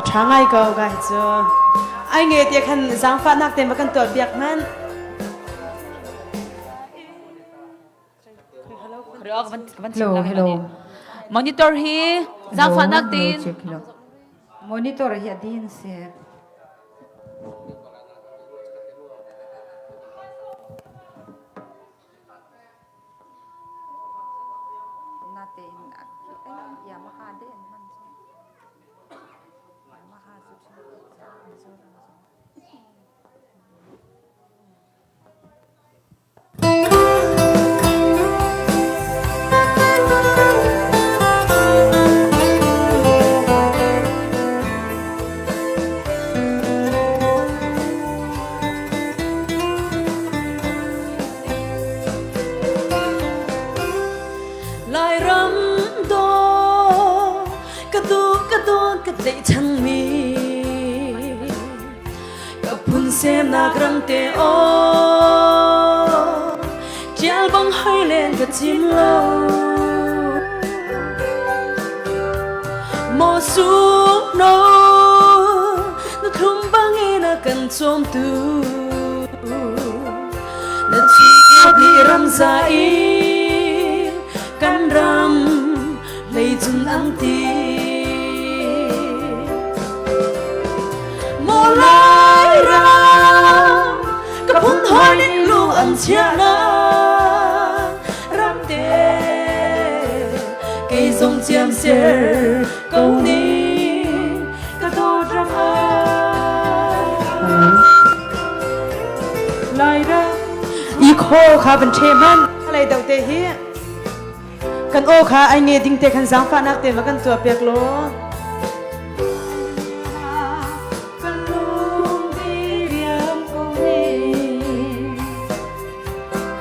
Thang ai go gai chu ai nge ti khan zang fa nak te ma kan to biak man Hello, hello. Monitor hi zang fa nak tin Hello. Monitor hi adin se. Natin ay ya makadin man siya. Makasip siya. lai ram do ka do ka dei chang mi ka phun sem na gram te o chial bang hai len ka chim lo mo su no na thum bang ina kan chom tu na chi bi ram za i kan ram lei chun ang ti mo lai ram ka phun hoi ni lu an chia na ram te cây dòng chiêm ser câu ni ka do ram ai lai ram i kho kha ban che man lai dau te hi kan o kha ai nge ding te khan zang fa nak te ma kan tua pek lo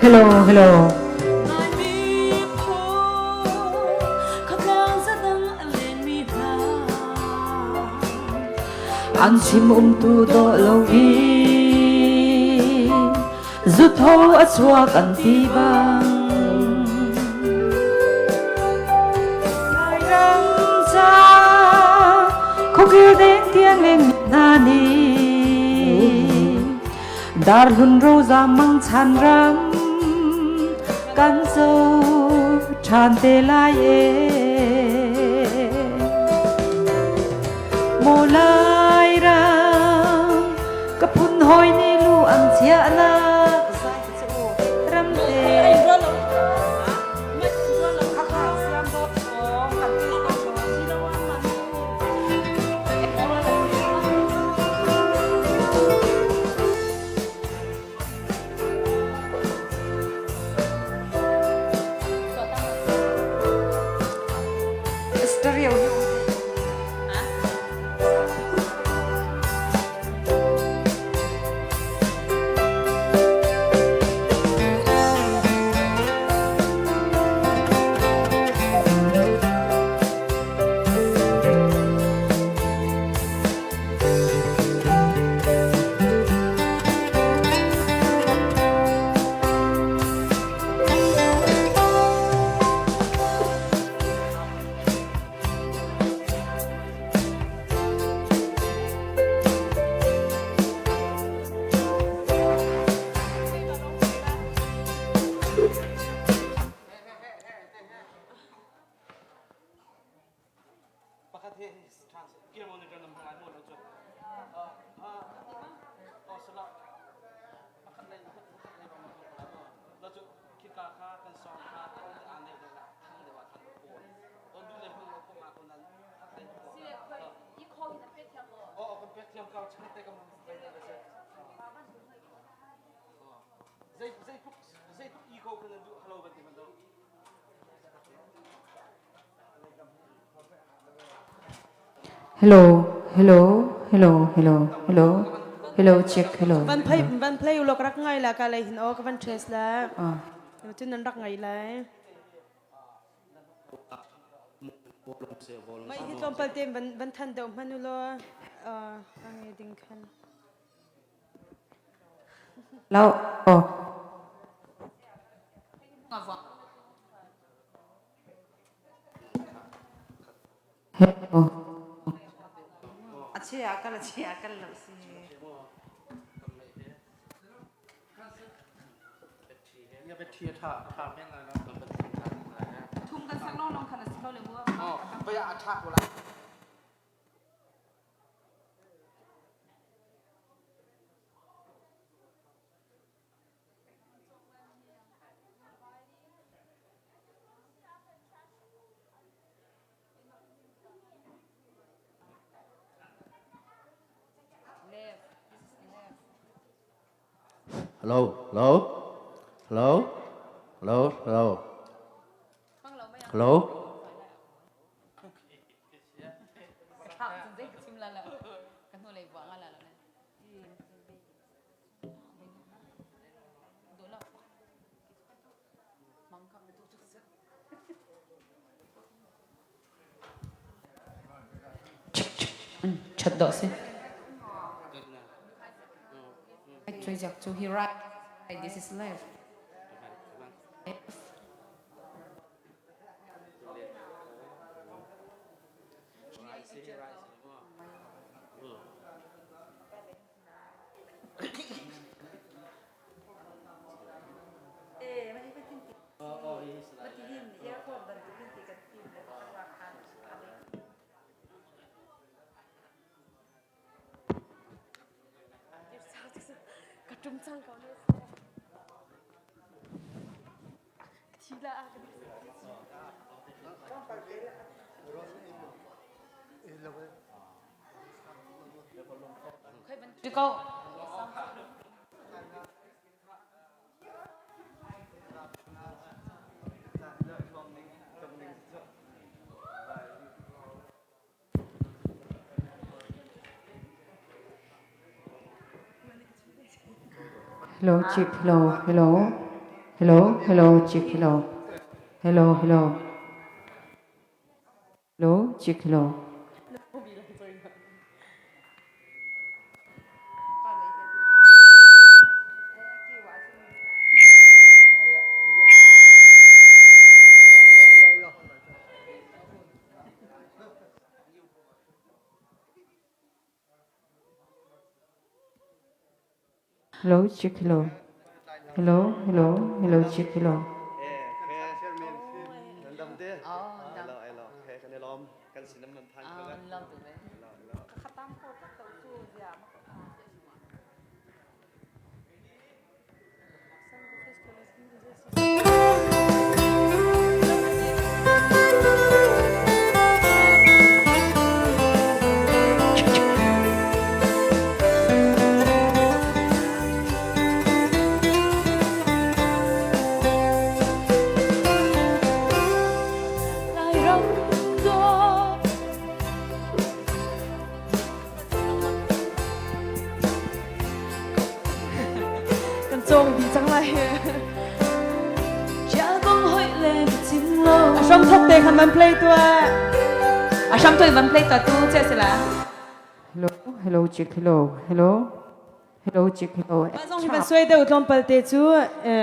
Hello, hello. An chim tu do lo i zut ho a chua kan ti bang không kêu đến tiếng lên na ni dar hun roza mang chan ram kan dâu chan te la ye mo lai ram kapun hoi ni lu ang chia na ram te stereo Hello, hello, hello, hello, hello, hello, check, hello. Van play u lok rak ngai la ka lai hin o ka van trace la tu nan rak ngai lai mai hi tom pal tem van than do manu lo ang e ding khan Lao, oh. Hello. chia kan lo siอย่าไปเทียถามยังไงนะ ทุ่มกันสักน้องคันละสิเขาเลยว่า อ๋อไปอาชาโบราณ hello hello hello hello hello hello ข้าวจริงๆชิมแล้วกันหัวเลยบอกว่าแล้วนะดูแล้วมังคับไปทุกจุดชัดดอกสิ I treasure to he right this is left đi câu hello chip hello hello hello hello chip hello hello hello hello chip hello hello chick hello hello hello hello chick hello แค่เชื่อมีนดำเด้อไอ้เราแค่กันในล้อมกันสีน้ำมันพันกันแล้ว lâu từ đấy Cần trông thì chẳng lại cha bông hỏi lên chim lâu Xong thấp tê khăn bàn play tua xong tôi vẫn play cả tu chết là hello hello chick hello hello hello chick hello Bà dòng thì bạn xoay đầu lông bật tê chú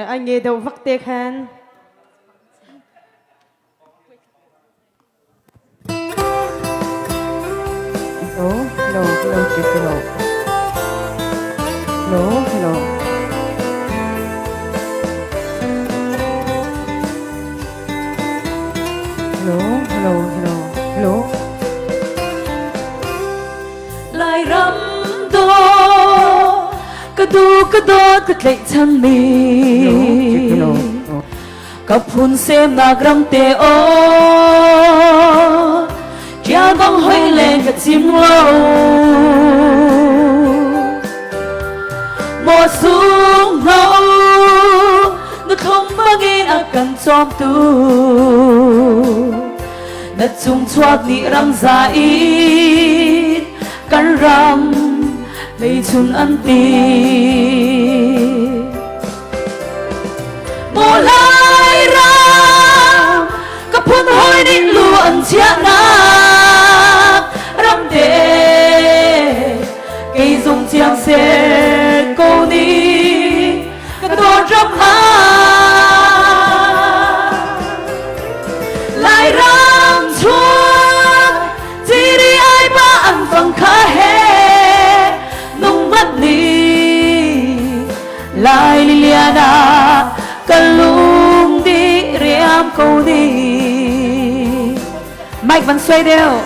Anh nghe đầu vắc tê khăn hello hello hello chick hello hello hello hello hello hello hello lại rắm đôกระดูกกระโดดกระเตะทันมีกับพุ่นเซมนากรำเตโอจะบังหอยเล่นกับจิมโลหมดสูงเรานึกคงมาเงินอาการจอมตูนัดจุงทวักนิรำใจกันรำไม่ทุนอันตีโมลายรำกับพุ่นหอยนิ่งล้วนเชียนารำเดกยจงเจียงเสกโกนีกระโดดรำหาลายรำชวนที่ได้ไอ้บ้านฟังข้าเฮ câu đi Mike vẫn xoay đều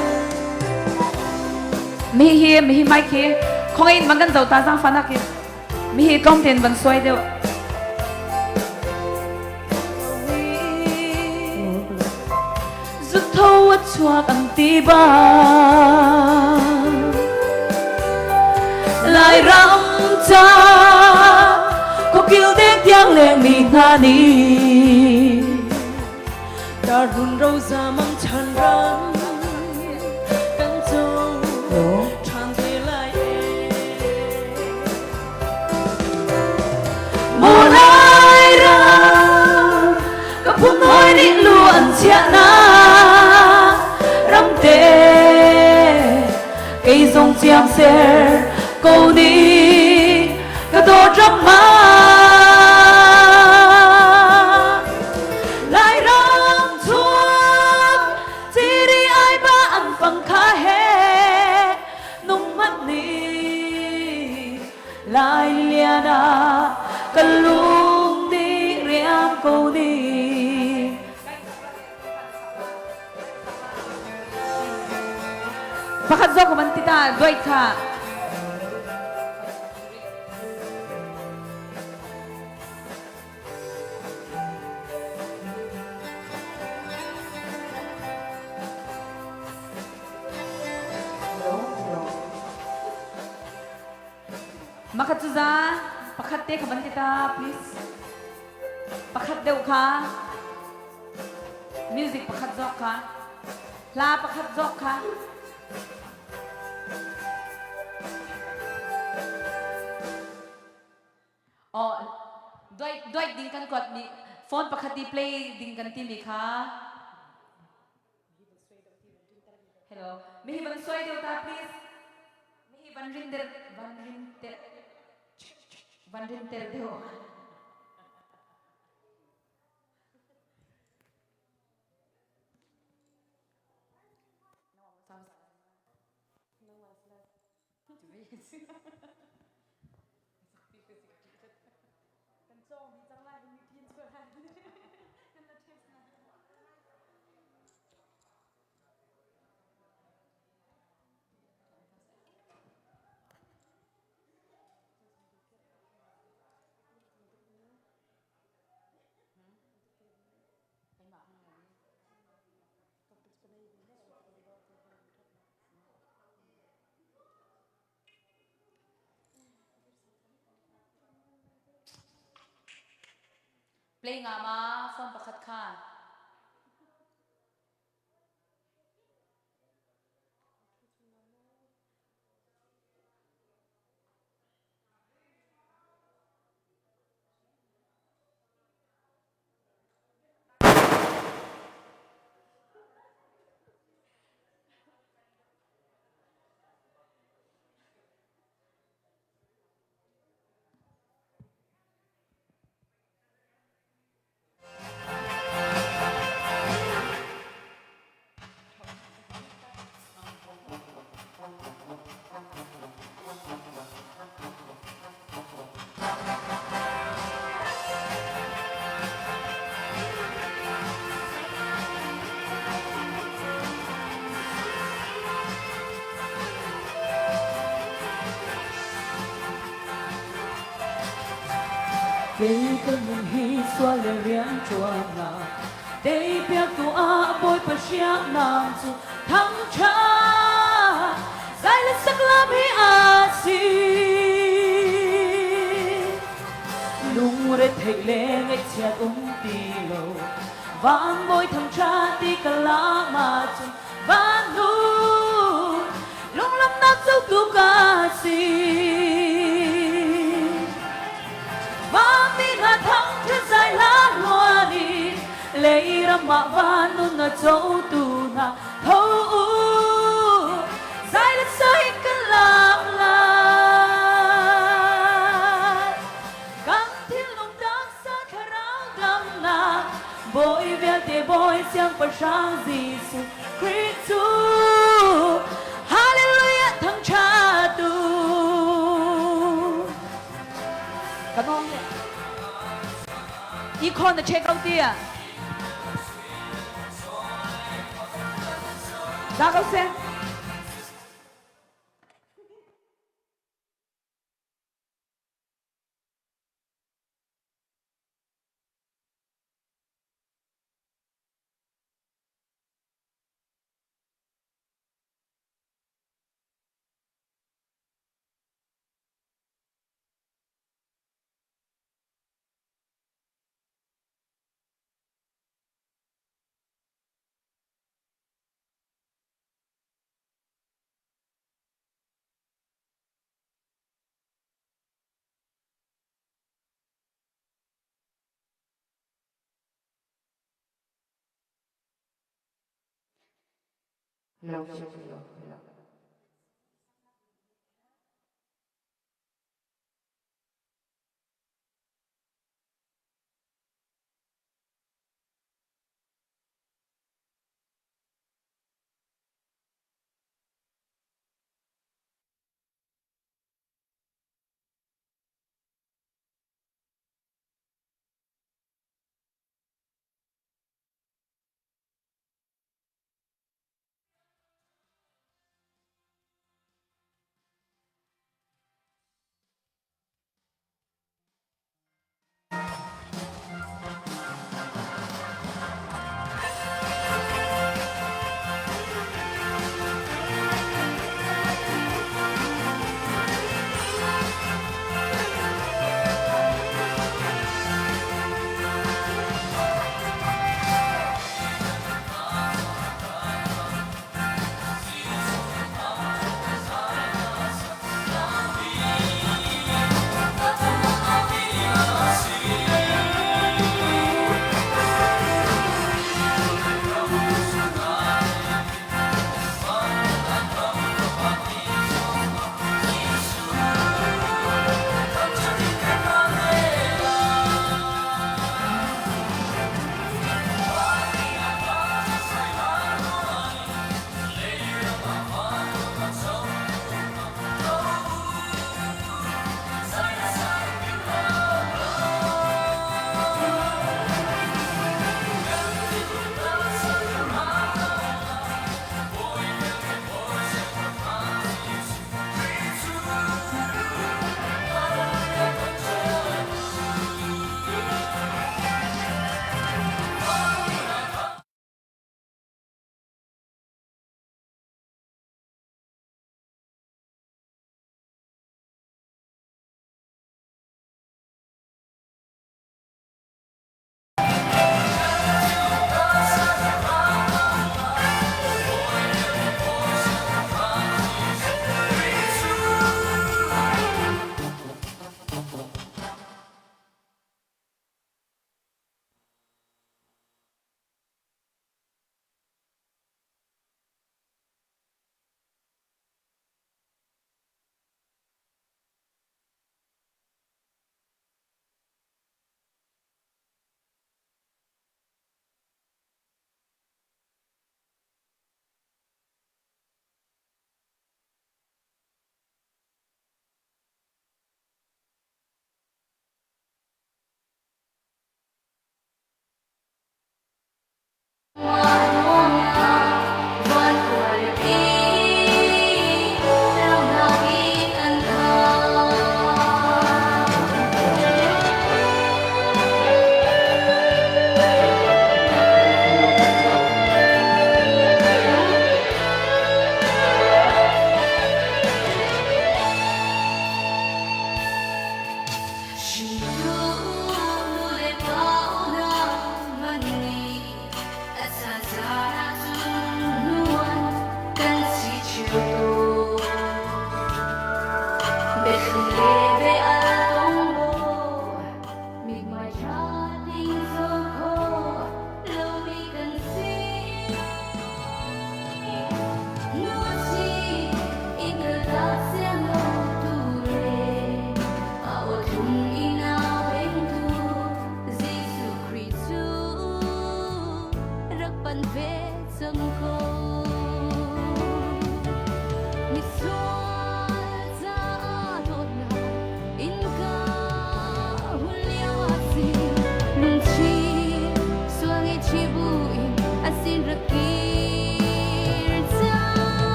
mi hi Mike hi không ai vẫn cần dầu ta sang phản kia mi hi công tiền vẫn xoay đều rút thâu ớt chuộc âm tí ba lại rắm cha có kêu đến tiếng lệ mi nga ni đã run râu ra mong chan ran căng châu chan thế lại mùa lại ra có phun hôi đi luôn chia na rắm tê cây rong chiang xe câu đi cả đồ trong má lại rắm chuông chỉ đi ai ba ăn phẳng khá hè nung mắt đi lại liền à cả lung đi riêng câu đi Pakat zo ko man tita doit ka Makatuza pakat te ka man tita please pakat deu ka music pakat zo ka la pakat zo ka Oh, doit din kan kot mi phone pakati play din kan ti mi kha. Hello, mi ban soy deu ta please. Mi ban rin ter deu. Play nga ma phone pakat ka. Cây cơn mừng hi xóa lệ riêng chua ngà đây biết tu a bôi bờ xiang nam chu thăng cha giải lên sắc lam hi a si lung re thầy lệ ngay chia ti lô vang bôi thăng cha ti cả lá mà chu vang nu lung lâm nát dấu tu ca si thăng trên dài lá hoa đi lấy ra mạ van nun ở châu tu na thâu u dài lên soi cơn làm lại căng thiên lòng đắng sát khả ráo đam na bội về để bội xiang phần sáng Giêsu Christu Hallelujah thăng cha tu Come on. Icon the check out there. đã có xe lâu lâu lâu lâu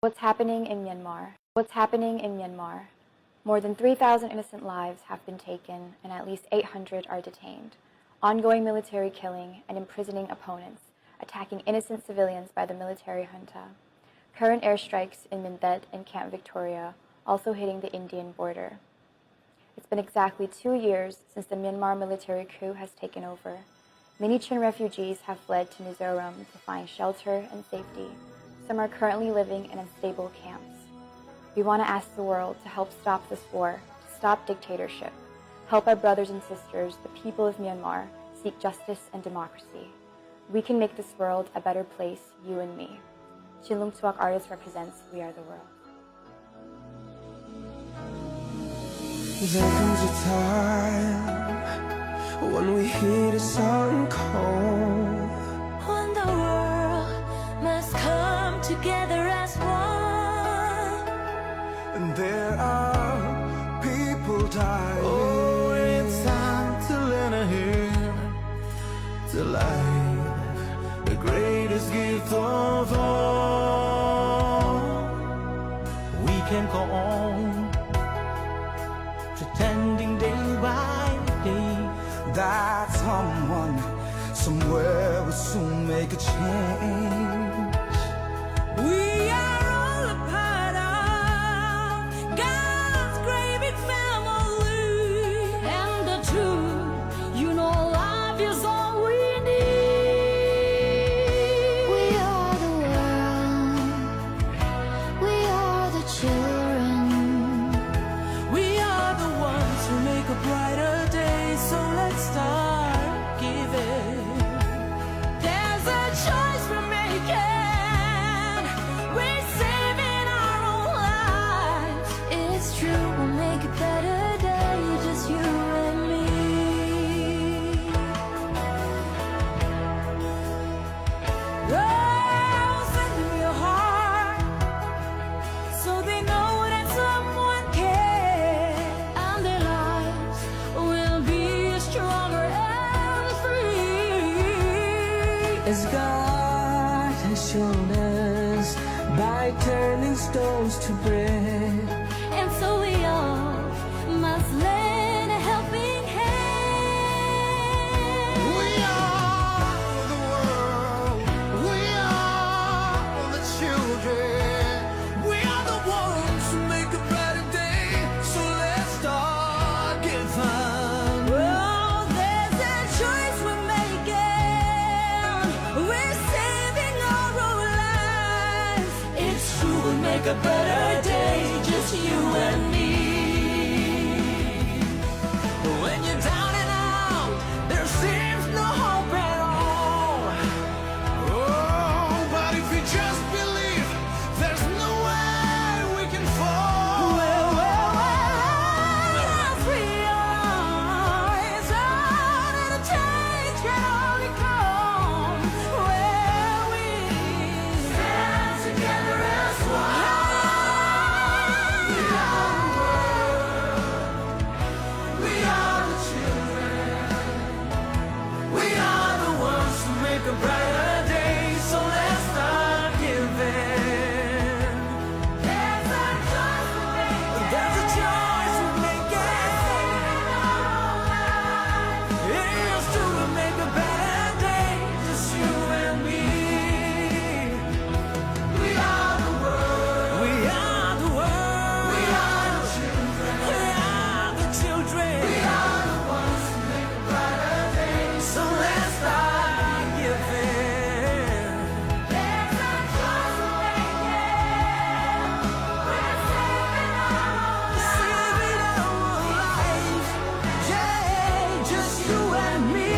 What's happening in Myanmar? What's happening in Myanmar? More than 3,000 innocent lives have been taken and at least 800 are detained. Ongoing military killing and imprisoning opponents, attacking innocent civilians by the military junta. Current airstrikes in Mindet and Camp Victoria, also hitting the Indian border. It's been exactly 2 years since the Myanmar military coup has taken over. Many Chin refugees have fled to Mizoram to find shelter and safety. Some are currently living in unstable camps. We want to ask the world to help stop this war, to stop dictatorship, help our brothers and sisters, the people of Myanmar, seek justice and democracy. We can make this world a better place, you and me. Chinlung Tuak Artists represents We Are the World. There comes a time when we hear the sun cold, When the world must come together as one. and there are people dying. Oh, it's time to lend a hand to life, the greatest gift of all. We can go on pretending day by day that someone somewhere will soon make a change. We are all a part of God's great big family. And the truth, you know, love is all we need. We are the world. We are the children. We are the ones who make a brighter day, so let's start giving. There's a choice we're making. We're saving our own lives. It's true, we'll make a better day, just you and me. Oh, send them your heart so they know that someone cares. And their lives We'll be stronger and free. As God has shown us by turning stones to bread. And so we all must lend a helping hand. We are the world. We are the children. We are the ones who make a better day. So let's start giving. Oh, there's a choice we're making. We're saving our own lives. It's true, we'll make a better day, just you and me. When you're down and out, there seems no hope at all. Oh, but if we just believe, there's no way we can fall. Yes, we realize that a change can only come where we stand together as one. We are the world. We are the children. We are the ones who make a brighter day. So let's start giving. There's a choice we're making. There's a choice we're making. It's true to make a better day, just you and me. We are the world. We are the world. We are the children. We are the children. We are the ones who make a brighter day. So let's start giving. There's a choice we're making. We're saving our own lives. Saving our lives. Yeah, just you and me.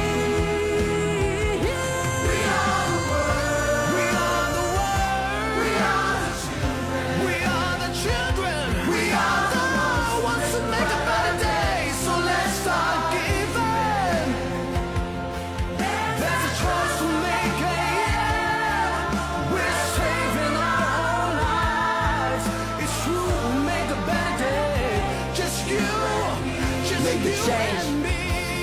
We are the world. We are the world. We are the children. We are the children. We are the ones who make a better day. So let's start giving. There's a choice to make. We're saving our own lives. It's true, we'll make a better day. Just you, just Make a you change. and me.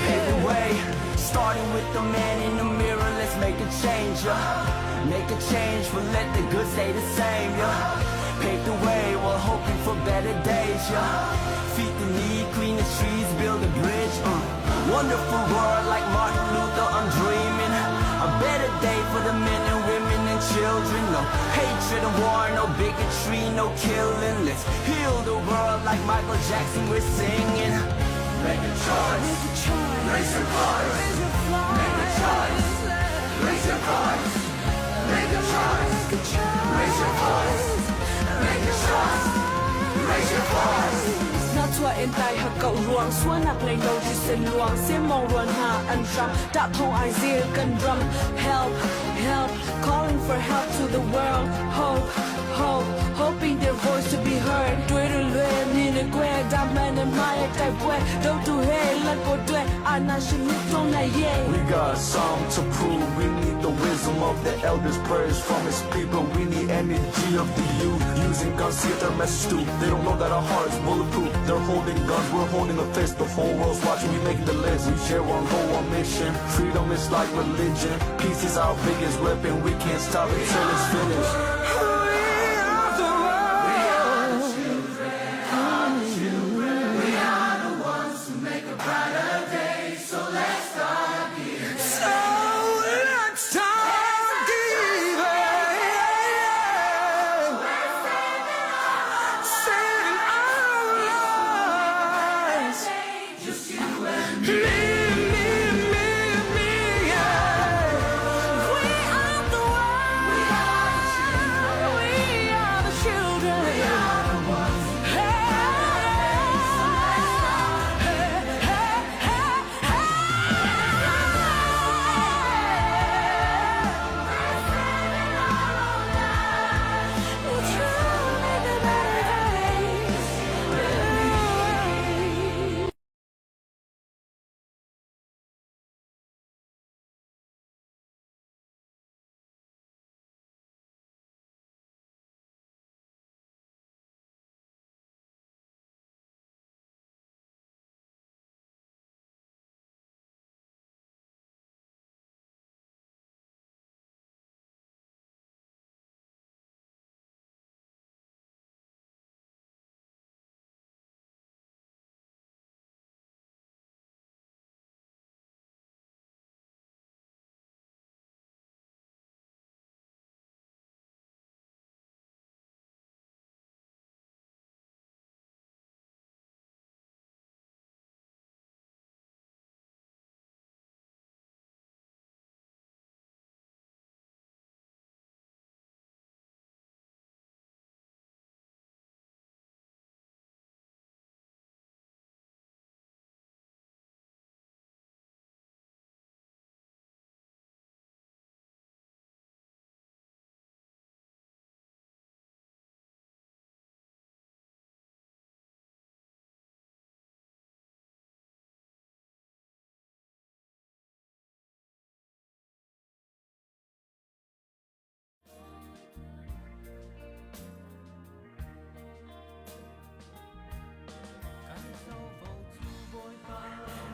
Pave the way, starting with the man in the mirror, let's make a change, yeah. Make a change, but let the good stay the same, yeah. Paved the way while hoping for better days, yeah. Feed the need, clean the streets, build a bridge, Wonderful world like Martin Luther, I'm dreaming. A better day for the men and women and children. No hatred and war, no bigotry, no killing. Let's heal the world like Michael Jackson, we're singing. Make a choice, raise your voice. Make a choice, raise your voice. Make a choice, raise your voice. Make a choice, raise your voice. Not to in tai hak cậu ruộng xua nạc lấy đầu thì xin luang xiêm mong ruộng hà ăn ram đã thông ai riêng cần drum help help calling for help to the world hope hope hoping their voice to be heard đuôi đuôi lue ni nè que đam mê nè mai cái que đâu tu he lần bộ đuôi ana xin nước trong này yeah. We got some to prove. We need the wisdom of the elders, prayers from his people. We need energy of the youth. Using guns, see their message too. They don't know that our hearts bulletproof. They're holding guns, we're holding a fist. The whole world's watching, we making the list. We share one goal, one mission. Freedom is like religion. Peace is our biggest weapon. We can't stop it till it's finished.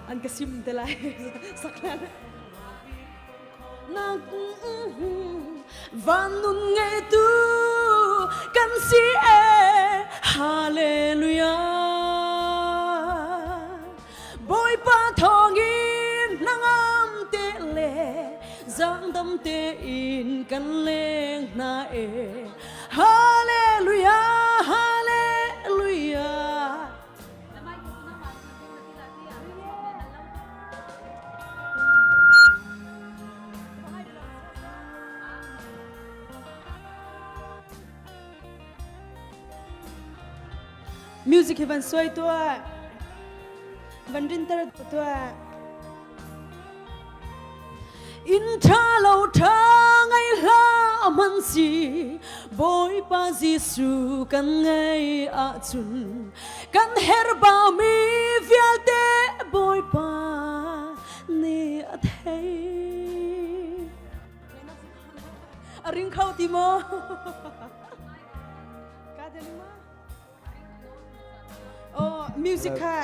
Anh kasim delay saklan nang vanun ngai tu kan si hallelujah boy pa thongin nangam te le giang dam te in kan leng na hallelujah hallelujah. Music heaven soi tua van rin tar tua in tha lo tha ngai la man si boy pa Giêsu kan ngai a chun kan her ba mi vial te boy pa ne a thei aring khau ti mo ka de ma oh music ka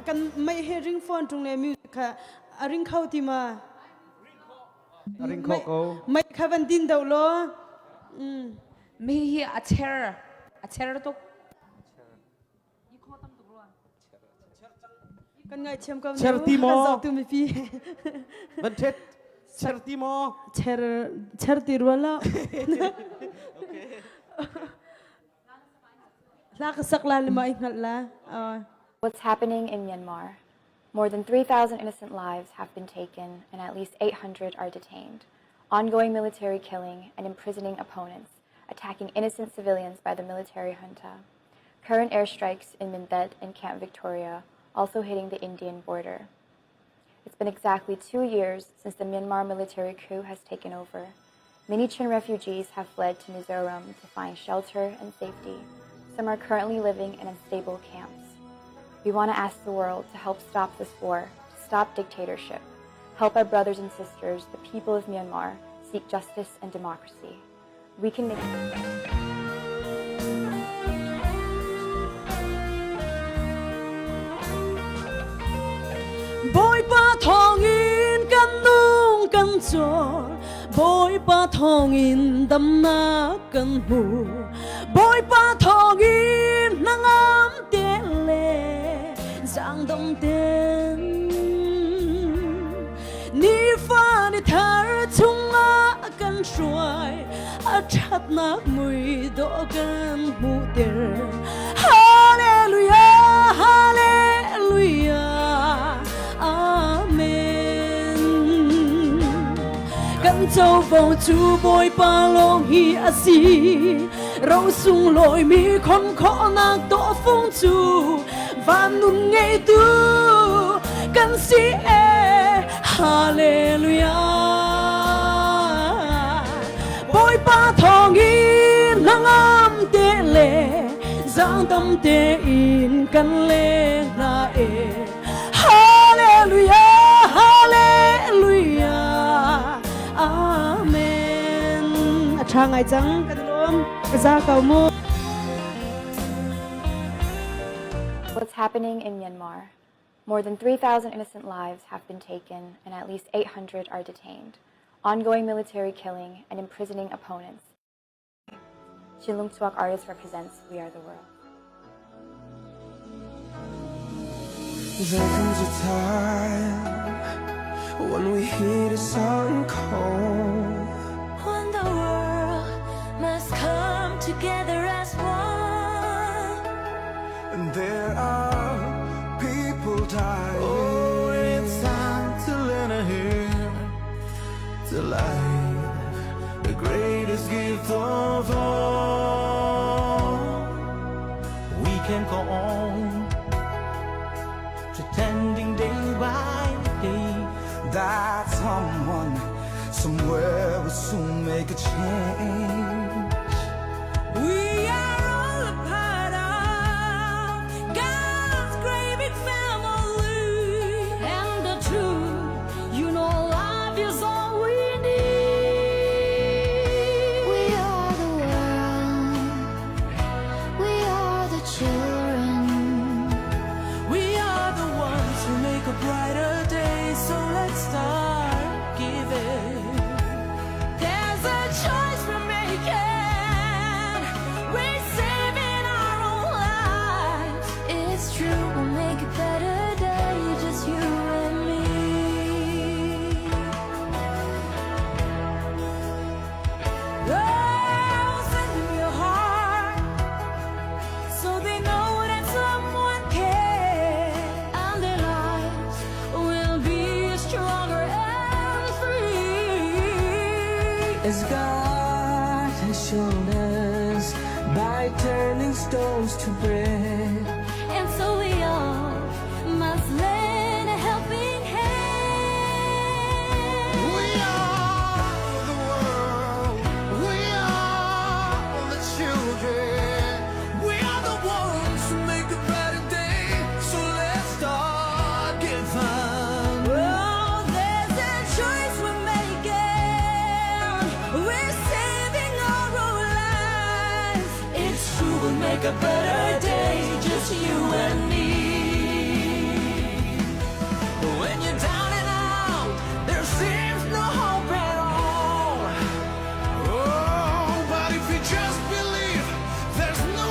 kan mai he ring phone tung le music ka aring khau ti ma aring khau ko mai kha van din do lo me hi a chair Acher to. Kan ngai chem kam Cher timo. Zau tu mi pi. Bên chết Cher Timo. Cher tirwala. La ka sakla lima ingat la. What's happening in Myanmar? More than 3,000 innocent lives have been taken and at least 800 are detained. Ongoing military killing and imprisoning opponents, attacking innocent civilians by the military junta. Current airstrikes in Mindet and Camp Victoria, also hitting the Indian border. It's been exactly 2 years since the Myanmar military coup has taken over. Many Chin refugees have fled to Mizoram to find shelter and safety. Some are currently living in unstable camps. We want to ask the world to help stop this war, to stop dictatorship, help our brothers and sisters, the people of Myanmar, seek justice and democracy. We can make Boy pa thong in kan nung kan chor, boy pa thong in dam na kan mu, boy pa thong in nangam te le, giang dom ten. Ni pha ni thar chung a kan shuai, a chat nak mui do kan mu ter. Hallelujah, hallelujah. Amen. Kan châu vào chú bôi pa long hi a si, rau sung lội mi con khó nang tổ phong chu, van nun ngay tu kan si e hallelujah. Bôi pa thong in nang am te le, giang tâm te in kan le na e. Hallelujah, hallelujah, amen. Cha ngai chang kadlom za kau mu. What's happening in Myanmar? More than 3,000 innocent lives have been taken and at least 800 are detained. Ongoing military killing and imprisoning opponents. Chinlung Tuak Artists represents We Are the World. There comes a time when we hit a certain cold, When the world must come together as one. and there are people dying. Oh, it's time to lend a hand to life, the greatest gift of all. We can go on pretending day by day that someone somewhere will soon make a change. We are all a part of God's great big family. And the truth, you know, love is all we need. We are the world. We are the children. We are the ones who make a brighter day, so let's start giving. There's a choice we're making. We're saving our own lives. It's true, we'll make a better day, just you and me. Oh, send them your heart, so they know that someone cares, and their lives will be stronger and free. As God has shown us by turning stones to bread. And so we all must lend a helping hand. We are the world. We are the children. We are the ones who make a better day. So let's start giving. Oh, there's a choice we're making. We're saving our own lives. It's true, we'll make a better day, just you and me. When you're down and out, there seems no hope at all. Oh, but if you just believe, there's no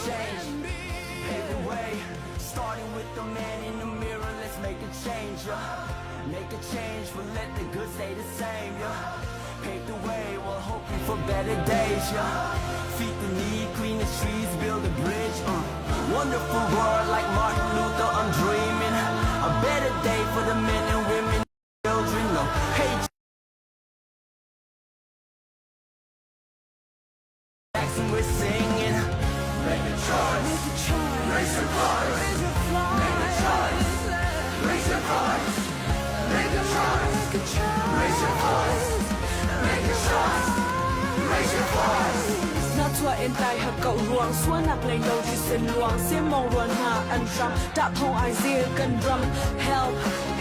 change. Pave the way, starting with the man in the mirror. Let's make a change, yeah. Make a change, but let the good stay the same, yeah. Pave the way while hoping for better days, yeah. Feed the need, clean the streets, build a bridge, Wonderful world like Martin Luther, I'm dreaming. A better day for the men and women, children, no hate. Jackson, we're singing. Make a choice. Raise your voice. Make a choice. Raise your voice. Make a choice. Raise your voice. Make a choice. Raise your voice. Na tua en tai ha cậu ruộng xua nạp lấy đầu chỉ xin luang xiêm mong ruộng hà ăn ram đã thông ai riêng cần drum help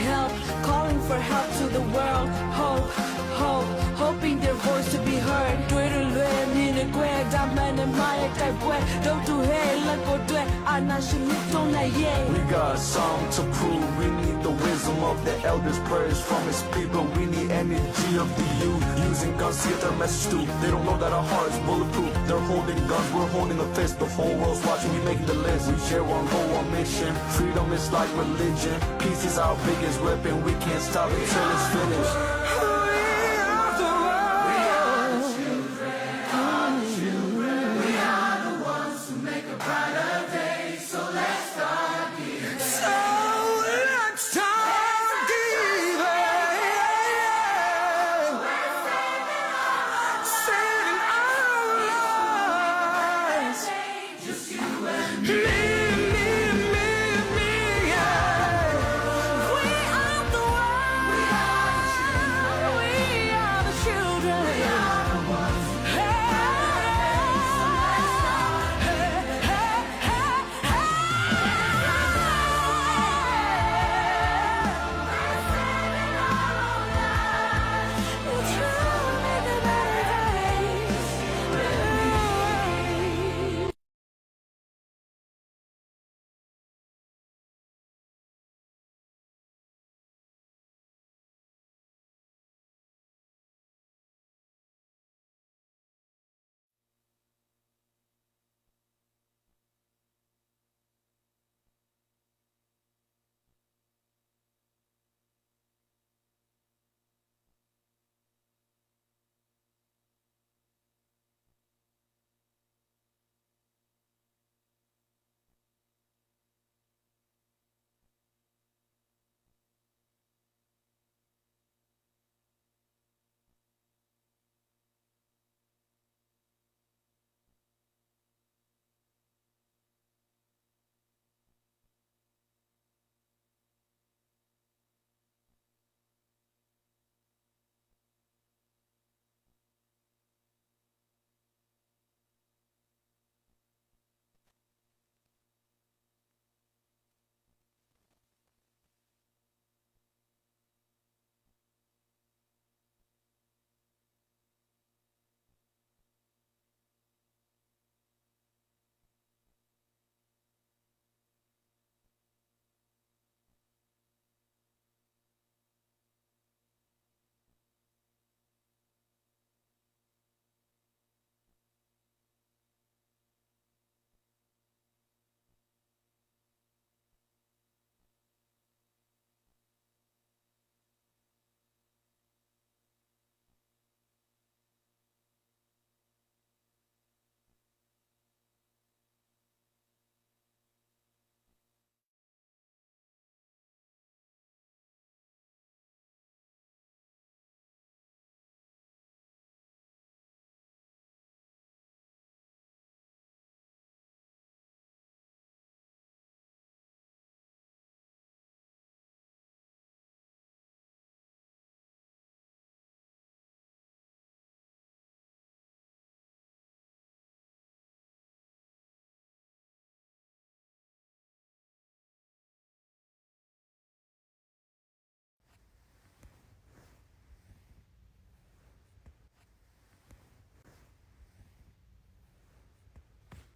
help calling for help to the world hope hope hoping their voice to be heard đuôi rồi lue ni ne que đam mê ne mai cái que đâu tu he là cô đuôi ana xin nít trong này yeah. We got a song to prove. We need the wisdom of the elders, prayers from his people. We need energy of the youth. Using guns to get their message through. They don't know that our heart is bulletproof. They're holding guns, we're holding a fist. The whole world's watching, we making the list. We share one goal, one mission. Freedom is like religion. Peace is our biggest weapon. We can't stop until it's finished.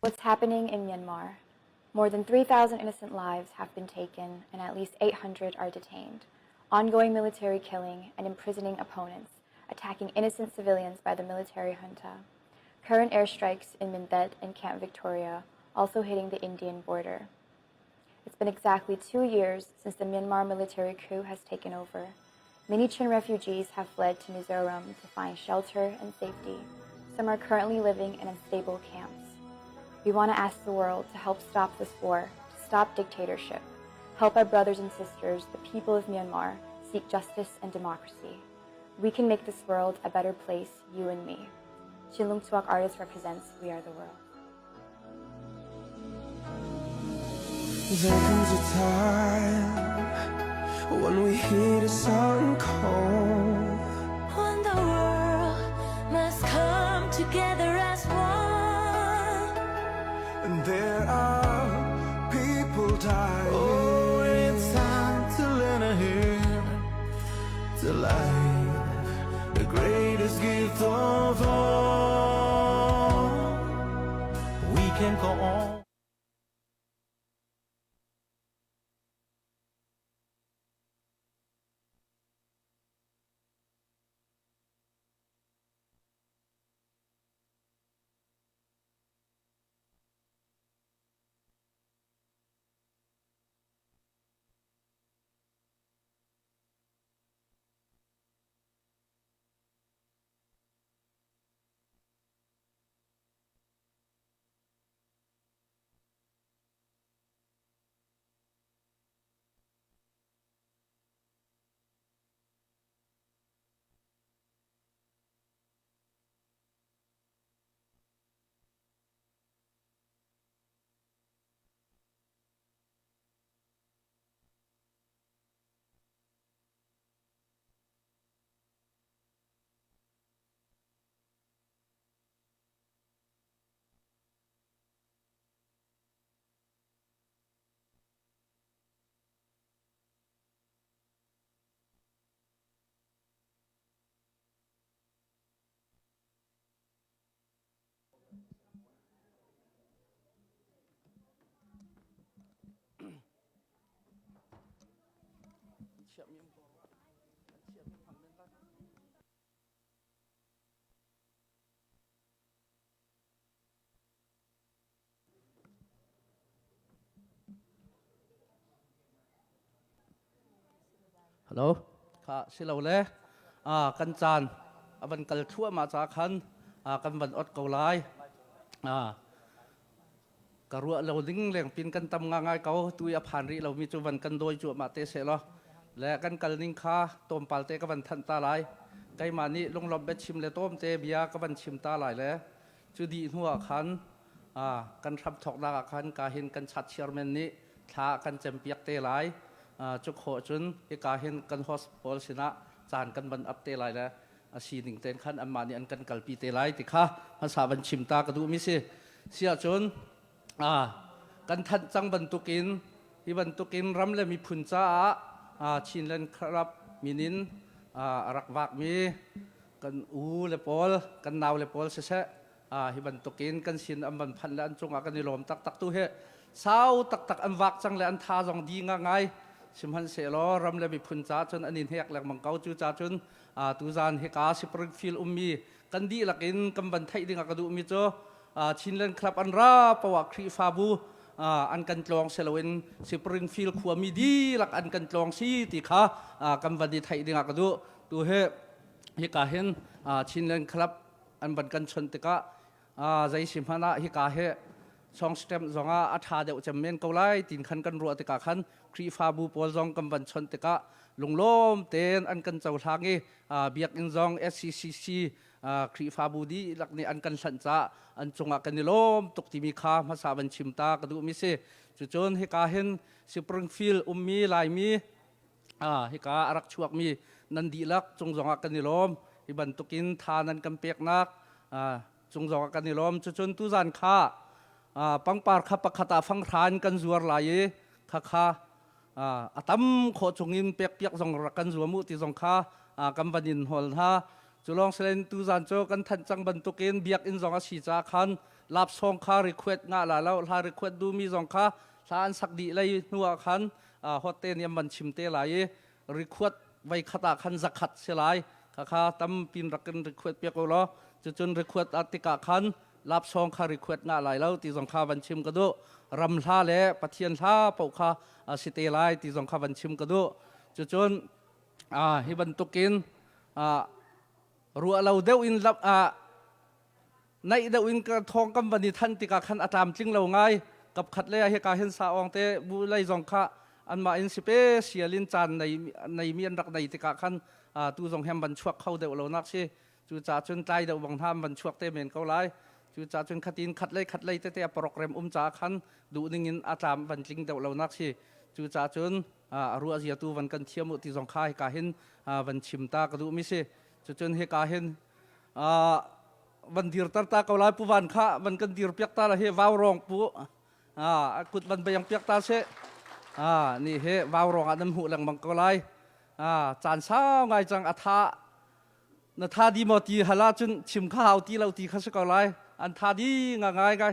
What's happening in Myanmar? More than 3,000 innocent lives have been taken and at least 800 are detained. Ongoing military killing and imprisoning opponents, attacking innocent civilians by the military junta. Current airstrikes in Mindet and Camp Victoria also hitting the Indian border. It's been exactly 2 years since the Myanmar military coup has taken over. Many Chin refugees have fled to Mizoram to find shelter and safety. Some are currently living in unstable camps. We want to ask the world to help stop this war, to stop dictatorship, help our brothers and sisters, the people of Myanmar, seek justice and democracy. We can make this world a better place, you and me. Chinlung Tuak Artists represents We Are the World. There comes a time when we hear the sun call. When the world must come together as one. And there are people dying. Oh, it's time to lend a hand to light the greatest gift of all. We can go on. Hello ค่ะสิเราเลยกันจานบันกัลทั่วมาจากขันกันบันอดเกาไลกระรัวเราดิ้งแหล่งปีนกันตำงง่ายเกาตุยอภันริเรามีจุบันกันโดยจุมาเตเสลและกันกัลนิงคาต้มปาลเตกับบันทันตาลายไกมานี้ลงลบเบ็ดชิมเลต้มเตเบียกับบันชิมตาลายแล้วจุดีหัวขันกันทับถกดาขันกาเห็นกันชัดเชียร์เมนนี้ท้ากันเจมเปียกเตลายจุกโขจุนที่กาเห็นกันฮอสพอลชนะจานกันบันอัพเตลายแล้วสีหนึ่งเต็นขันอันมานี่อันกันกัลปีเตลายติค่ะภาษาบันชิมตากระดูมิสิเสียจุนกันทันจังบันตุกินที่บันตุกินรำเลยมีพุนจ้าชินเลนครับมินินรักวักมีกันเลปอลกันนาวเลปอลเสะที่บันตุกินกันชินอันบันพันและอันจงอากันนิลมตักตู้เฮสาวตักอันวักจังและอันท่าจงดีง่ายชิมฮันเสลอรำเลยมีพุนจ้าจนอันนินเฮกแหลกมังเกาจูจ้าจนตูจานเฮกาสิปริฟิลมีกันดีหลักินกันบันไทยดิ่งกระดูมิโจชินเลนครับอันราปวักครีฟาบูอันกันตรองเซลวินสิปริงฟิลขวามีดีหลักอันกันตรองซีติค่ะกันวันดีไทยดิ่งกระดูตัวเฮกาเห็นชินเลนครับอันบันกันชนติกะใจสิมหนะเฮกาเฮสองสเต็มสองอาถาเดวจำเมนเกาไลตินขันกันรัวติกะขันครีฟาบูปอลจงกันบันชนติกะลงล้มเตนอันกันเจ้าทางเบียกอินจง SCCC ครีฟาบูดีหลักในอันกันสันจ้าอันจงอากันนิลมตกที่มีค่าภาษาบันชิมตากระดูมิเซจุนเฮกาเห็นสิปริงฟิลมีลายมีเฮการักชวกมีนันดีลักจงอากันนิลมที่บันตุกินทานันกันเปียกนักจงอากันนิลมจุนตุจันค่าปังปาร์ขับปะขตาฟังทานกันจวรลายค่าอาตั้มโคจงอินเปียกจงรักกันจวมุติจงค่ากำบันินหอลท่าจุลองเซนตูจันโจกันทันจังบันตุกินเบียกอินจงอาชีจาคันลับซองค่ารีเควดงาลาแล้วลารีเควดดูมีจงค่าลาอันสักดีเลยนัวคันฮอตเตนยมบันชิมเตลายรีเควดไว้ขตาคันจักขัดเสลายค่าตั้มปินรักกันรีเควดเปียกโอลจุนรีเควดอติกาคัน รับซองคาริคเวตงาไหลแล้วตีสงคาบันชิมกระดูรำท่าและปะเทียนท่าปกคาสิเตไลตีสงคาบันชิมกระดูจนฮิบันตุกินรัวเราเดวินรับในเดวินกระทองกำบันดิทันติกาขันอาตามจริงเราไงกับขัดเลยเหตุการณ์เห็นสาองเตบุไลสงคาอันมาอินสิเปเสียลินจันในเมียนรักในติกาขันตูสงแฮมบันชวกเข้าเดวเรานักสิจูจ่าจนใจเดวบังทามบันชวกเตเมนเขาไลจูจ่าจนขัดอินขัดเลยเตโปรแกรมจ่าขันดูนิ่งอินอาตามบันจริงเดวเรานักสิจูจ่าจนรัวเสียตูวันกันเทียมอุติสงคาเหตุการณ์เห็นบันชิมตากระดูมิสิจนเหตุการณ์เห็นบันดีร์ตาเขาไลปูวันข้าบันกันดีร์เปียกตาละเฮวาวรองปูกุดบันไปยังเปียกตาเสนี่เฮวาวรองอันนั้นหูหลังบังเขาไลจานเช้าไงจังอัฐะนาทาดีมอตีฮาลาจนชิมข้าวตีเราตีข้าศึกเขาไลอันทาดีง่ายไง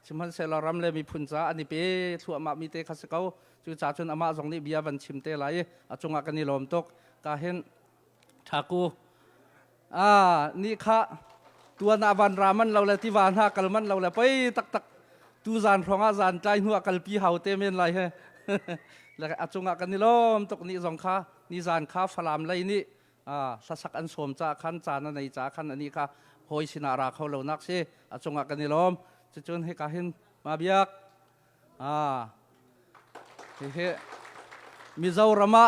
ชิมฮันเซลารำเลยมีพุนจ้าอันนี้เป้ถั่วมามีเตข้าศึกเขาจูจ่าจนอามาสองนี้เบียบันชิมเตไลจงอากันนี่ลมตกกาเห็นทากูนี่ค่ะตัวนาบันรามันเราเลยที่วานหากลมันเราเลยไปตักตูจานพรองอาจานใจหัวกลปีเฮาเตเมนไรเฮแล้วจงอากันนี่ลมตกนี่สองค่ะนี่จานข้าฟลามไรนี่สักอันสมจ่าขันจานในจ่าขันอันนี้ค่ะหอยสินาราเขาเรานักเสียจงอากันนี่ลมจะจนให้กาเห็นมาเบียกเฮ้มิเจ้ารามา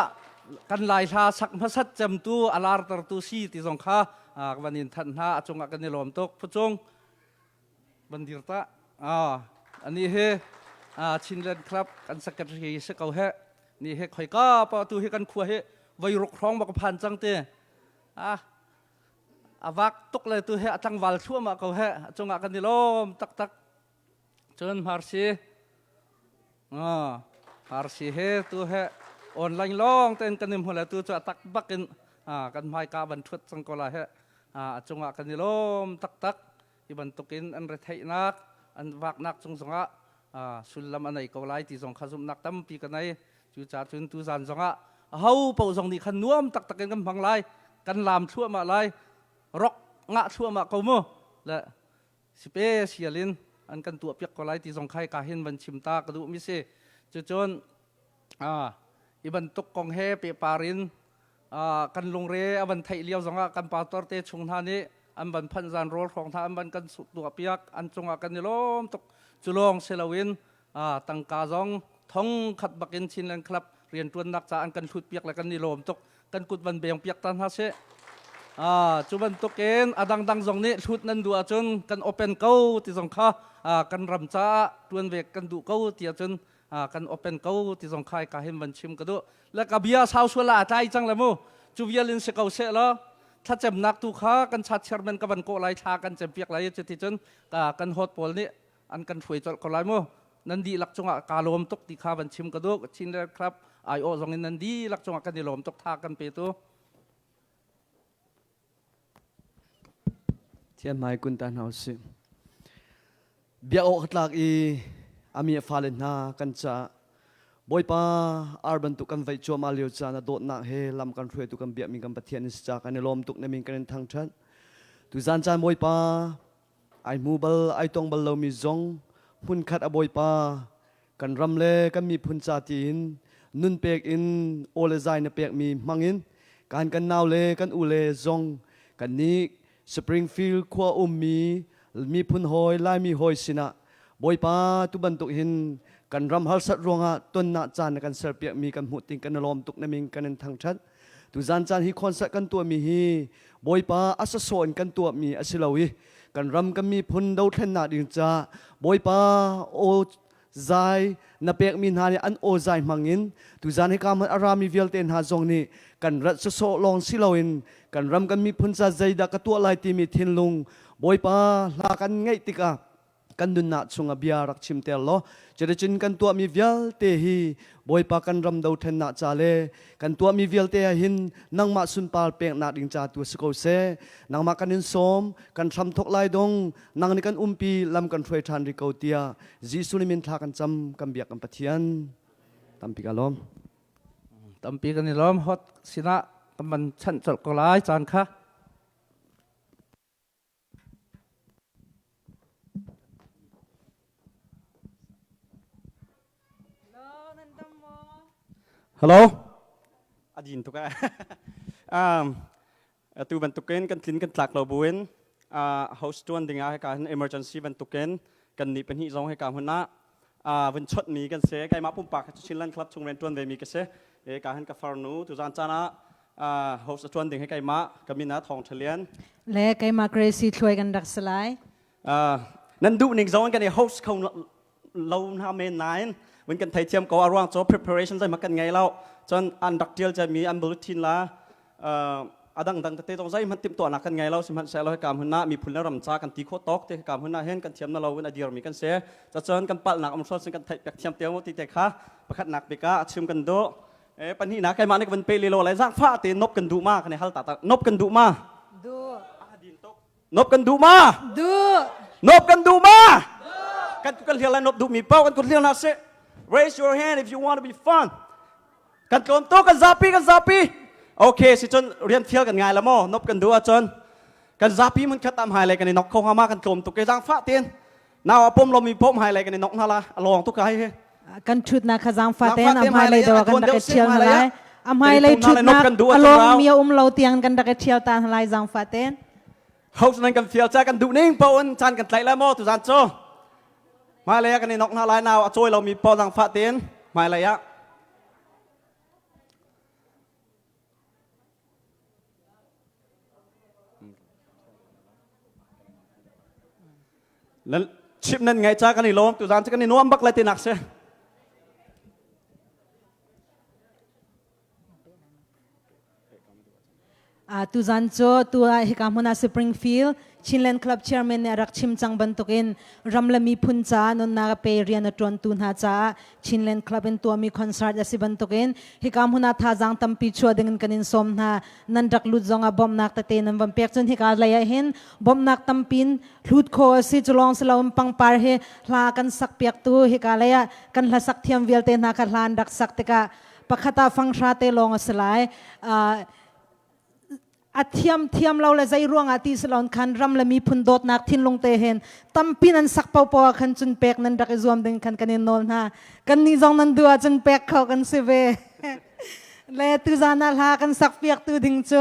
กันลายชาสักมาสัจจำตัวอาลาร์ตร์ตูซีที่สงข้าวันนี้ท่านหาจงอากันในลมตกพระจงบันดีร์ตาอันนี้เฮชินเลนครับกันสักการะสักเอาเฮนี่เฮคอยก้าปะตูเฮกันขัวเฮไว้รุกร้องบักพันจังเตวักตกเลยตัวเฮจังวัลชั่วมาเขาเฮจงอากันในลมตักจนฮาร์ซีเฮตัวเฮออนไลน์ร้องเต้นกันนิ่มหัวเลยตัวจะตักบักกันไม่กาบันทุดสังกลาเฮจงอากันนี่ลมตักที่บันตุกินอันเรทัยนักอันวักนักจงสุลลำอันไหนก็ไล่ที่จงขจุมนักตั้มปีกันไหนจูจ่าจนตูจานจงเฮาเป่าจงนี่ขันนุ่มตักกันพังไล่กันลามชั่วมาไล่รกงะชั่วมาเขาโม่และสิเปเสียลินอันกันตัวเปียกก็ไล่ที่จงไข่กาเห็นบันชิมตากระดูมิเซจนอีบันตุกกองเฮเปปารินกันลงเรือบันไทยเลี้ยวจงกันปาตอร์เตชงท่านี้อันบันพันจานโรลของท่าอันบันกันสุดตัวเปียกอันจงกันนี่ล้มตกจุลองเซลวินตังกาจงท้องขัดบักเอ็นชินแลนครับเรียนตัวนักจ่าอันกันชุดเปียกและกันนี่ล้มตกกันกุดบันเบียงเปียกตันฮาเซจุบันตุกเอ็นดังจงนี้ชุดนั้นดูจนกันโอเปนเก้าที่จงข้ากันรำจ่าตัวนเวกกันดูเก้าที่จนกันโอเปนเก้าที่จงค่ายกาเห็นบันชิมกระดูและกับเบียสาวสวลาใจจังเลยมูจูเบียลินเสกเอาเสละถ้าเจ็บนักตุข้ากันชัดเชื่อมันกับบันโกไลชากันเจ็บเปียกไหลจะที่จนกันฮอตปอลนี่อันกันช่วยจดก็ไลมูนันดีหลักจงกาลมตกที่ข้าบันชิมกระดูชินเลยครับไอโอจงนันดีหลักจงกันดีลมตกทากันเปตัวเทียนไม้กุนตันเฮาสิเบียโอขัดลักอีอามีฟาเลนนากันจะบอยป้าอาร์บันตุกันไว้ชัวมาเลียวจานะโดดนักเฮลำกันช่วยตุกันเบียมีกันปะเทียนิสจากกันในลมตุกในมีกันทางชันตุจานจานบอยป้าไอมูเบลไอตองเบลเรามีจงพุนขัดอบอยป้ากันรำเลกันมีพุนจาตีนนุนเปียกอินโอเลใจนเปียกมีมังอินการกันนาวเลกันอุเลจงกันนี้สปริงฟิลด์ขัวมีพุนหอยลายมีหอยสินะบอยป้าตุบันตุกหินกันรำฮัลสัตรวงะต้นนาจานกันเสเปียมีกันหุติงกันลมตุกนมิงกันทางชัดตุจานจานฮิคอนสัตกันตัวมีฮีบอยป้าอัศสอนกันตัวมีอสิลาวิกันรำกันมีพุนดาวเทนนาดิงจ้าบอยป้าโอใจนับเปียมีนานี่อันโอใจมังอินตุจานฮิกามันอารามีเวลเตนหาจงนี่กันรัชโซลองสิลาวินกันรำกันมีพุนซาใจดักตัวลายตีมีทินลุงบอยป้าลากันไงติกากันดุนนัดชงอเบียรักชิมเตลโลจะได้จินกันตัวมีเวลเตฮีบอยปากันรำดาวเทนนัดจาเลกันตัวมีเวลเตหินนังมาสุนปาลเปียงนัดอิงจาตัวสโกเซนังมากันนินสมกันทำทกลายดงนังนี่กันปีลำกันช่วยทานริโกเตียจีสุนิมินทากันจำกันเบียกันปะเทียนตั้มปีกันล้อมตั้มปีกันนี่ล้อมฮอตสินะกันมันชั้นจดก็หลายจานค่ะ Hello. Adin tu kan. Tu bentukin kan klin kan tlak lobuin. Host tuan dengar kan emergency bentukin kan ni penhi zong kan huna. Ven chot mi kan se kai ma pum pak chilan club chung ren tuan ve mi kan se kan ka farnu tu zan chana host tuan ding kai ma kami na thong thalian. และไกมาเกรซีช่วยกันดักสลาย นั่นดูนิ่งzong kan host เขาเราทำเมนนายวันกันไทยเทียมก็อารวางโจ preparation ใจมากันไงเราจนอันดักเดียวจะมีอันบริทินละดังแต่ตรงใจมันติมตัวหนักกันไงเราสิมันใช้เราให้การหุ่นน่ะมีพุ่นแล้วรำจ้ากันตีโคตอกที่การหุ่นน่ะเห็นกันเทียมนั่นเราวันอดีตมีกันเสียจะจนกันปัดหนักอมสดซึ่งกันไทยเทียมเตียวตีเตะขาประคัดหนักไปกะชิมกันดูปัญหาหนักใครมาในวันเปรีโลอะไรสักฟ้าตีนบกันดูมากในฮัลตานบกันดูมานบกันดูมานบกันดูมากันเรียนอะไรนบดูมีเป้ากันเรียนอะไรเส raise your hand if you want to be fun กันกลมโตกันซาปีโอเคสิจนเรียนเที่ยวกันไงละโมนบกันดูจนกันซาปีมันคัดตามหายอะไรกันในนกคงหามากันกลมตุกเกจังฟ้าเตียนน่าว่าปมเรามีปมหายอะไรกันในนกนั่นละลองตุกไก่กันชุดนักขจังฟ้าเตียนหายเลยเดียวกันดักเชียวอะไรหายเลยชุดนักลองมีเราเตียงกันดักเชียวตาหายจังฟ้าเตียนเขาฉะนั้นกันเที่ยวใจกันดูนิ่งปนจันกันไตละโมตุจันโจมาเลยกันในนกนั่นละน่าว่าช่วยเรามีปอจังฟ้าเตียนมาเลยอะแล้วชิปนั่นไงจ้ากันนี่ล้มตุจานจ้ากันนี่น้วมบักเลยตีหนักเสียตุจันโจตัวเฮกามุนาสปริงฟิลด์ชินเลนคลับเชียร์แมนเนี่ยรักชิมจังบันตุกินรำละมีพุนจ้านนนาเปเรียนตรวนตุนหาจ้าชินเลนคลับเป็นตัวมีคอนเสิร์ตสิบันตุกินเฮกามุนาท่าจังตั้มปีชัวดึงกันอินสมนานันดักลุดจงอาบอมนักตะเตนันวันเปียกจนเฮกาเลยเห็นบอมนักตั้มปินลุดโคสิจุลองสลาวปังปาร์เฮลากันสักเปียกตัวเฮกาเลยกันละสักเทียมเวลเตนักลานดักสักเตกะปะขตาฟังชาเตลองสลายเทียมเราเลยใจร่วงอาทิสลอนคันรำละมีพุนโดดนักทิ้นลงเตเห็นตั้มปีนันสักเป่าคันจนเปกนันดักรวมดึงคันกันนนฮะกันนี่จงนันดัวจนเปกเข้ากันเสเวเลยตุจานาลากันสักเปียกตัวดิ่งโจ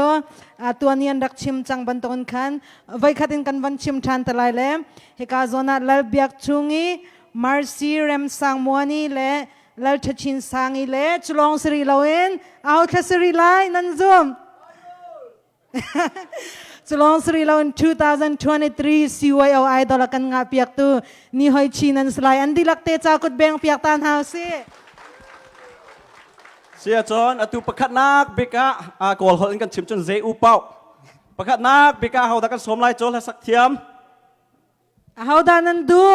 ตัวนี้ดักชิมจังบันตอนคันไว้ขัดินกันวันชิมทันตะไลเล่เฮกาโซนาลเบียกชุงีมาร์ซีเรมสังมวนีเล่ลทัชินสังอีเล่จุลองสรีลาวินเอาแค่สรีไลนันซุมจุลองสรีเราใน2023 CYO Idol กันงาเปียกตัวนี่หอยชีนันสไลอันดีลักเตจากุดแบงเปียกตานหาวสิเสียจอนตุประคัดนักเบกะกอลเขาเองกันชิมจนเจอุเป้าประคัดนักเบกะเขาดักกันสวมลายโจและสักเทียมเขาดานันดู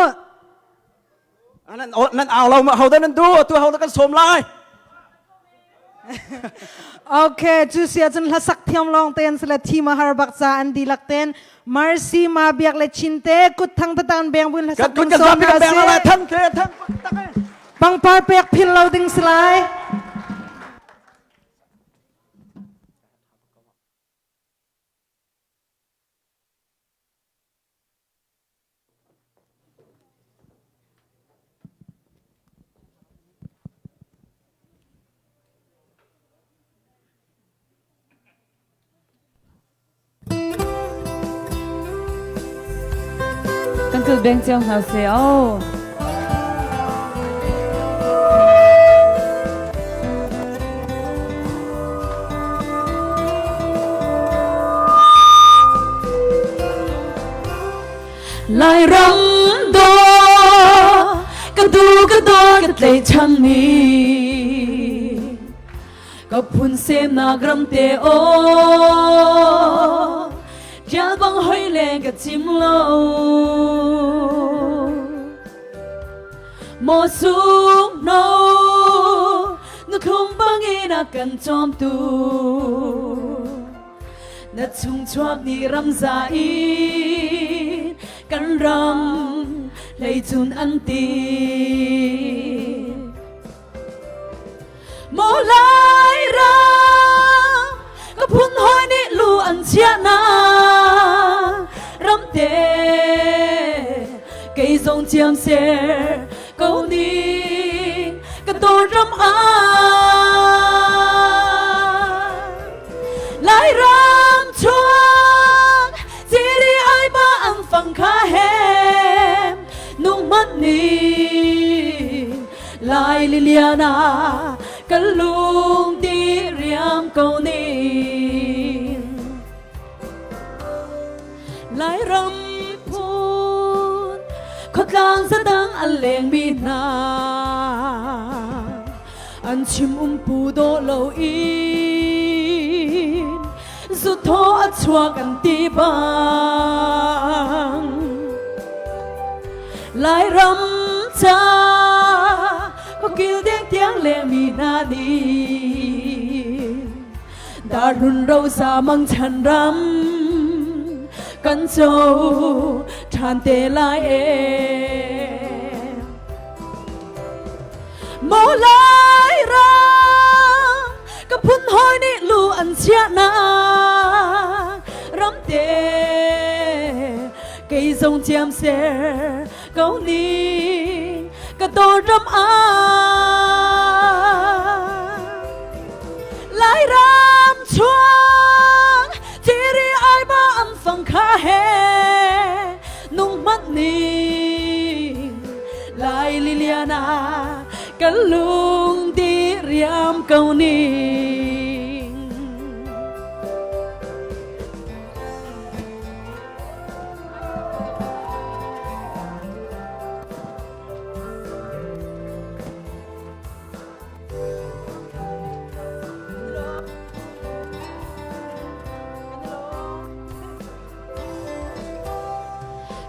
นั่นเอาเราเขาได้นันดูตัวเขาดักกันสวมลายโอเคจูเสียจนละสักเทียมลองเต้นสละทีมาฮาร์บักซาอันดีลักเต้นมาร์ซีมาเบียกเลชินเตกุดทั้งตะตานแบงบุญละสักคนสองอาเซียทั้งบังปาเปียกพินเราดึงสไลกันคือเบงเจียงเฮาเซโอลายรำโดกันดูกันโดกันเลยช่างนี้ก็พุ่นเสนากรำเตโอจะบังหอยเล่กับจิมโลโมสูโนนึกคงบังเอนักกันจอมตูนัดชุ่มชวบนี่รำใจกันรำเลยจุนอันตีโมลายรำก็พุ่นหอยนี่ลูอันเชียนารำเตไก่ทรงเจียมเสียเกาหลีก็โดนรำอา li lia na kan lung ti riam câu ni lai ram phun khot lang sa dang an leng mi na an chim pu do lo in zu tho a chua kan ti bang lai ram cha có kêu tiếng lệ mi na đi đã run râu xa mang chân ram căn châu tràn tê lại em mô lai ra có phun hôi ni lu ăn chia na ram tê cây sông chiêm xe câu ni cả tô râm á lại ram chuang chỉ đi ai ba ăn phẳng khá hè nung mắt ni lại Liliana cả lung đi riam câu ni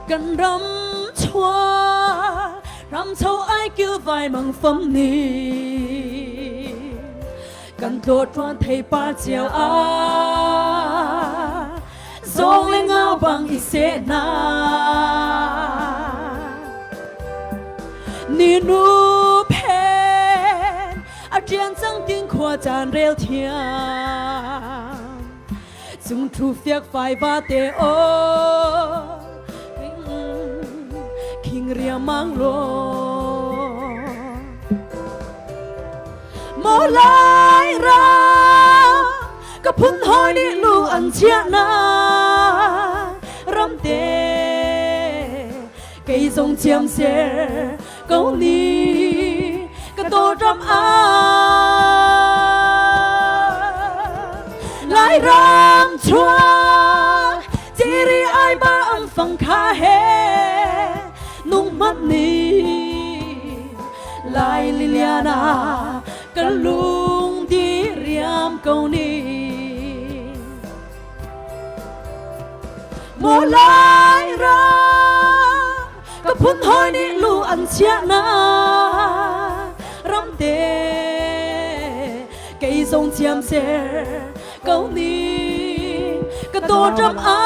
gần rắm choa rắm châu ai kêu vài bằng phẩm ni gần thốt choan thầy ba chiều á dòng lên ngao bằng ít xe na ni nu pen a trian sang tiếng khoa tràn rêu thiên dùng thu phiếc phải ba tê ô ria mang lo mô lai ra ka phun hoi ni lu an chia na ram te cây sông chiêm xe câu ni ka tô ram a lai ram chua chỉ ri ai ba am phang kha he nung mắt ni lại Liliana kan lung ti riam câu ni mô lai ra ka phun hoi ni lu an chia na ram te cây sông chiêm xe câu ni ka tô ram a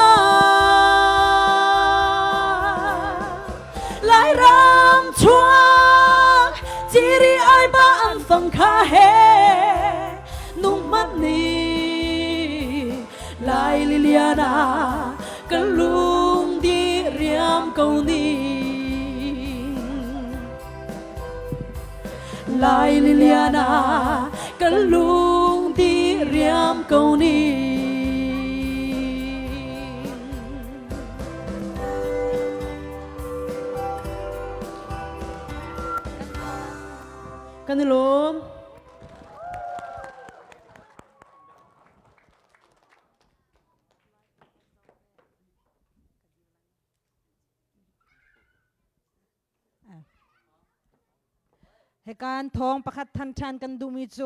lại ram chuang chỉ đi ai ba ăn phẳng khá hè nung mắt ni lại Liliana kan lung đi riam câu ni lại Liliana kan lung đi riam câu ni Kanilomให้การทองประคัดทันชันกันดูมิโจ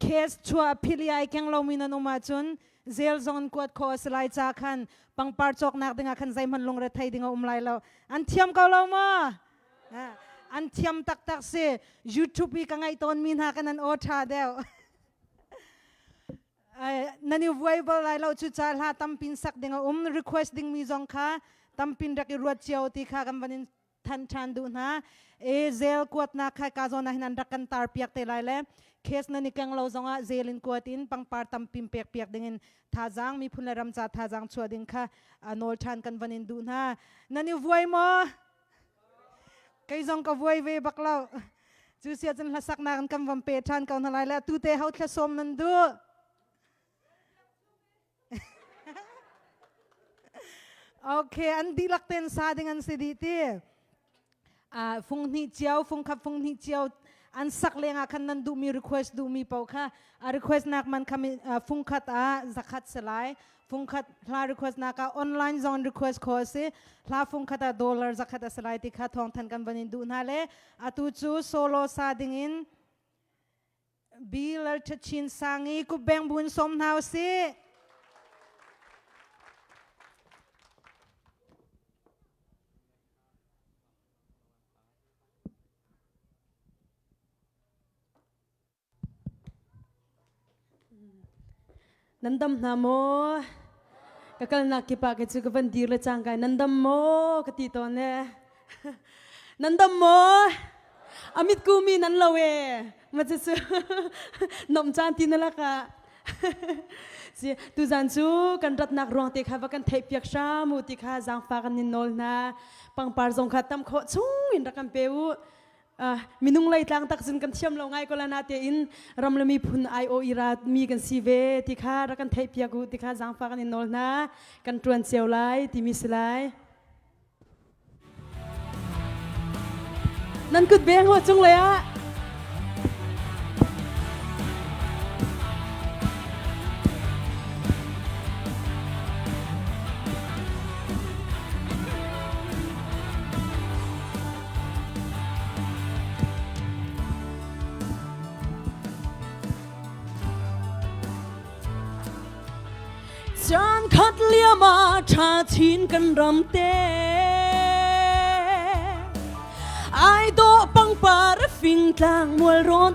เคสชัวพิลีไอแข็งเรามีนันอมาจุนเซลซอนกวดคอสไลจาคันปังปาร์จอกนักดึงคันใจมันลงระไทยดึงไลเราอันเทียมเกาเรามาอันเทียมตักตักเซยูทูบอีกังไงตอนมีนากันนันโอชาเดวนันยูไวเบลไลเราจุดจ่าลาตั้มปินสักดึงรีเควสดิ้งมีจงค่ะตั้มปินรักรวดเจียวตีค่ะกันวันนี้ทันชันดูนะเซลกวดนักค่ะกาโซนาหินันรักกันตาร์เปียกเตลัยเล่เคสนั้นนี่กังเราจงเซลินกวดอินปังปาร์ตั้มปินเปียกเปียกดึงท่าจังมีพุนรำจัดท่าจังชัวดึงค่ะโนลชันกันวันนี้ดูนะนันยูไวมั้งใครจงกับไวเวบักเราจูเสียจนละสักนักกันวันเปชันกันอะไรแล้วตูเตะเขาทะสมนันดูโอเคอันดีลักเต้นซาดึงอันสิดีตีฟงนี่เจียวฟงขับฟงนี่เจียว อันสักเลงอาคันนั้นดูมี request ดูมีเปล่าค่ะrequest นักมันคำฟุงขัดสักขัดสลายฟุงขัดลา request นักonline zone request ขอสิลาฟุงขัด$สักขัดสลายที่ขัดทองทันกันบันินดูนั่นเลยตูจูโซโลซาดิงินบิลล์ชัชินสังอีกุแบงบุญสมนาวสินันดำนาโมก็กำลังนักกิปากจุกบันดีเลยจังไงนันดำโมกติตอนเนี่ยนันดำโมอามิดกูมีนันละเวมาจะซื้อนมจานที่นั่นละค่ะสิตูจันจูกันรัดนักร้องติค่ะว่ากันเทปยักษ์ชามูติค่ะจังฟ้ากันนินโนลนะปังปาร์จงขัดตั้มโคชุ่งอินรักกันเปวมินุงไล่ตั้งตักสินกันเชื่อมลงไงก็แล้วนะเตอินรำละมีพุนไอโออิรามีกันซีเวติค่ารักกันเทปยากูติค่าจังฟ้ากันอินโนลนะกันตรวนเซียวไลติมิสไลนั่นกุดเบงหัวจงเลยอะจานคัดเลี้ยมาชาชินกันรำเตไอโดปังปาร์ฟิงกลางมัวร้อน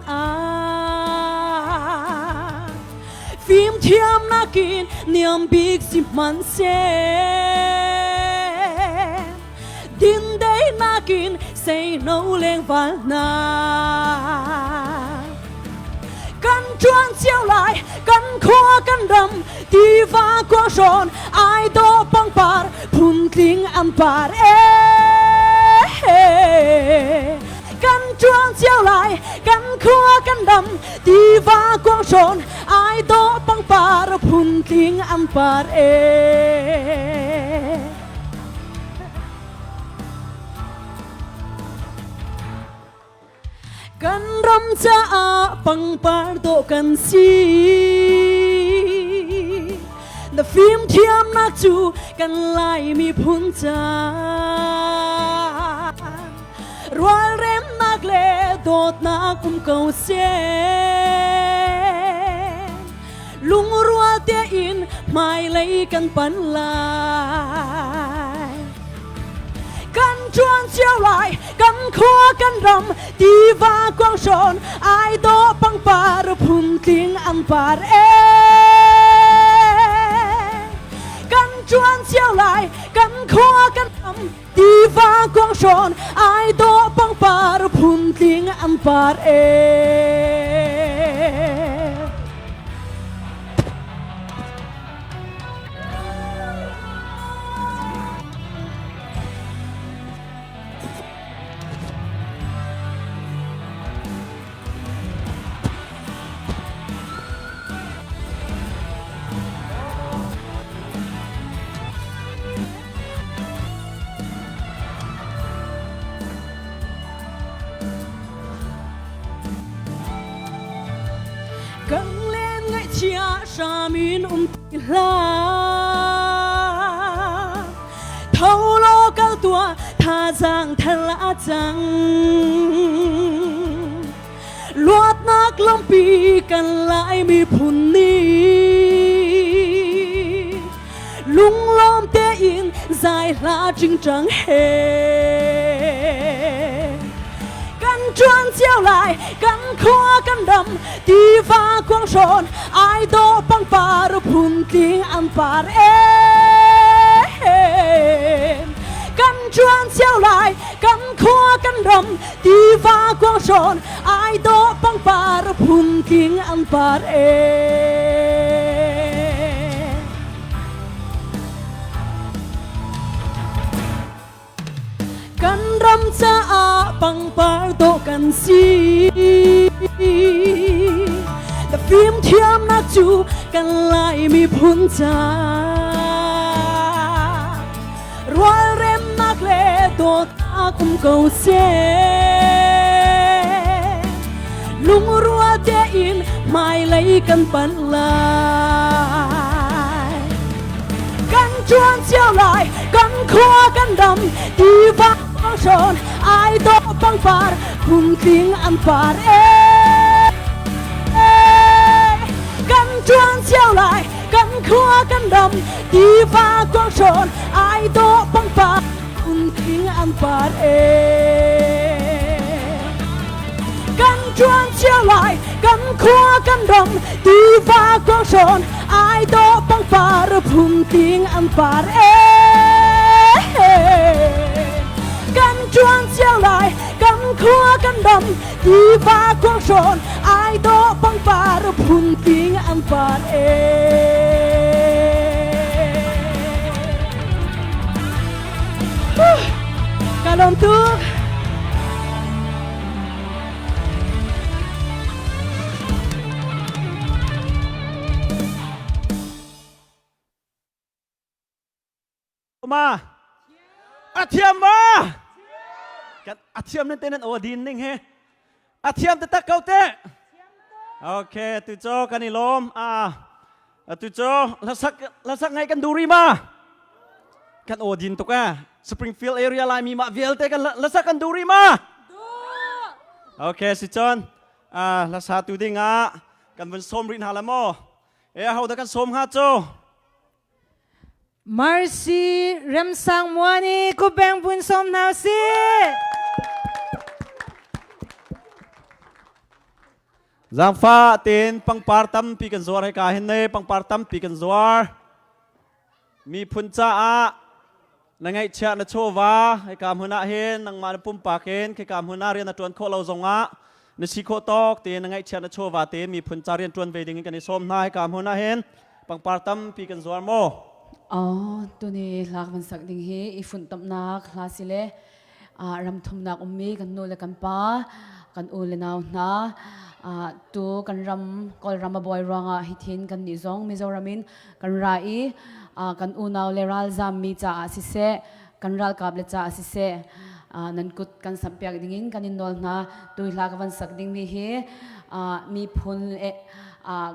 ฟิล์มเทียมนักกินเนียมบิกสิมันเซดินได้นักกินเซโนเลงวานากันจวนเจียวไหลกันขัวกันรำที่ฟ้ากว้างชนไอโดปังปาร์พุ่นกลิ้งอันปาร์กันจวนเจียวไหลกันขัวกันรำที่ฟ้ากว้างชนไอโดปังปาร์พุ่นกลิ้งอันปาร์กันรำจะปังปาร์โตกันซีแต่ฟิล์มเทียมนักจูกันไล่มีพุนจารวลเร็มนักเลโดดนักเก่าเสียลุงรัวเตียอินไม่เลยกันปันลายกันจวนเจียวไหลกันขัวกันรำที่ฟ้ากว้างชนไอโดปังปาร์พุ่นทิ้งอันปาร์กันจวนเจียวไหลกันขัวกันรำที่ฟ้ากว้างชนไอโดปังปาร์พุ่นทิ้งอันปาร์กังเล่นไงเชียชามินติลาเท่าโลกตัวท่าจังทลาจังลวดนักลมปีกันลายมีพุ่นนี้ลุงลมเตอินใจลาจริงจังเฮกันจวนเจียวไหลกันขัวกันรำที่ฟ้ากว้างชนไอโดปังปาร์พุ่นทิ้งอันปาร์กันจวนเจียวไหลกันขัวกันรำที่ฟ้ากว้างชนไอโดปังปาร์พุ่นทิ้งอันปาร์กันรำจะปังปาร์โตกันซีแต่ฟิล์มเทียมนักจูกันไล่มีพุนจารวลเร็มนักเลโดดอาคุมเก่าเสีย ลุงรัวเจอินไม่เลยกันปันลาย กันจวนเชี่ยวลายกันครัวกันดำดีฟ้าบังชนไอโตบังฟาร์พุ่มทิ้งอันฟาร์กันจวนเชี่ยวลายกันครัวกันดำดีฟ้ากวางชนไอโตบังฟาร์พุ่มทิ้งอันฟาร์กันจวนเชี่ยวลายกันครัวกันดำดีฟ้ากวางชนไอโตบังฟาร์พุ่มทิ้งอันฟาร์กันจวนเชี่ยวลายกันครัวกันดำดีฟ้ากวางชนไอโตบังฟาร์พุ่มทิ้งอันฟาร์Kalon tuhมาอาเทียมมากันอาเทียมนั่นเต้นนั่นโอ้ดินนิ่งเฮอาเทียมตะตะเกาเตะโอเคตุโจกันนี่ลมตุโจแล้วสักไงกันดูรีมากันโอ้ดินตุกะSpringfield area ลายมีมาเวลเตกันแล้วสักกันดูรีมาโอเคสิจอนแล้วสาตุดิ้งกันบนส้มรินหาละโมเขาตะกันส้มฮาโจMarcy Remsang Mwani Kubeng Bunsom Nausi Giang pha tên pang partam pi kan zuar hai ka hin nei pang partam pi kan zuar mi phun cha a na ngai cha na chowa hai kam huna hen nang ma pum pa ken ke kam huna rian na tuan kho lo zonga na si kho tok te na ngai cha na chowa te mi phun cha rian tuan ve ding kan ni som na hai kam huna hen pang partam pi kan zuar moตัวนี้หลักมันสักดิ่งเฮอีฝุ่นตบนักลาสิเลรำทมนักมีกันนูเลกันป้ากันอูเลนาวนะตัวกันรำกอลรำมาบ่อยรังฮิทินกันนิจงมิโซรามินกันไรกันอูนาวเลรัลซามมีจ่าสิเซกันรัลกับเลจ่าสิเซนันกุดกันสัมเปียกดิ่งกันนินนนะตัวหลักมันสักดิ่งนี้เฮมีพุน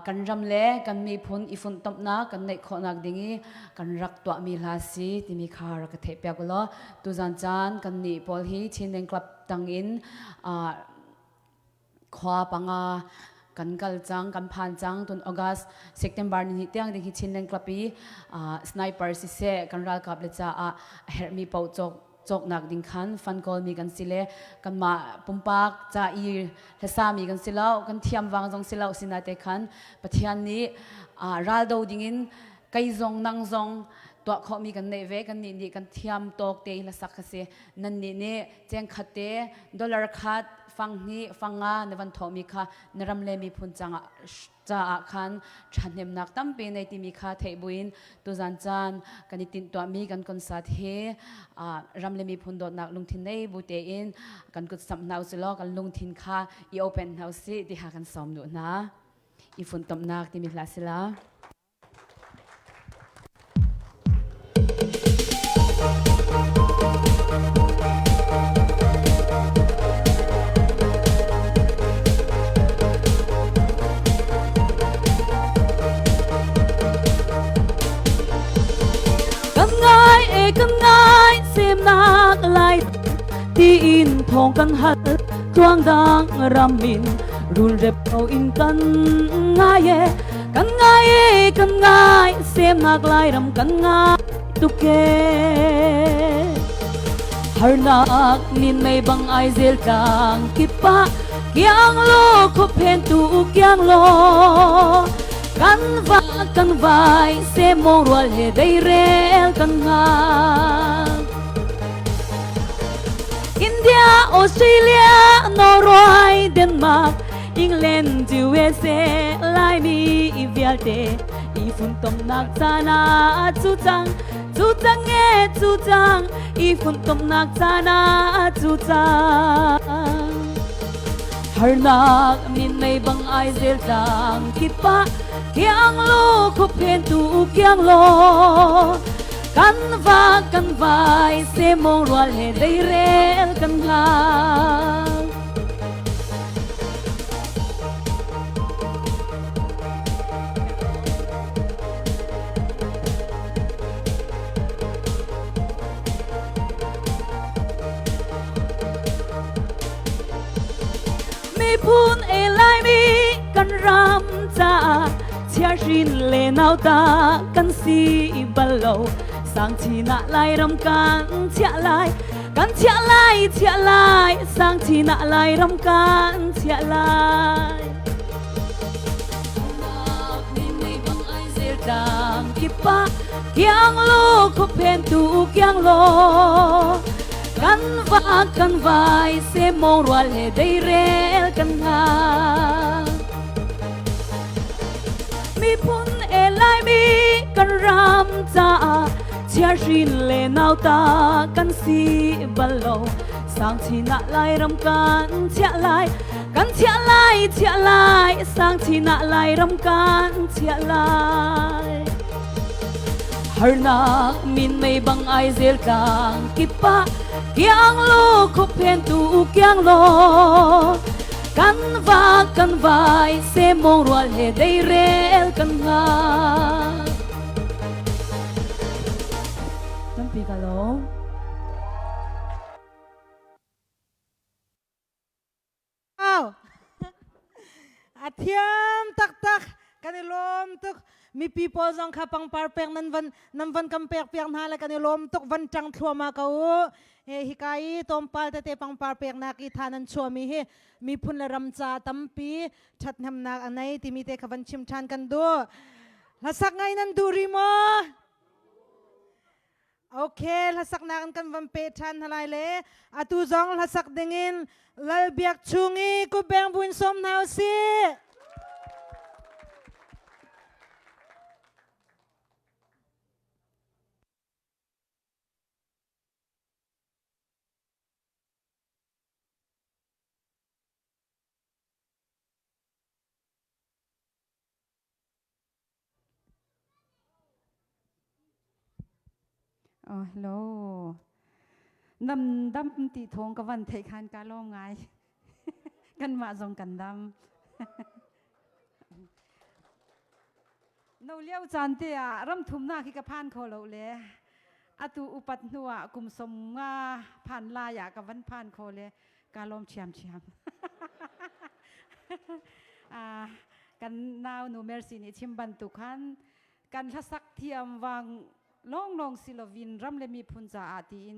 กันรำเล่กันมีพุนอีฝุ่นตบนักกันในขอนักดิ่งกันรักตัวมีลาสีที่มีคารักเทปยากล้อตุจันจันกันนี่พอลฮีชินเดงกลับตังอินขวาปังกันกัลจังกันผ่านจังตุนออกัสเซปเทมเบอร์นี่เตียงดิ่งฮิชินเดงกลับปีสไนเปอร์ซิเซกันรักกับเลจ่าเฮร์มีเป่าจกหนักดิ่งขันฟันกอลมีกันสิเลกันมาปุ่มปากจ่าอีเทสามีกันสิเลากันเทียมวางจงสิเลาสินาเตขันปะเทียนนี้รัลโดดิ่งอินไกจงนังจงตัวเขามีกันในเวกันนี่กันเทียมตกเตยละสักเสียนั่นนี่เจงขัดเตดอลลาร์ขัดฟังนี้ฟังในวันทอมีค่ะนรำเลมีพุนจังจ่าขันฉันเนมนักตั้มเป็นในที่มีค่ะเทบุอินตัวจันกันตินตัวมีกันคนสัตย์เฮรำเลมีพุนโดดนักลุงทินในบุเตอินกันกุศลนาวสิลอกันลุงทินค่ะอีโอเปนเฮาส์ที่หากันซ้อมดูนะอีฟุนตบนักที่มีลาสิลากันง่ายเสียมนักลายที่อินทองกันหัดจวงดังรำบินรุนเร็บเอาอินกันง่ายกันง่ายกันง่ายเสียมนักลายรำกันง่ายตุกเกหานักนินไม่บังไอเซลกังกิปะเกียงโลคบเพนตุเกียงโลกันวายเสมองรัวเฮได้เรลกันหาอินเดียออสเตรเลียนอร์เวย์เดนมาร์กอังกฤษยูเอสเอไลมีอีเวลเตอีฝุ่นตมนักจานาจูจังอีฝุ่นตมนักจานาจูจังหานักมินไม่บังไอเซลจังคิดปะเกียงโลคบเพนตุเกียงโลกันวายเสมองรัวเฮได้เรลกันหา พูนเอไลมีกันรำจ้าเชียรินเลนาวตากันสีบลโลสังทีน่าไลรำกันเชียไลกันเชียไลเชียไลสังทีน่าไลรำกันเชียไลdang kipa kyang lo ko pen tu kyang lo kan vai se mong rwal he dei rel kan ha mi pun e lai mi kan ram cha chia rin le nau ta kan si balo sang chi na lai ram kan chia lai sang chi na lai ram kan chia lai har nak min mei bang ai zel kang kipa kyang lo khop pen tu kyang lo kan vai se mong rwal he dei rel kan nga nam pi ka lo Atiam tak kanilom tuk mi people zong kapang parpek nan van kampek pek nhala kanilom tuk van chang thuma ka u he hikai tompal te pang parpek na ki thanan chuami he mi phun la ramcha tampi thatnam nak anai timi te khavan chim than kan do lasak ngai nan duri mo okay lasak na kan van pe than halai le atu zong lasak dingin lal biak chungi ku beng buin som nau si hello ดำตีทงกับวันไทยคันการล้อมไงกันมาส่งกันดำนูเลี้ยวจันเตียรำทุ่มหน้าขี้กระพานเขาเราเลยอาตูอุปัตนัวกุมสมงาผ่านลายกับวันผ่านเขาเลยการล้อมเชียมกันนาวหนูเมอร์ซีนี่ชิมบันตุขันกันทัศักเทียมวางลองศิลวินรำเลมีพุนจาอาตีน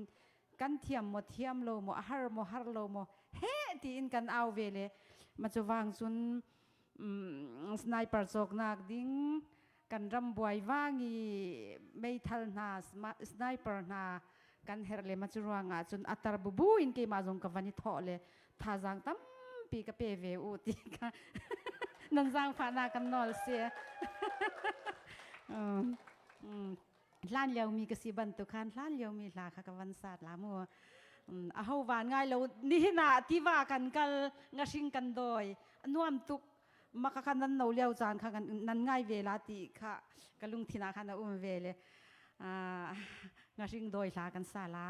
กันเทียมหมดเทียมโลโมฮาร์โลโมเฮตีนกันเอาเวเลมาจะวางจุนสไนเปอร์จอกนักดิ้งกันรำบวยว่างอีไม่ทันนาสไนเปอร์นากันเฮรเลมาจะวางจุนอัตราบูอินเกมาจงกับวันนี้ทอเลท่าจางตั้มปีกับเปเวอุติกันนันจางฝานากันนอลเสียล้านเลียวมีกสิบันตุคันล้านเลียวมีลาค่ะกับวันศาสตร์ลามัวอาหวานง่ายเรานี่นาที่ว่ากันกันงาชิงกันโดยนวมตุกมาคันนั้นเราเลียวจานค่ะกันนั้นง่ายเวลาตีค่ะกันลุงทินาคันอุ้มเวเลยงาชิงโดยลากันศาลา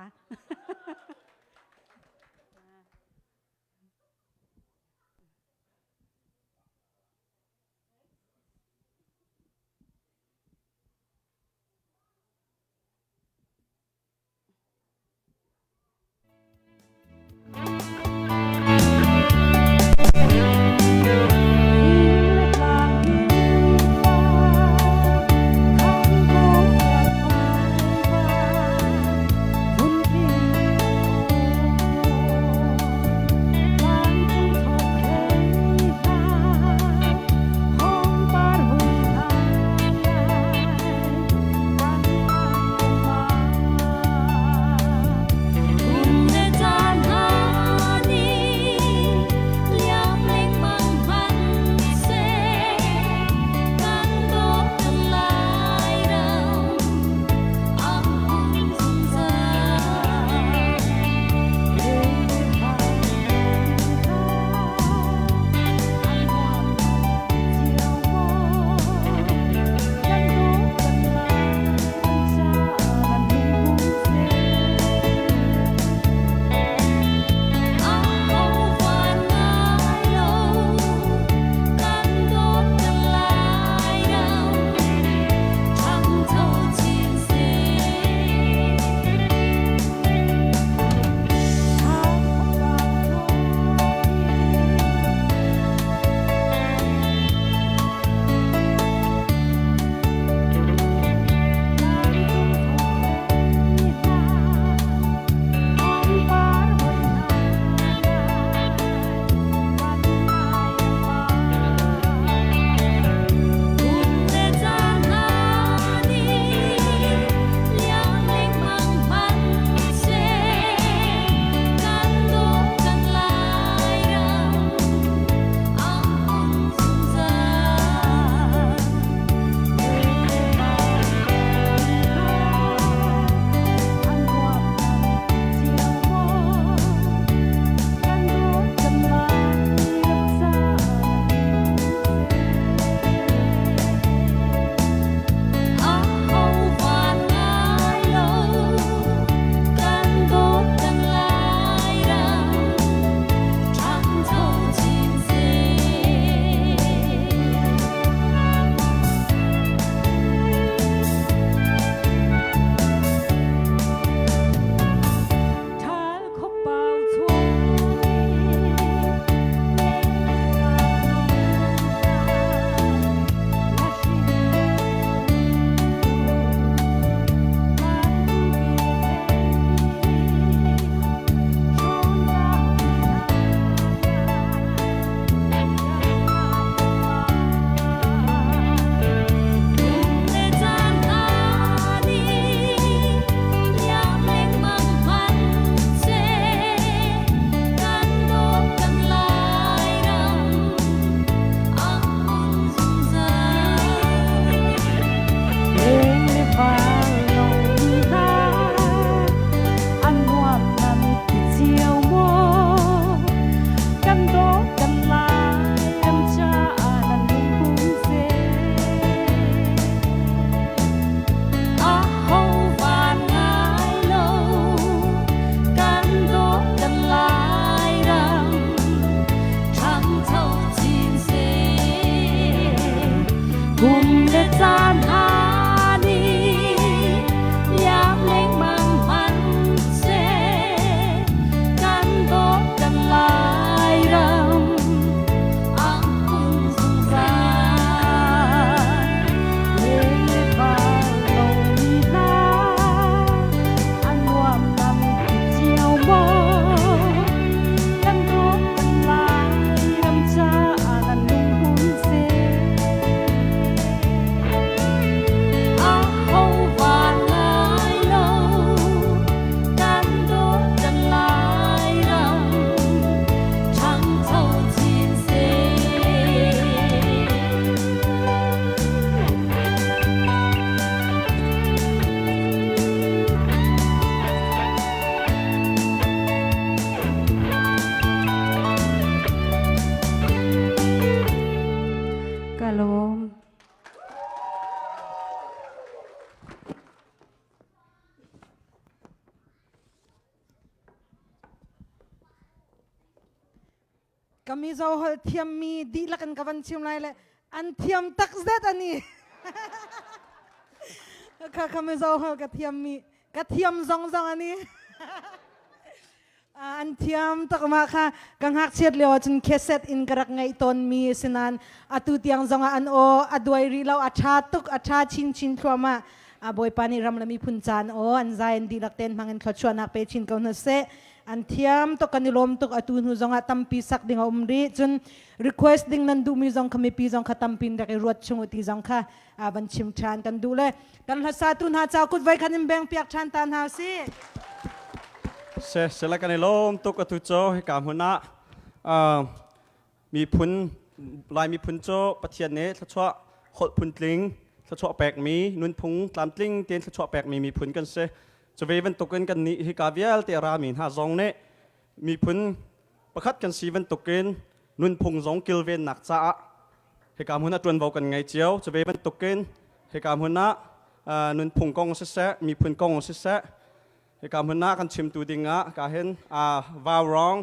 ก็มีเจ้าเทียมมีดีละกันกับวันชิมไรเลยอันเทียมตักเซตอันนี้ค่ะก็มีเจ้ากระเทียมมีกระเทียมซองอันนี้อันเทียมตักมาค่ะกังหักเชียดเลียวจนเคสเซตอินกระไงตอนมีสินันอตุเตียงซองอันโออดวยรีเราอัชาตุกอัชาชินครัวมาบอยปานีรำละมีพุนจานโออันใจดีลักเต้นมังเงินเขาชวนนักไปชินเขาเนเซอันเทียมตกันนิลมตกอตุนหูซองตัมปีสักดิ่งรีจน request ดิ่งนั้นดูมีซองขมิปีซองขตัมปินได้รวดชงอุติซองค่ะบันชิมชานกันดูเลยกันหัสตุนหาเจ้ากุดไว้คันนิมแบงเปียกชานตานหาสิเสร็จแล้วกันในลมตุกตุโจให้การหัวหน้ามีพุนลายมีพุนโจประเทียนเนสชั่วหดพุนลิงชั่วแปลกมีนุ่นพุงตามลิงเตียนชั่วแปลกมีพุนกันเสจะเวันตุกันกันนี้ให้กาเวียลเตรามีหาซองเนมีพุนประคัดกันสีวันตุกันนุ่นพุงซองกิลเวนหนักจ้าให้การหัวหน้าตรวจบอกกันไงเจียวจะเวันตุกันให้การหัวหน้านุ่นพุงกองเสะมีพุนกองเสะให้การหัวหน้ากันชิมตูดิงะการเห็นวาวร้อง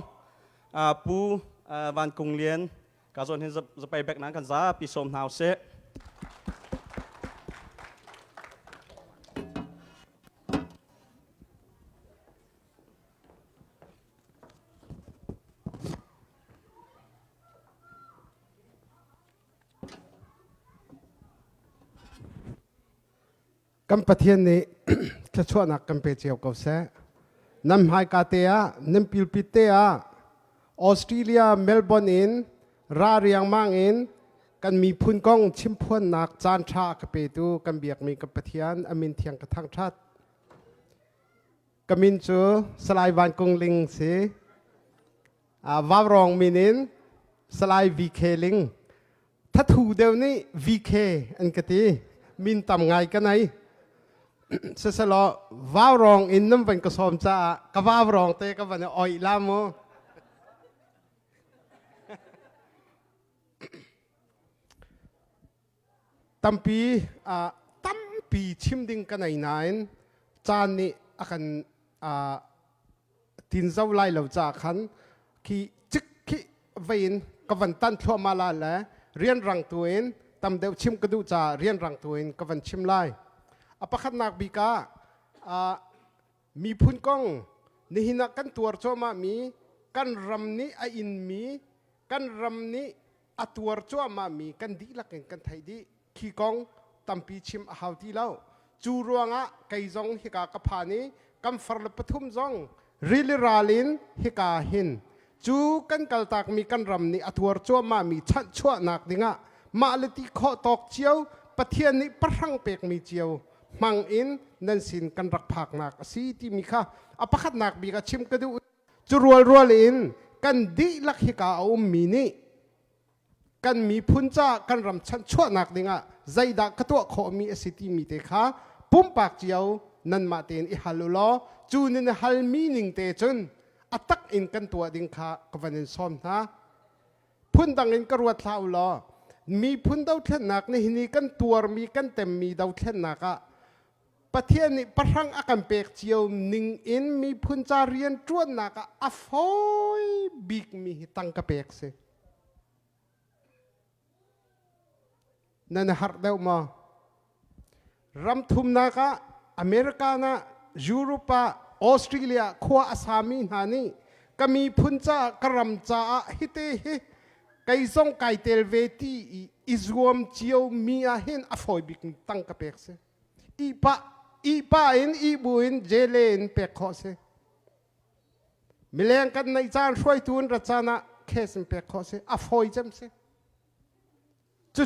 ปูวันกงเลียนการส่วนเห็นจะไปแบกนั้นกันจ้าปีสมหาวเสะกัมพูชีนี้จะชวนนักกัมพูชีเอาเสน้ำไฮกาเตียน้ำพิลปิเตียออสเตรเลียเมลเบิร์นอินราเรียงมังอินกันมีพุนกองชิมพวนนักจานชากระเปตูกันเบียกมีกัมพูชีอามินเทียงกระทั่งชัดกัมินจูสลายวันกงลิงสีวาวรองมินินสลายวีเคลิงถ้าถูเดียวนี้วีเคอันกตีมินตำไงกันไหนเสร็จแล้วว้าวรองอินน้ำเป็นกระสอบจ้ากับว้าวรองเตะกับวันอ้อยลาโมตั้มปีชิมดิ้งกันไหนนั้นจานนี้อากันทินเจ้าไล่เหล่าจากขันขี้จิกขี้เวนกับวันตันทั่วมาลาแล้วเรียนรังตัวเองตำเดียวชิมกระดูจ่าเรียนรังตัวเองกับวันชิมไล่อภัขนักบิกามีพุนกองนี่หินักกันตัวโจมามีกันรำนี้อินมีกันรำนี้ตัวโจมามีกันดีลักกันไทยดีขี้กองตำปีชิมหาวที่เล่าจูรวงะไก่จงฮิกากระพานีกำฟรลปทุมจงริลราลินฮิกาหินจูกันกัลตากมีกันรำนี้ตัวโจมามีชัดชั่วนักดิงะมาเลติข้อตอกเจียวปะเทียนนี้ประหังเปกมีเจียวมังอินนั่นสินกันรักผักนักสีที่มีค่ะอภัขนักบีกชิมกระดูจูรัวอินกันดีลักฮิกาอุมมีนี่กันมีพุนจ้ากันรำชันชั่วนักดิงะใจดักกระตัวขอมีสิที่มีเตค่ะปุ่มปากเจียวนั่นมาเตนอิฮัลลุลอจูนินฮัลมีนิงเตจนอัตักอินกันตัวดิงค่ะกวันนินซ้อมนะพุนดังอินกระวัดลาวลอมีพุนดาวเทนนักนี่นี่กันตัวมีกันเต็มมีดาวเทนนักอะประเทศนี้ประทังอาการเปกเจียวนิ่งอินมีพุนจาเรียนจวนนักอะฟอยบิกมีตังกะเปกเสนั่นหัดเดวมารำทุมนักอเมริกานะยุโรปออสเตรเลียขวาอาสามีนานี่ก็มีพุนจากรำจ้าฮิเตฮิไก่ซงไก่เตลเวตีอิสวมเจียวมีอาเห็นฟอยบิกตังกะเปกเสอีป้าอีบุญเจเลนเปกข้อเสมิเลงกันในจานช่วยตูนรัชนะเคสเปกข้อเสฟอยจำเส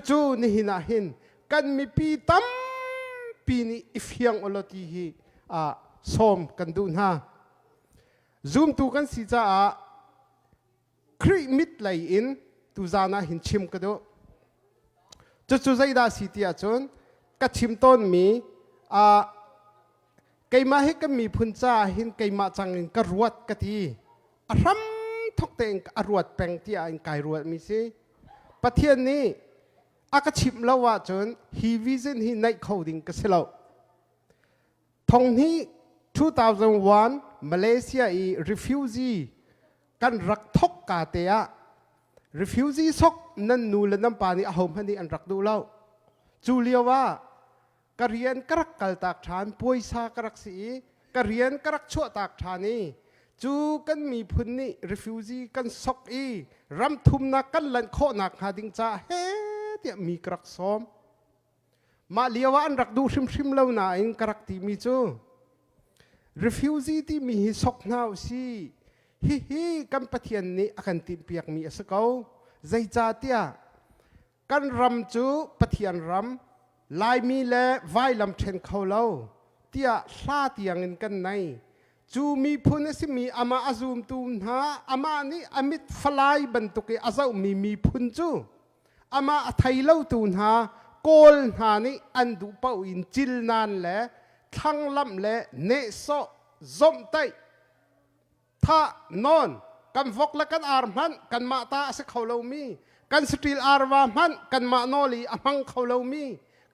จู่ๆนี่นาหินกันมีปีตั้มปีนี้อิฟยังอลตีฮีส้มกันดูนะซูมตูกันสิจ้าครีมิดไหลอินตูจานะหินชิมกันดูจู่ๆใจดาสิที่อาจนกัดชิมต้นมีไก่มาให้กันมีพุนจ้าหินไก่มาจังกรวดกะทีรำทกเตงกรวดแปลงที่อันไก่รวดมีสิประเทศนี้อากาชิมแล้วว่าจนฮีวิซินฮีไนท์โคดิ้งก็เสร็จแล้วทงนี้2001มาเลเซียrefugee กันรักทกกาเตีย refugee ซกนั่นนูเลน้ำปานี่อาหมฮันนี่อันรักดูเล่าจูเลียว่ากเรียนกรักกัลตากฐานป่วยซากรักสีกเรียนกรักชั่วตากฐานนี่จูกันมีพุนนี่ refugee กันซกอีรำทุมนักกันลันโคนักหาดิงจ้าเฮ้เดี๋ยวมีกรักซ้อมมาเลียวอันรักดูชิมเล่าหนาอินกรักที่มีจู refugee ที่มีซกนาวสิฮิกันปะเทียนนี่อากันติมเปียกมีสกาวใจจ้าเตียกันรำจูปะเทียนรำลายมีเล่ไว้ลำเชนเขาเล่าเตียซาเตียงเงินกันในจูมีพุนสิมีอามาอาซูมตูนหาอามานี่อามิดฟลายบรรทุกอาเจ้ามีพุนจูอามาไทยเล่าตูนหาโกลหานี่อันดูเป้าอินจิลนานแหละทั้งลำแหละเนโซซอมไตถ้านอนกันฟกและกันอาร์มันกันมาตาสิเขาเล่ามีกันสตรีลอาร์วามันกันมาโนลีอามังเขาเล่ามี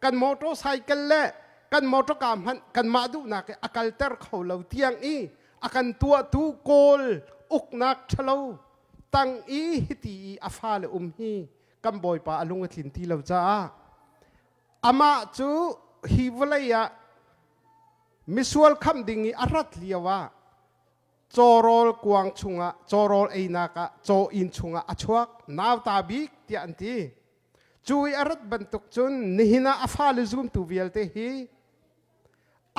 กันมอเตอร์ไซค์กันเละกันมอเตอร์กามันกันมาดูนักอากัลเตอร์เขาเล่าเตียงอีอากันตัวตูโกลอุกนักเฉลาตั้งอีฮิตีอาฟาเลฮีกันบ่อยป่าลุงทินที่เราจ้าอามาจูฮิวเลยะมิสวลคำดิ่งอารัตเลียวว่าโจโรลกวางชุงะโจโรลไอนักะโจอินชุงะอชวกนาวตาบิกที่อันที่จุยอารัตบรรทุกจุนนิฮินาอาฟาลซูมตูเวลเตฮี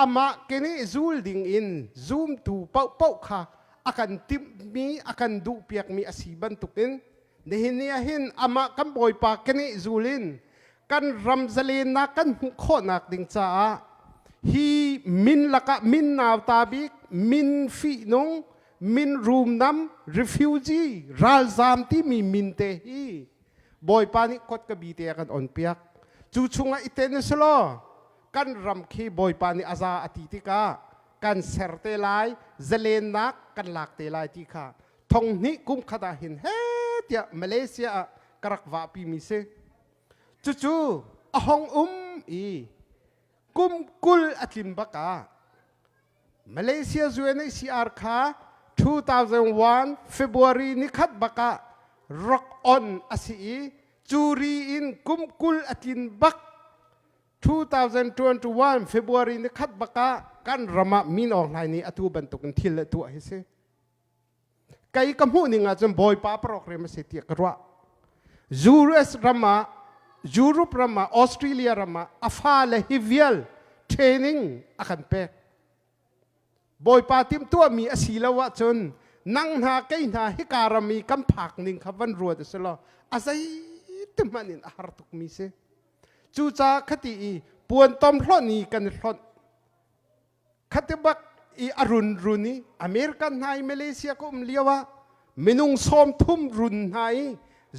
อามาเกเนซูลดิ่งอินซูมตูเป้าค่ะอากันติมมีอากันดูเปียกมีอาศีบรรทุกินนิฮินีหินอามากันบ่อยปากเกเนซูลินกันรำซาลีนักกันหุโคนักดิ่งจ้าฮีมินลักะมินนาวตาบิกมินฟีนงมินรูมน้ำ refugee รัลซามที่มีมินเตฮีบอยปานิกดกบีเตกันอ่อนเปียกจูชุงอิเตนสโลกันรำคีบอยปานิอาซาอติติกากันเซร์เตลายเจเลนนักกันหลักเตลายติกาทงนี้กุมขดาหินเฮ้เดียมาเลเซียกรักวาปีมิเซจู่ๆฮองอีกุมกุลอัตลิมบักามาเลเซียจวนในซีอาร์คา2001 February นิคัดบักา rock on อาศีจูรีอินกุมกุลอัตลิมบัก2021 February นิคัดบักากันรำมามินออนไลน์นี้อตูบรรทุกทิลตัวเฮเซไกกำหูนิงอาจจะบอยป้าโปรแกรมเสียติกระวะยูเอสรำมายุโรปรำมาออสเตรเลียรำมาอาฟาเลฮิวิลเทรนนิ่งอาคันเปกบอยปาติมตัวมีอาศีลวะจนนั่งหาไกหาฮิการามีกำผักนิ่งขับวันรัวเดสลออาศัยติมันินอาหารตุกมีเซจูจาคติปวนตอมพลอนีกันพลอนคติบักอีอรุณรุนีอเมริกันไฮมาเลเซียก็เลียวว่าเมนุงซ้อมทุ่มรุนไฮ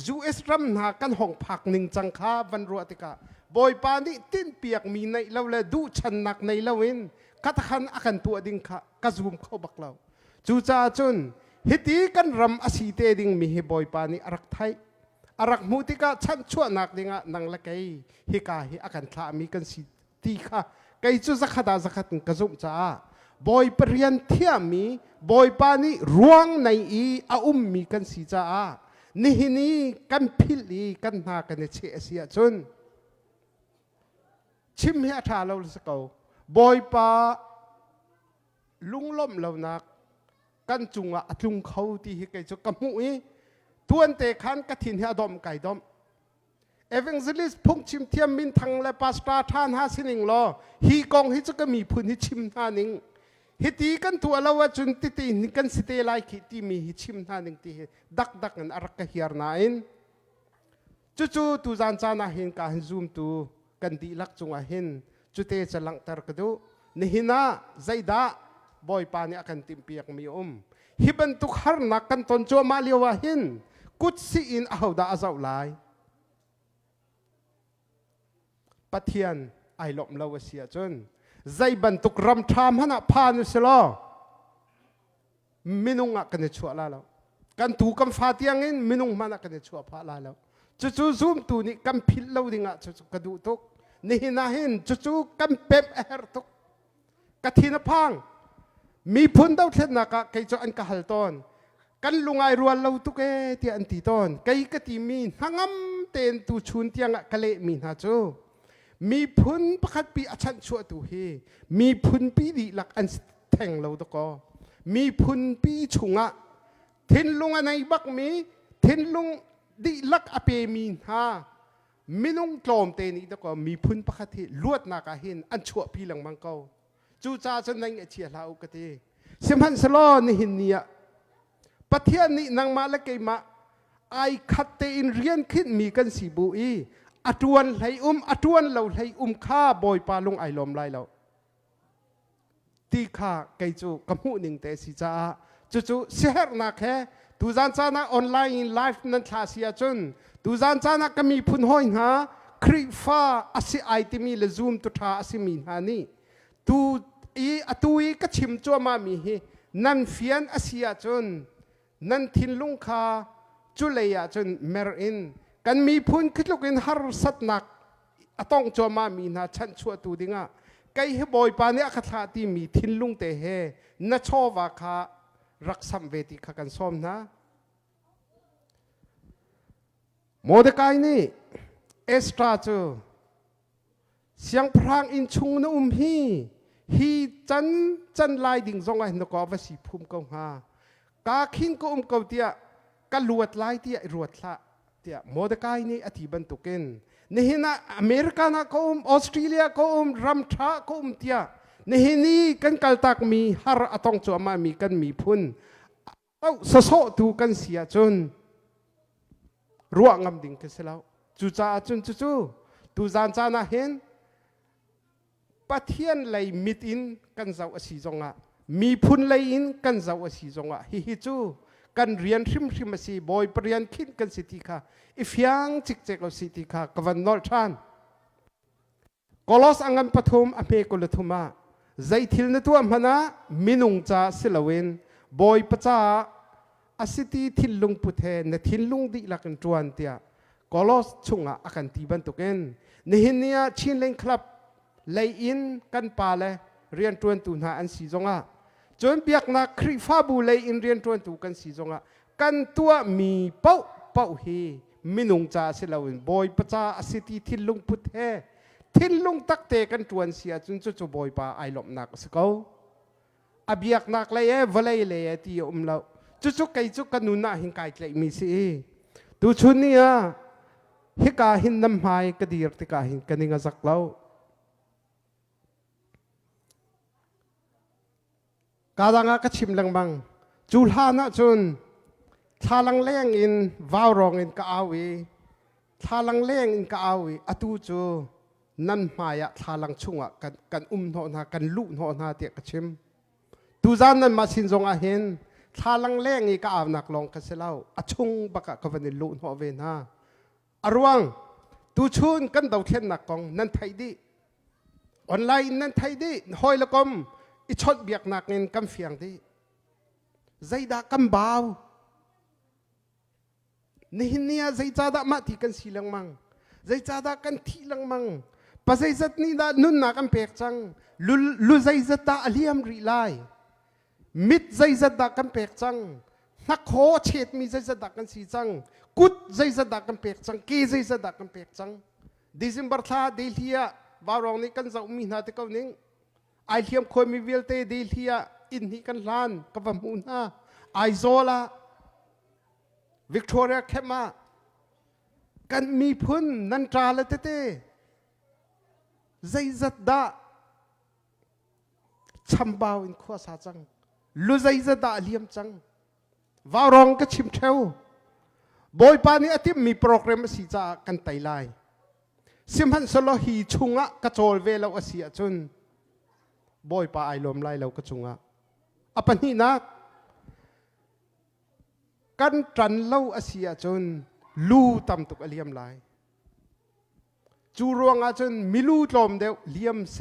ยูเอสรัมหากันห้องผักหนึ่งจังคาวันรัวติกาบอยปานี่ติ้นเปียกมีในเราเลยดูชันนักในเราเองคัตขันอากันตัวดิ่งค่ะกระซุมเข้าบักเราจูจ่าจนฮิตีกันรำอาศีเตดิ่งมีบอยปานี่อารักไทยอารักมูติกาชันชั่วนักดิ่งนังละไกฮิกาฮิอากันทามีกันสีตีค่ะไกจูสักขดาสักขัดกระซุมจ้าบอยเปรียนเทียมีบอยปานี่ร่วงในอามีกันสีจ้านี่ฮินี่กันพิลีกันนากันเชเสียจนชิมเฮียทาเราสกาวบอยปาลุงล้มเรานักกันจุงอะจุงเขาที่ฮิกไกจกมุ้ยทวนเตขันกระถินเฮียดอมไก่ดอมเอเวนเจลิสพุ่งชิมเทียมมินทังและปาสตาท่านหาสินิงรอฮีกองฮิจก็มีพื้นฮิชิมท่านิงฮิตีกันตัวเราว่าจุนติตินกันสิเตไลคิตีมีฮิชิมท่านิงตีดักกันอารักเฮียร์นาอินจู่ๆตูจานจานาหินกาหินซูมตูกันดีลักจงอาหินจุเตจะลังตรกดูนี่หินาใจดาบอยปานี่อากันติมเปียกมีฮิบันตุกฮาร์นักกันตนจัวมาเลียวหินกุดซีอินเอาดาอาเจ้าลายปะเทียนไอหลบเราเสียจนใจบันตุกรำทามฮนะพานุสลอมินุงะกันชัวลาแล้วกันถูกกำฟาเตียงอินมินุงมันกันชัวพาลาแล้วจู่ๆซูมตูนี่กำพิลเราดิ่งะจู่ๆกระดูตุกนี่นาหินจู่ๆกำเป็บเอร์ตุกกะทินพังมีพุนดาวเทนนักะใครจะอันกะฮัลตอน กันลุงไอรัวเราตุกเอที่อันตีต้นไกกติมีนหังมเตนตูชุนเตียงกะเลมีนฮะโจมีพุนประคัดปีอาชันชัวตูเฮมีพุนปีดีหลักอันแทงเราตะกอมีพุนปีชุงะเทนลุงอันไหนบักมีเทนลุงดีหลักอเปมีนฮะมินุงกลอมเตนี่ตะกอมีพุนประคัดที่ลวดนากาเห็นอันชัวปีหลังมังเกาจูจ่าจนนั่งเชียลาอุกติเสมันสลอนี่หินเนียประเทศนี้นางมาละเกมาไอคัดเตอินเรียนขึ้นมีกันสีบุอีอัตวนไหอัตวนเราไหข้าบอยปาลงไอลมไล่เราตีข้าไกจูกำหูหนึ่งเตสิจ้าจู่เสียร์นักแค่ตูจานจานะออนไลน์ไลฟ์นั้นทาเสียจนตูจานจานะก็มีพุ่นห้อยหาคริฟ้าอาศัยไอที่มีเลซูมตุทาอาศัยมีหานี่ตูอีอตุยก็ชิมจัวมามีเฮนั่นเฟียนอาศัยจนนั่นทินลุงคาจุเลยจนเมรอินกันมีพุ่นคิดลูกอินฮาร์สัตนักต้องจัวมามีนะฉันชัวตูดิงะไกให้บอยปานี่อัคราที่มีทินลุงเตเฮนัชวาคารักสัมเวติขกันซ้อมนะโมเดกายนี่เอสตราจูเสียงพรางอินชุงนุ่มฮีจันลายดิ่งซองไอ้นกอวสีภูมิกงฮากาขินก็เกาเตียก็ลวดลายเตียรวดละเตียโมเดกายนี่อธิบันตุกินนี่นะอเมริกานะก็ออสเตรเลียก็รัมทราก็เตียนี่กันกัลตักมีฮาร์อตองจัวมามีกันมีพุ่นเอาสะโซตูกันเสียจนรัวงำดิ่งกันเสียแล้วจู่จ้าจนจู่ตูจานจานะเห็นปะเทียนเลยมิดอินกันเจ้าอสีจงะมีพุ่นเลยอินกันเจ้าอสีจงะฮิจูกันเรียนริมสีบอยเรียนคิดกันสิติค่ะอีฟยังจิกเจกเอาสิติค่ะกวันนอลชานกอลอสอังันปฐมอเมกุลทุมาใจทิลนตัวมันนะมินุงจ่าสิลาวินบอยปะจ่าอาสิติทิลลุงพุทเทนทิลลุงดิลักนจวนเตียกอลอสชุงะอากันตีบันตุกเอนนี่หินเนียชินเลงคลับเลยอินกันปาเลเรียนจวนตุนหาอันสีจงะจนเปียกนักคริฟาบูเลยอินเรียนจวนตุกันสีจงะกันตัวมีเป้าเฮมินุงจ่าสิลาวินบอยปะจ่าอาสิติทิลลุงพุทเททินลุงตักเตกันจวนเสียจนจุบอยปาไอหลบนักสกาวอเบียกนักเลยเวเลยเลยที่เราจุไกจุกันนุน่าหิงไกเลยมีสิดูชุนนี่อ่ะฮิกาหินน้ำหายกระดีรติกาหินกันนิงสักเล่าการดังก็ชิมลังบังจูลานะจนทาลังแรงอินวาวรองอินกาวีทาลังแรงอินกาวีอตูจูนั่นหมายทาลังชุ่งกันหนอนากันลุหนอนาเตียกชิมตูจานนั้นมาสินจงอาเห็นทาลังแรงอีกอาบนักลองกันเสล่าอชุ่งบักกะวันนี้ลุหนอเวนาอรวังตูชุนกันดาวเทียนนักกองนั่นไทยดีออนไลน์นั่นไทยดีหอยละกมอิชดเบียกนักเงินกำเฟียงดีใจดากำบ่าวนี่เนี่ยใจจ่าดามาที่กันสีลังมังใจจ่าดากันที่ลังมังภาษาจัดนี่ดานุนนักอันเปียกจังลุใจจัดดาอเลียมรีไลมิดใจจัดดากันเปียกจังนักโคเชิดมีใจจัดดากันสีจังกุดใจจัดดากันเปียกจังกีใจจัดดากันเปียกจังดิซิมบัร์ท่าเดลียบารองนี่กันจะมีนาติกาวนิงไอเทียมคอยมีเวลเตเดลียอินนี่กันลานกับมูนาไอโซลาวิกตอเรียแคมากันมีพุ่นนันตราเลเตเตใจจัดดาชัมบาวอินขั้วสาจังลุใจจัดดาเลียมจังวาวรองก็ชิมเทวบอยปานี่อธิมีโปรแกรมสีจ้ากันไตไลซิมฮันสโลฮีชุงะกระโจลเวลาอเสียจนบอยปาไอลมไลเราก็ชุงะอปันนี่นักกันจันเล่าอเสียจนลูตำตุกอเลียมไลจูรวงอาจนมิลูตลมเดียวเลียมเส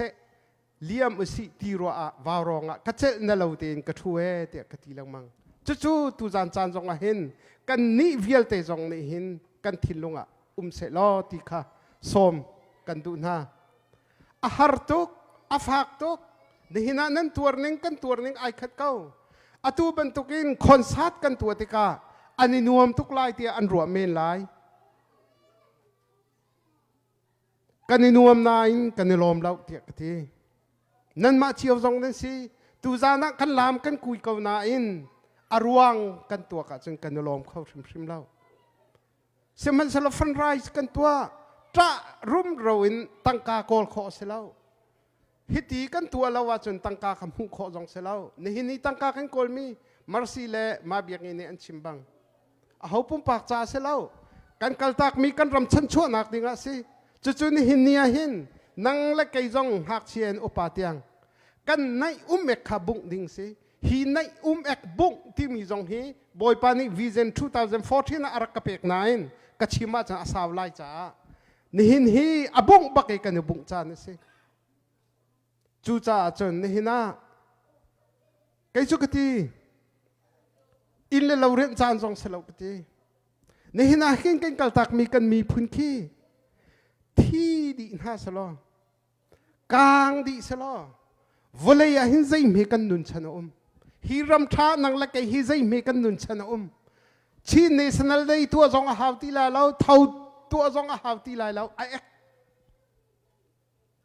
เลียมอสิตีรัววาวรองกระเจนเราเตนกระทัวเตะกระตีลังมังจู่ตูจานจานจงอาเห็นกันนี่เวียลเตจงนี่เห็นกันทิลงเสลอติค่ะส้มกันดูนะอาหารตุกอาฟักตุกนี่นะนั่นตัวนึงกันตัวนึงไอขัดเก้า อตูบรรทุกินคอนซัดกันตัวติกาอันนี้นวมทุกลายเตียอันรัวเมนลายกันนวมนายกันลมเราเตียกทีนั่นมาเชียวทรงนั่นสิตูจานักกันลามกันคุยกับนายอารวงกันตัวกันจนกันลมเข้าชิมเล่าเสมันสลับฟันไรส์กันตัวจะรุ่มเราอินตั้งกาโกลขอเสล่าฮิตีกันตัวเราว่าจนตั้งกาคำหูขอจงเสล่าในหินนี้ตั้งกากันโกลมีมาร์ซีเล่มาเบียงอินอันชิมบังเขาปุ่มปากจ่าเสล่ากันกัลตักมีกันรำชันชั่วนักดิ่งสิจุดนี้หินนี้หินนังเล็กไก่จงหักเชียนอุปาเตียงกันในเอกขับบุงดิ่งสิฮีในเอกบุงที่มีจงฮีบอยปานีวิชั่น2014น่ะอารักเปกนายกัชิมาจะอาสาวไล่จ้านี่หินฮีอบุงบักเอกันบุงจ้านี่สิจูจ้าจนนี่หินะไก่จุกตีอินเลเราเรียนจานจงเสลากตีนี่หินะหินกันกัลตักมีกันมีพื้นที่ที่ดีน่าสลอกลางดีสลอวลัยหินใจมีกันนุนชนะฮีรำชานังละไกฮีใจมีกันนุนชนะชีนเนชั่นแนลเดย์ตัวจงอาหารที่ลายเราเท่าตัวจงอาหารที่ลายเราไอ้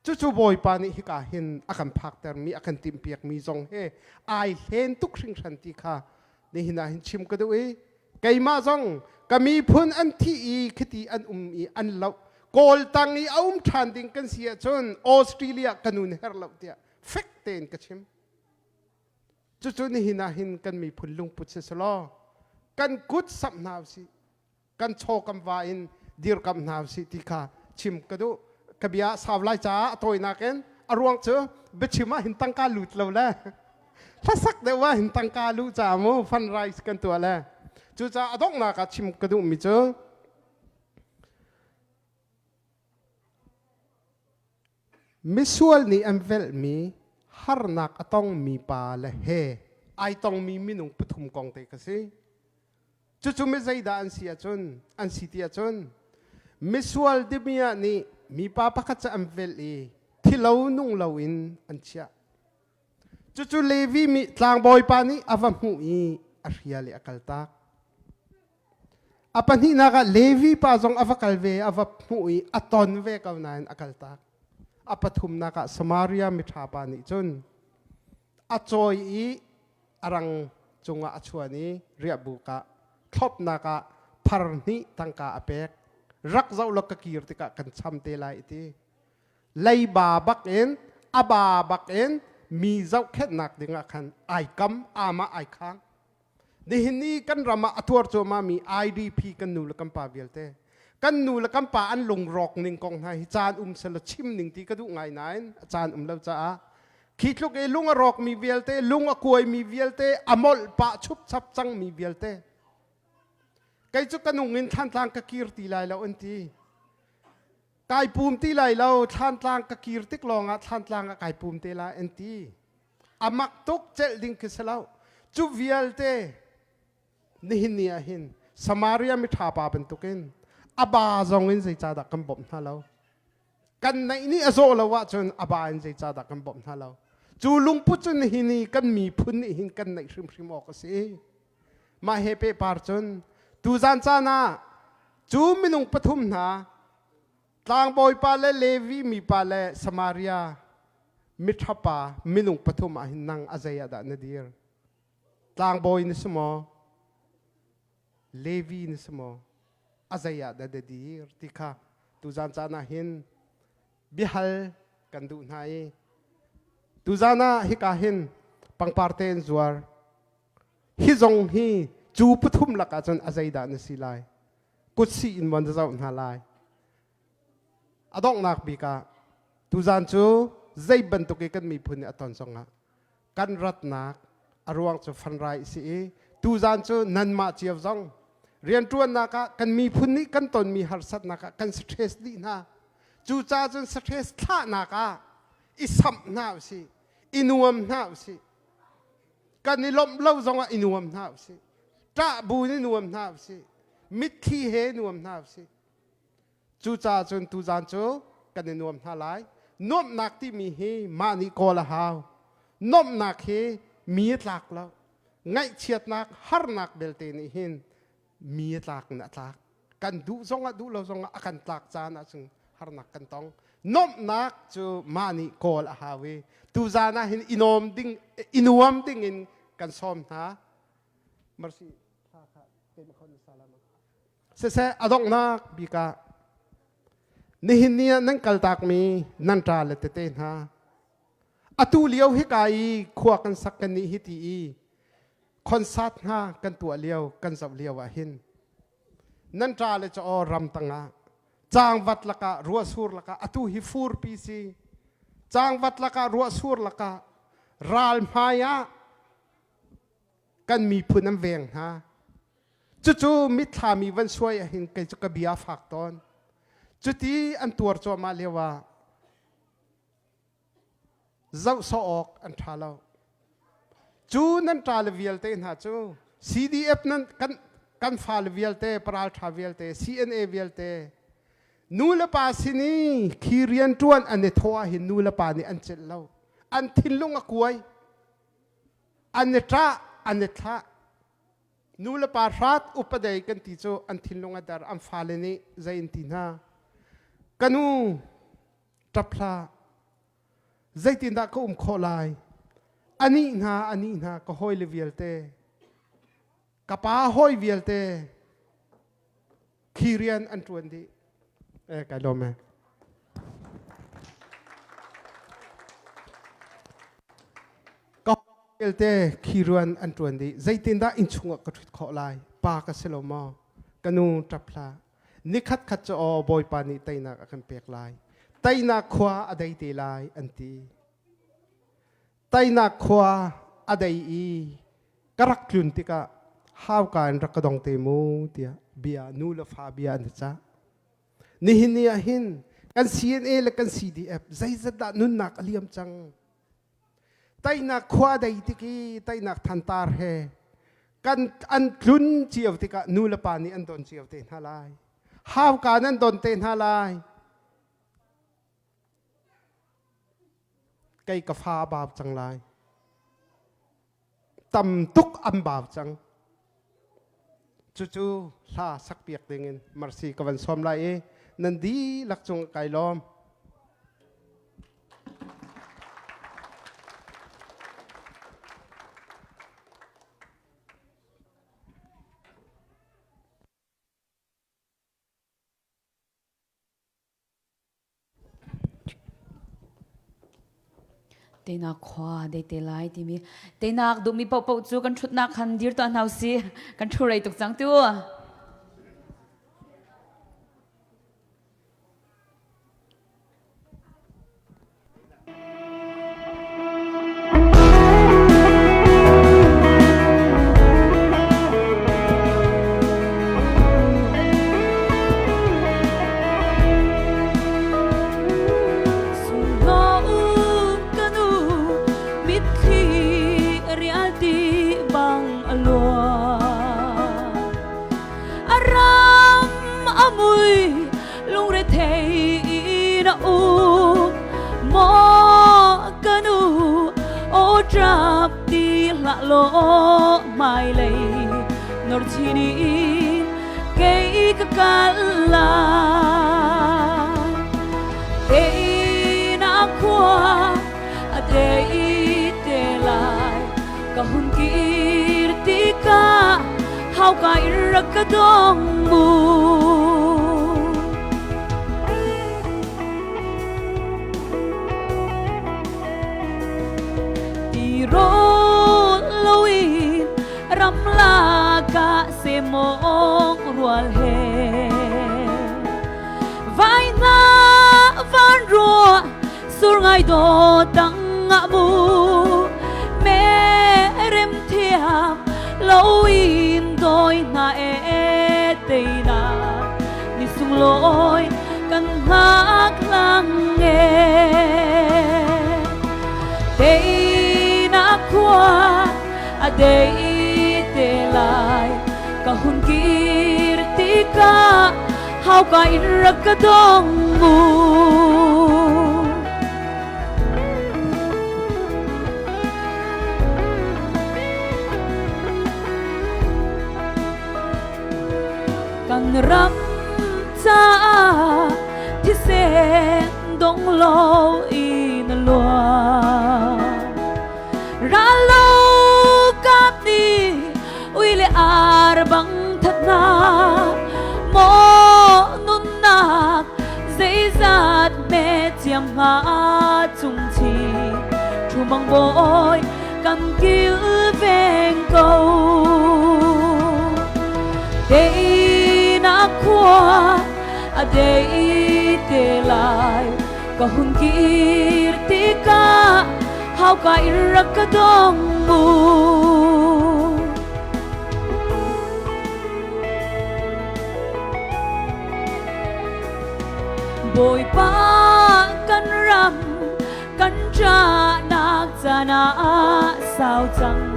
จู่ๆบอยปานี่ฮิกาเห็นอาการพักแต่มีอาการติมเปียกมีจงเฮไอเห็นทุกสิ่งสันติค่ะนี่หินาหินชิมก็ด้วยไกมาจงก็มีพุ่นอันที่อีคิดอันอีอันเราโกลตังนี้เอาทันดิ่งกันเสียจนออสเตรเลียกันนู่นเฮร์เราเดียเฟกเตนกันชิมจู่ๆนี่หินาหินกันมีพุ่นลุงปุตเสลอกันกุดสับนาวสิกันโชกำวาอินดีร์กำนาวสิที่ข้าชิมกระดูกบิยาสาวไล่จ้าตัวนักเอ็นอรวงเจอเบชิมาหินตังกาลุดเราแล้วถ้าสักเดียวว่าหินตังกาลุจ้ามูฟันไรส์กันตัวแล้วจู่จ้าอดอกนักชิมกระดูมิเจอมิสวลนี่อันเวลมีฮาร์นักต้องมีปาเลเฮไอต้องมีมินุงปฐุมกองเตกสิจู่ๆไม่ใจด่าอันเสียจนอันสิเตียจนมิสวลดิมีอันนี้มีป้าพักจะอันเวลีที่เรานุ่งเราอินอันเชียจู่ๆเลวีมีทางบอยปานี้อาวมูอีอาเรียลีอักลตักอาปันนี้นักเลวีป้าจงอาวกัลเวอาวมูอีอัตอนเวกับนายอักลตักอาปฐุมนักสมาริยามิทราปานี้จนอาจอยอีอรังจงอาชวนี้เรียบุกะทบนักพารณีตั้งกาอเปกรักเจ้าลักกีรติกะกันช้ำเตลัยทีไลบาบักเอ็นอบาบักเอ็นมีเจ้าแค่นักดึงกันไอคัมอามาไอค้างดิหินี่กันรามาอัตวรโจมามี IDP กันนูลกัมปาเวลเตกันนูลกัมปาอันลงรอกหนึ่งกองไทยจานสลชิมหนึ่งที่กระดูไงนายจานเราจะคิดลูกลุงรอกมีเวลเตลุงกวยมีเวลเตอมอลปะชุบชับจังมีเวลเตไก่จุกกันนุ่งเงินท่านทางกะกีรตีลายเราอันทีไก่ปูมตีลายเราท่านทางกะกีรติกลองอ่ะท่านทางไก่ปูมตีลายอันทีอามักตุกเจลดิ้งคิสเราจูเวลเตนี่หินนี่หินสมาริยามิทาปาเป็นตุกินอบาจงเงินใจจ่าดักกันบ่มท่าเรากันในนี้อโซเราว่าจนอบาเงินใจจ่าดักกันบ่มท่าเราจูลุงพุจนหินนี่กันมีพุ่นนี่หินกันในชิมออกสิมาเฮเปปาร์จนตูจันจานาจูมินุงปฐุมนาทางบอยปาเลเลวีมีปาเลสมาริยามิทรปามินุงปฐุมอาหินังอาเซียดานดีร์ทางบอยนิสโมเลวีนิสโมอาเซียดานดีร์ติค่ะตูจันจานาหินบิฮัลกันดูนายตูจานาฮิกาหินปังปาร์เตนจวร์ฮิจงฮีจูปฐุมลักอาจารย์อาศัยดานสิไลกุศลอินวันจะเจ้าหน้าไลอดอกนักบิกาทุจานจูใจบรรทุกกันมีพุ่นอัตอนสงะกันรัตนักอารวงจะฟันไรสิทุจานจูนันมาเจียวจงเรียนตัวนักกันมีพุ่นนี้กันตนมีหารสัตนักกันสเตรสดีนะจูจ้าจนสเตรสท่านักอิสัมนาวสิอินวมนาวสิกันนิลมเล่าจงอินวมนาวสิจ้าบูนี่นวมนาบสิมิดขี้เฮนวมนาบสิจูจ้าจนตูจานโจกันนวมนาไลนวมนักที่มีเฮมานิโกละฮาวนวมนักเฮมีหลักแล้ว ngay chiết nak har nak belte ni hin mi tlak na tlak kan du zonga du lo zonga akan tlak chana chung har nak kan tong nom nak chu mani kol a hawe tu zana hin inom ding inuam ding in kan som ha mercy kha kha ken khon salama se adong nak bika ni hin nia nang kal tak mi nan tra le te ten ha atu liao hi kai khwa kan sak kan ni hi tiคอนซัดฮะกันตัวเลี้ยวกันสับเลี้ยวว่าหินนั่นจ้าเลยจะอรำตังะจางวัดละกะรัวสูรละกะอตุฮิฟูร์ปีซีจางวัดละกะรัวสูรละกะรัลมายะกันมีพูน้ำเวงฮะจู่ๆมิถามีวันช่วยหินกันจะกระเบียฝากตอนจุดที่อันตัวจอมาเลี้ยวว่าเจ้าสอกอันทาเราจูนั่นตราลเวียลเตนะจู CDF นั่นกันฟาลเวียลเตปราลทาเวียลเต CNA เวียลเตนูละปาสินีคีเรียนจวนอันเนทัวหินนูละปานี่อันเจ็ดเล่าอันทินลุงอควยอันเนตระอันเนทะนูละปารัดอุปเดยกันติโจอันทินลุงอดาร์อันฟาเลนีใจอินตินากันูจับพลาใจตินดาก็โคลายอันนี้นะก็ห้อยเลเวียลเตกระป๋าห้อยเวียลเตคีเรียนอันตวนดีกันลมไหมก็เวียลเตคีเรียนอันตวนดีใจตินดาอินชุงกระทุดขอลายปากระเซลมอกันูจับพลานิคัดจะอบอยปานิไตนักกันเปียกลายไตนักขวาอะไรตีลายอันตีไตนักขวาอะไรกรักลุนติกะห้าวการรักดองเตมูเตียเบียนูลฟาเบียนะจ๊ะนี่หินนี่หินกัน CNA และกัน CDF ใจจะดันนุนนักเลียมจังไตนักขวาได้ติกีไตนักทันตาร์เฮกันอันลุนเจียวติกะนูลปานี่อันโดนเจียวเตนฮาลายห้าวการนั้นโดนเตนฮาลายไก่กฟ้าบาปจังไรตำตุกอันบาปจังจู่ๆลาสักเปียกเด้งมาร์ซีกับวันซ้อมไรนันดีลักจงไก่ล้อม Tê nạc khoa đây tê lại thì mi tê nạc đủ mi bầu bầu chú kan chút nạc han dir toàn hào si kan thu ray tục chẳng tiêu trap đi lạ lỗ mai lầy nor chini cây cả la te na qua te te lai ka hun kirti ka hau ka irak dong mu Rolloin ramla ka se mong rual he vai na van ro sur ngai do tang nga mu me rem thiam loin doi na e te na ni sung loi kan hak lang nghe qua a day te lai ka hun kirti ka hau ka irak ka dong mu lo in lua ra lo cáp đi uy lệ ar bằng thật na mo nun nạc dễ dạt mẹ chiam ngã chung chi chu mang bội cần cứu ven cầu đây na qua đây te lại có hun kir tika hao kai rakadong mu bồi ba căn ram căn cha nak jana sao chăng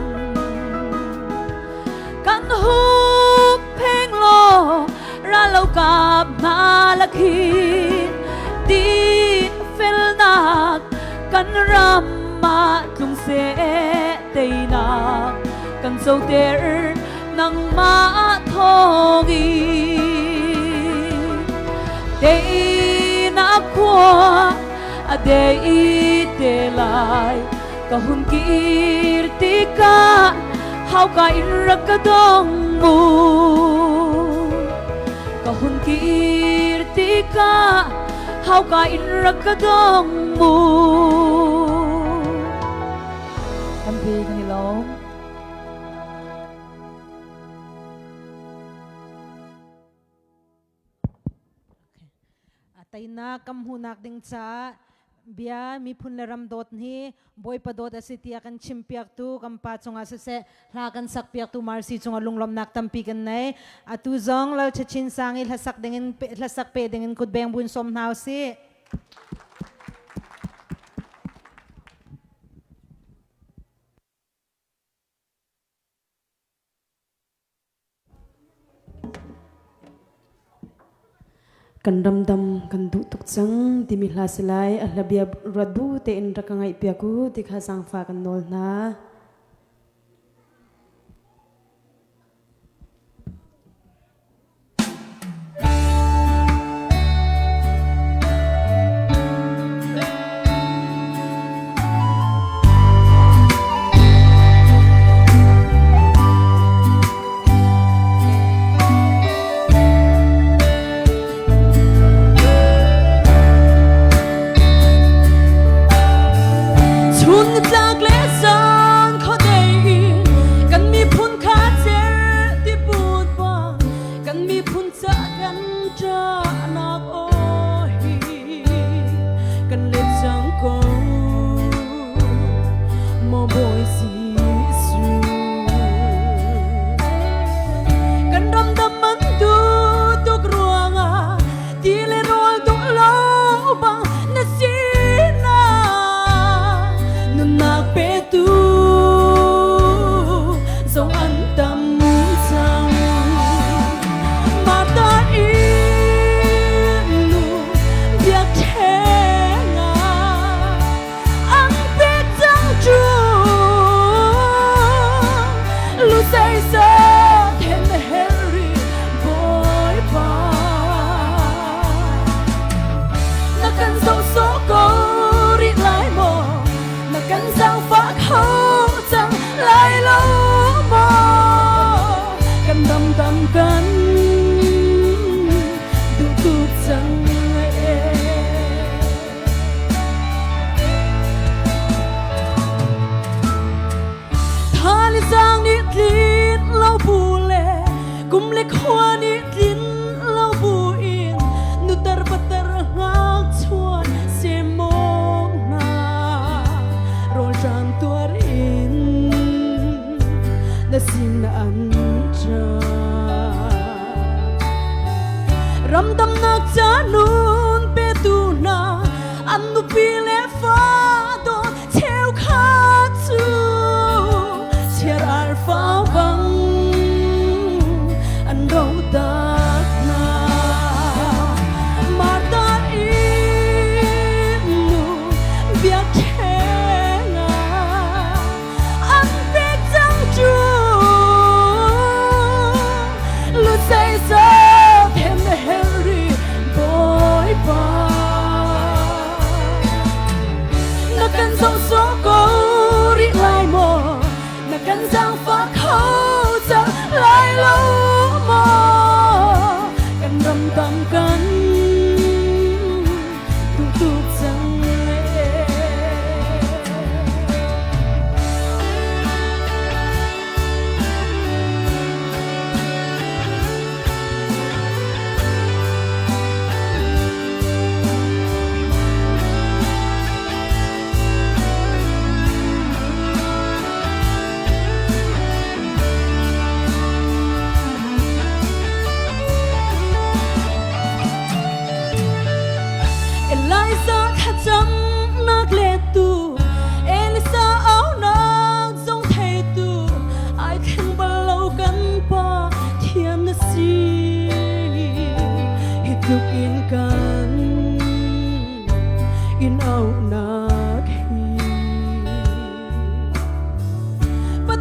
căn húp pheng lo ra lâu cặp na la khi đi fel nak căn ram ma tung se tây nak căn sâu ter nang ma thogi đây na qua đây te lại ka hun kir tika hao kai rakadong mu ka hun kir tika hao kai rakadong mu Tâm pi kan ni lo tay na kam hunak ding cha bia mi phun ram dot hi boy pa dot asitia kan chimpiak tu kam pa chunga se la kan sak piak tu marsi chunga lunglom nak tampi kan nei atu zong lo chachin sangil hasak dingin hasak pe dingin kut beng bun som nau si kan dam kan du tuk chang ti mi hla selai a hlabia radu te in rakangai piaku ti kha sang fa kan nol na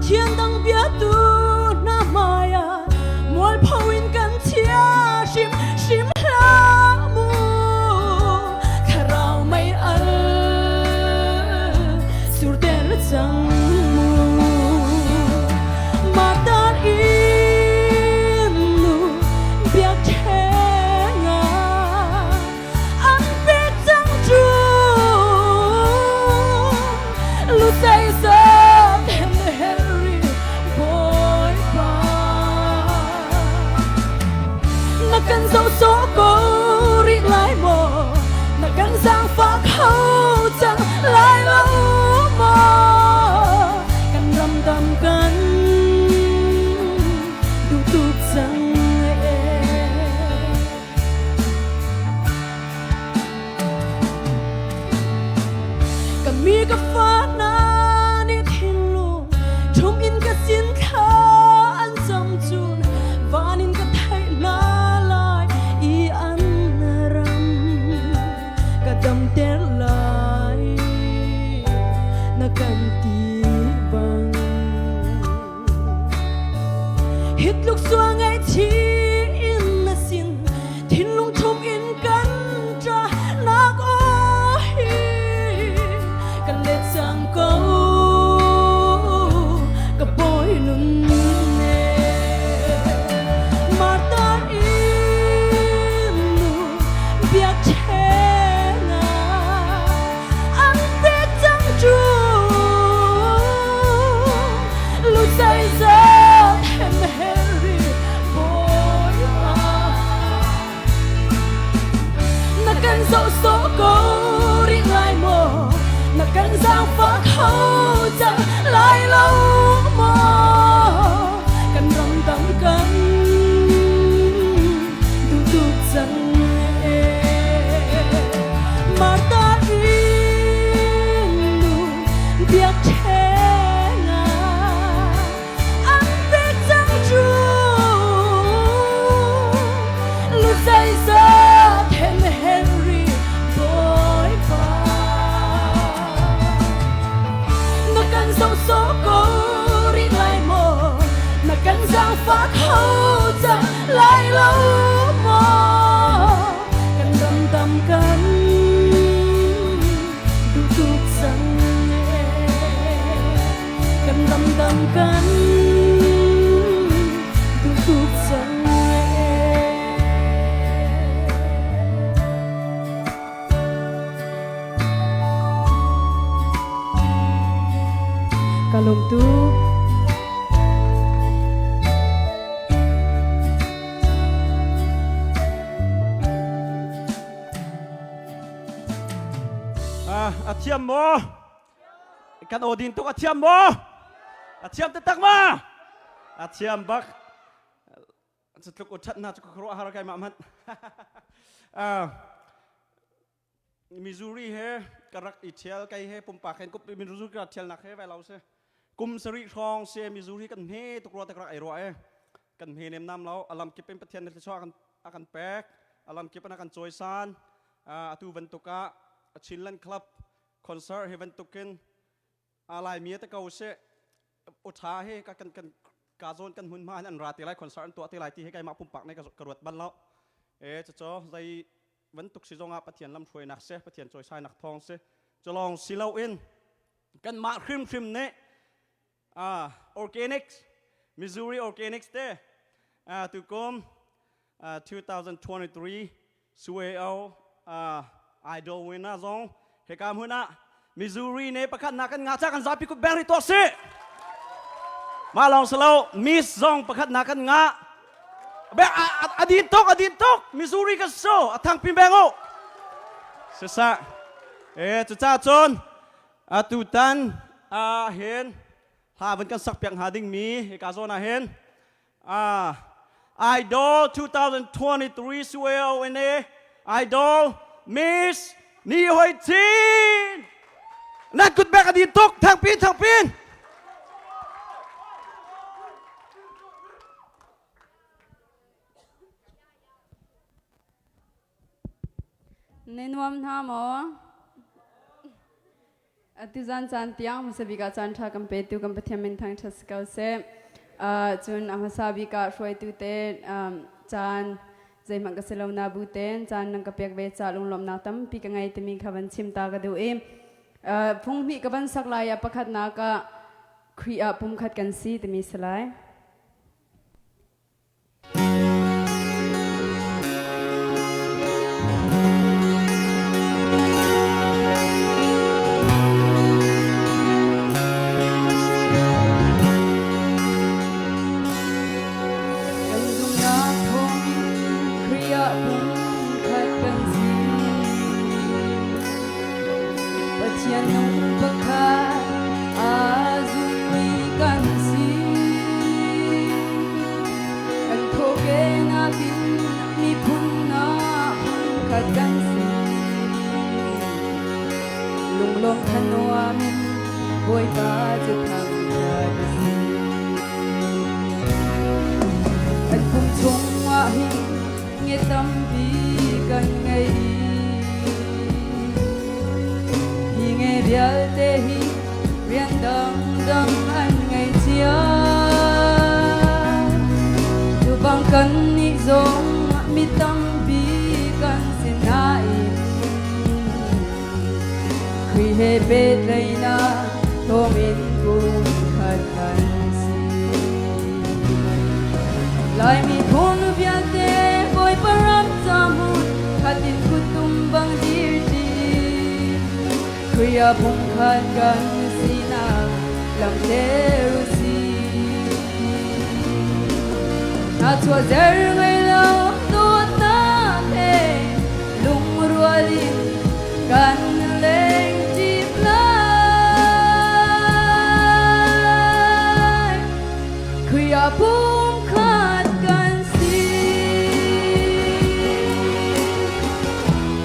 thiên đăng bia tu na maya mual phawin kan chia shim shim la mu kharau mai al sur ter chang mu mata in nu bia thenga an pe chang chu lu say sa Henry boy pa na kan dấu số cô ri lại mò na kan giang phá khâu chẳng lại lâu mò kan ram đam kan du tụt chẳng kami ka fa na ni thin lu thum in ka sin kha an cham chun van in ka thai na lai i an ram ka dam ter lai na kan ti bang hit luk suang ai chi in na sin thin lung thum in kan tra na ko hi kan let sang ko ka boy nun ne marta in nu bia thenga an pe chang chu lu sai za hem Harry boy na kan dấu số cô ri lại mò na kan giang phá khâu chẳng lại lâu mò kan ram đam kan du tụt chẳng mà ta in nu bia thenga an pe chang chu lu say sa hem Henry boy pa na kan dấu số cô ri lại mò na kan giang phá khâu chẳng lại lâu mò kan ram đam kan du tụt chẳng kan ram đam kan du tụt chẳng kalom tu thiam mo kan odin tuk thiam mo thiam te tak ma thiam bak chutluk uthat na chuk khro har kai ma mat Missouri he karak itial kai he pumpa khen kup Missouri ka thial nak he vai lau se kum sari thong se Missouri kan he tukro takrak ai ro e kan he nem nam lau alam kipem pathian ne so akan pek alam kipan akan choisan atu ventuka Chinland Club concert he ventukin alai mia ta kau se utha he ka kan kazon kan hun man an rati lai concert to ti lai ti he kai ma pumpak ne ka karut ban lau e cho dai vẫn tục sử dụng pathian lam thuê nạc se pathian choi sai nạc thong se cholong silau in kan ma khrim khrim ne organics Missouri organics te tu kom 2023 sueo idol winner zong he kam huna Missouri ne pakhat na kan nga cha kan zapi ku berry to se ma long selo miss zong pakhat na kan nga be adin tok Missouri ka so athang pimbengo sesa chu cha chon tu tan hen ha vẫn kan sak piang hading mi he ka zona hen idol 2023 sueo ne idol miss ni hoi tin na kut bek adin tok thang pin nên nuông ha mỏ Atizan chan tiang masabika chan tha kampe tu kampathiamin thang thaskau se chun amasabika roi tu te chan zai mang kaselom na buten chan nang kapek ve cha lung lom na tam pi ka ngai temi khavan chim ta ka du em phung mi ka ban saklaya pakhat na ka khria pum khat kan si temi salai lom thanwa min boy pa chu thang ka si an kum chung wa hi nge tam bi kan ngai hi nge rial te hi rian dang dang an ngai chia tu bang kan ni zong mi tam bi kan sin nai khi he pe leina to min kum khat kan si lai mi thon via te boy param samu khatin kutum bang dir ti kriya pum khat kan si na lam te ru si na chua zer ngai lo to ta te lung rualin kan leng kriya pum khat kan si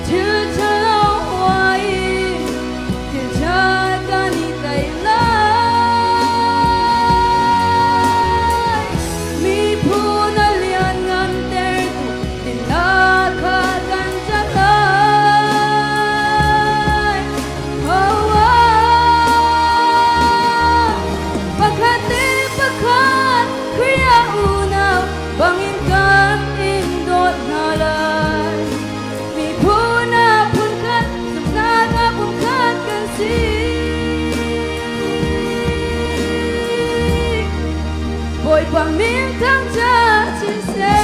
chil chalo hoai chil cha kan ni tai lai mi phu na lian ngan ter tu tin na kha kan cha lai hawa pakhate pakhat kriya una bangin kan indot nalai mi phuna phun kan supna nga phun kan si boy pang min thang cha chi se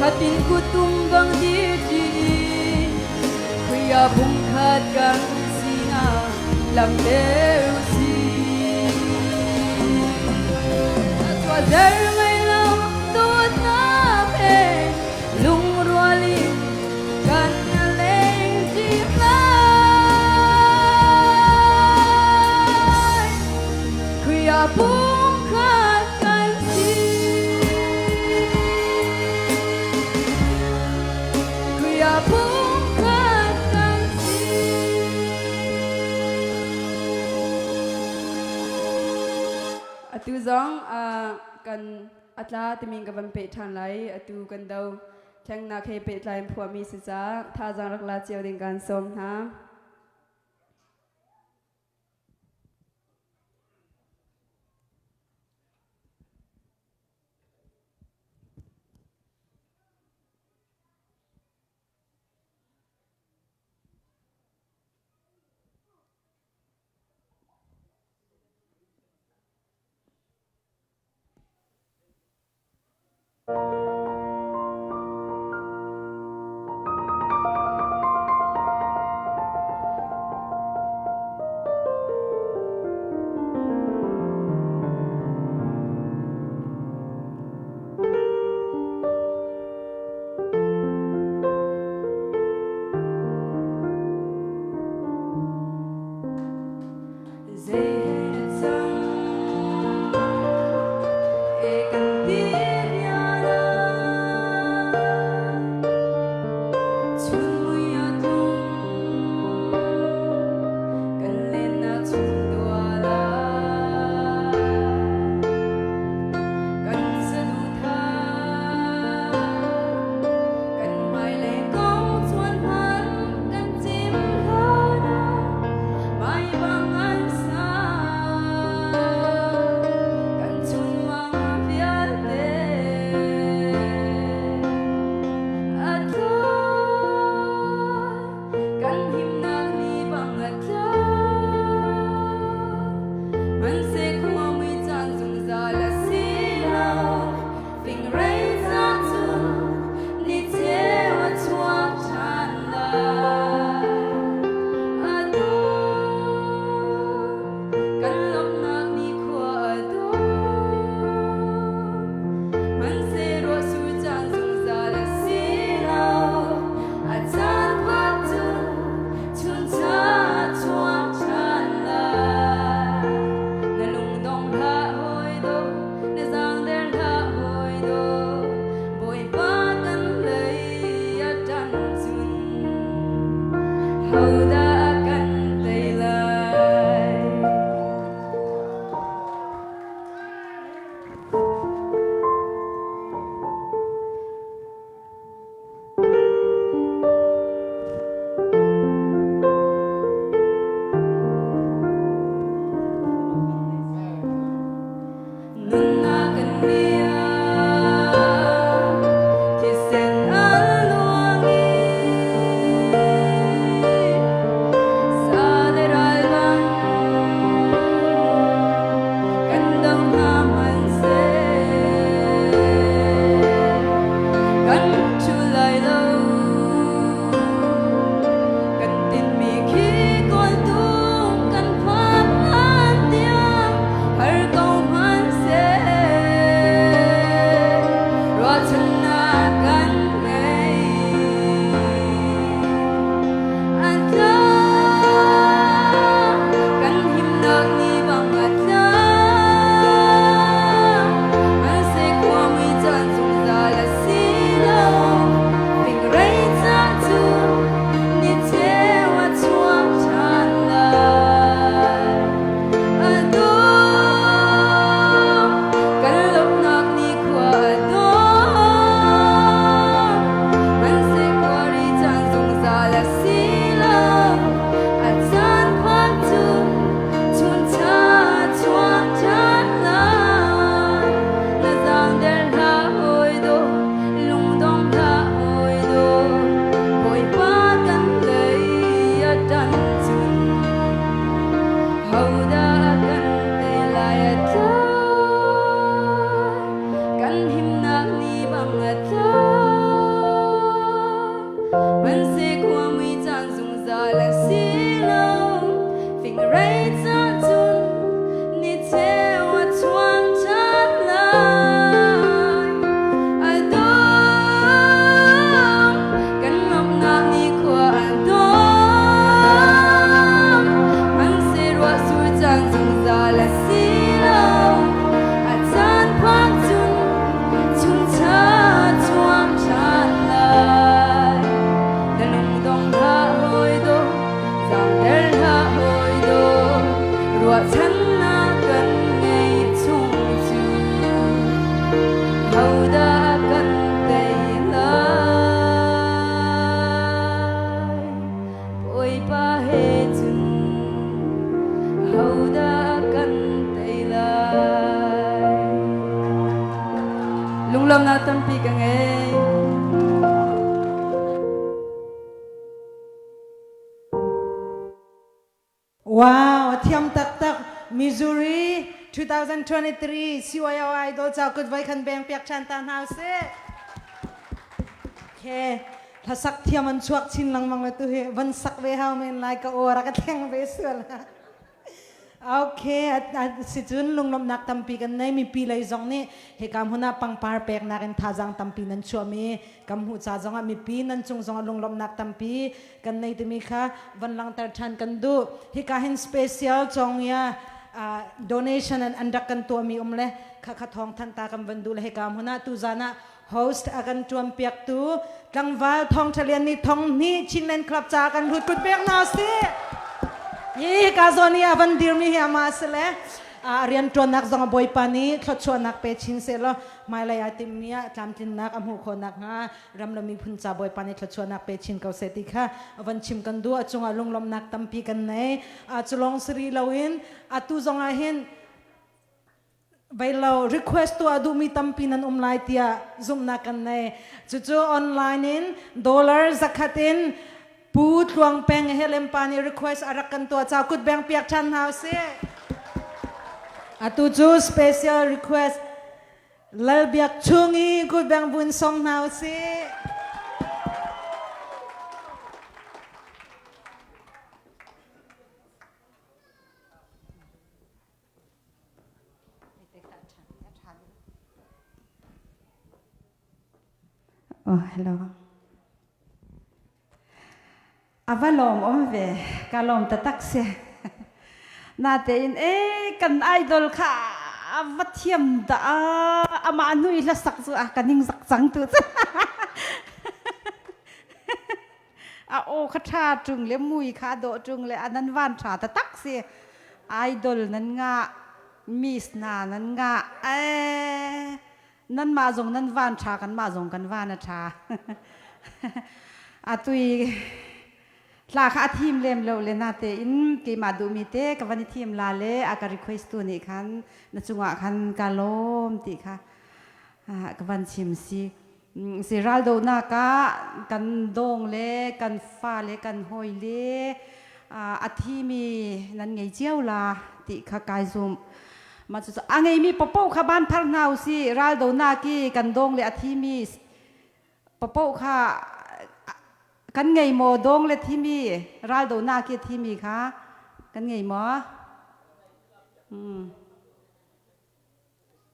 khatin kutum bang dir ti kriya bung khat kan sina lam der si atwa der mai lo tu na pe lung ruali kan leng ti lai kriya bung khat kan si atu zong kan atla timing kaban pe than lai atu kan dau thang na khe pe tlai phua mi si cha tha jang rak la chiao ding kan som ha Lung na tampi ka ngay. Wow, thiam tak tak Missouri 2023 CYO Idol chào cất vai khăn beng piak chan tan house. Okay, tha sak thiam an chuak chin lang mang tu he van sak ve how men like ka ora ka theng ve sul. Okay, at si chun lungnom nak tampi kan nay mi pilay zong ni he kam huna pang par pek na ken thajang tampi nan chuami kam hu cha zonga mi pi nan chung zonga lungnom nak tampi kan nay timi kha van lang tar than kan du he ka hin special chong ya donation and andak kan tu mi umle kha kha thong than ta kam van du le he kam huna tu zana host akan tuam piak tu tlang wal thong thalian ni thong ni chinlen club cha kan hut put pek na si ยี่กาโซนี่อาวันดีมีเฮียมาสเลยเรียนจนนักจงบอยปานี้ทดชวนนักเปชินเสร็จแล้วไม่เลยอาติมเนี้ยจำจินนักอำหูคนนักงารำลมีพุนจ่าบอยปานี้ทดชวนนักเปชินเขาเสติค่ะวันชิมกันดูจงอาลงลมนักตั้มปีกันไหนจุลองสรีลาวินตุจงอาเห็นไปเรา request ตัวดูมีตั้มปีนั้นไลน์เตีย zoom นักกันไหนจู่ๆออนไลน์นินดอลลาร์สักขัดินพูดลวงแปงเฮเลมปานี request อารักกันตัวเจ้าคุดแบงเปียกชันเฮาเซ่tuju special request lal biak chungi kud bang bun som now si oh hello avalom ove kalom ta taksi nate in kan idol kha vathiam da ama nui la sak chu a kaning sak chang tu a o kha tha chung le mui kha do chung le anan wan tha ta taksi idol nan nga miss na nan nga nan ma jong nan wan tha kan ma jong kan wan na tha a tuiลาค่ะทีมเล่มเราเลยนะแต่อินกีมาดูมีเตกับวันนี้ทีมลาเล่อาการรีเควสตัวนี้คันนัจุงะคันกาลมติค่ะกับวันชิมสิรัลโดนากะกันดงเล่กันฟ้าเล่กันหอยเล่อาทีมีนั่นไงเจ้าลาติค่ะกายซุมมาจุดอังไงมีปะโป้ขบ้านพักนาวสิรัลโดนากีกันดงเล่อาทีมีปะโป้ค่ะกันไงโมดงเลยที่มีรายโดนาเกียที่มีค่ะกันไงหมอ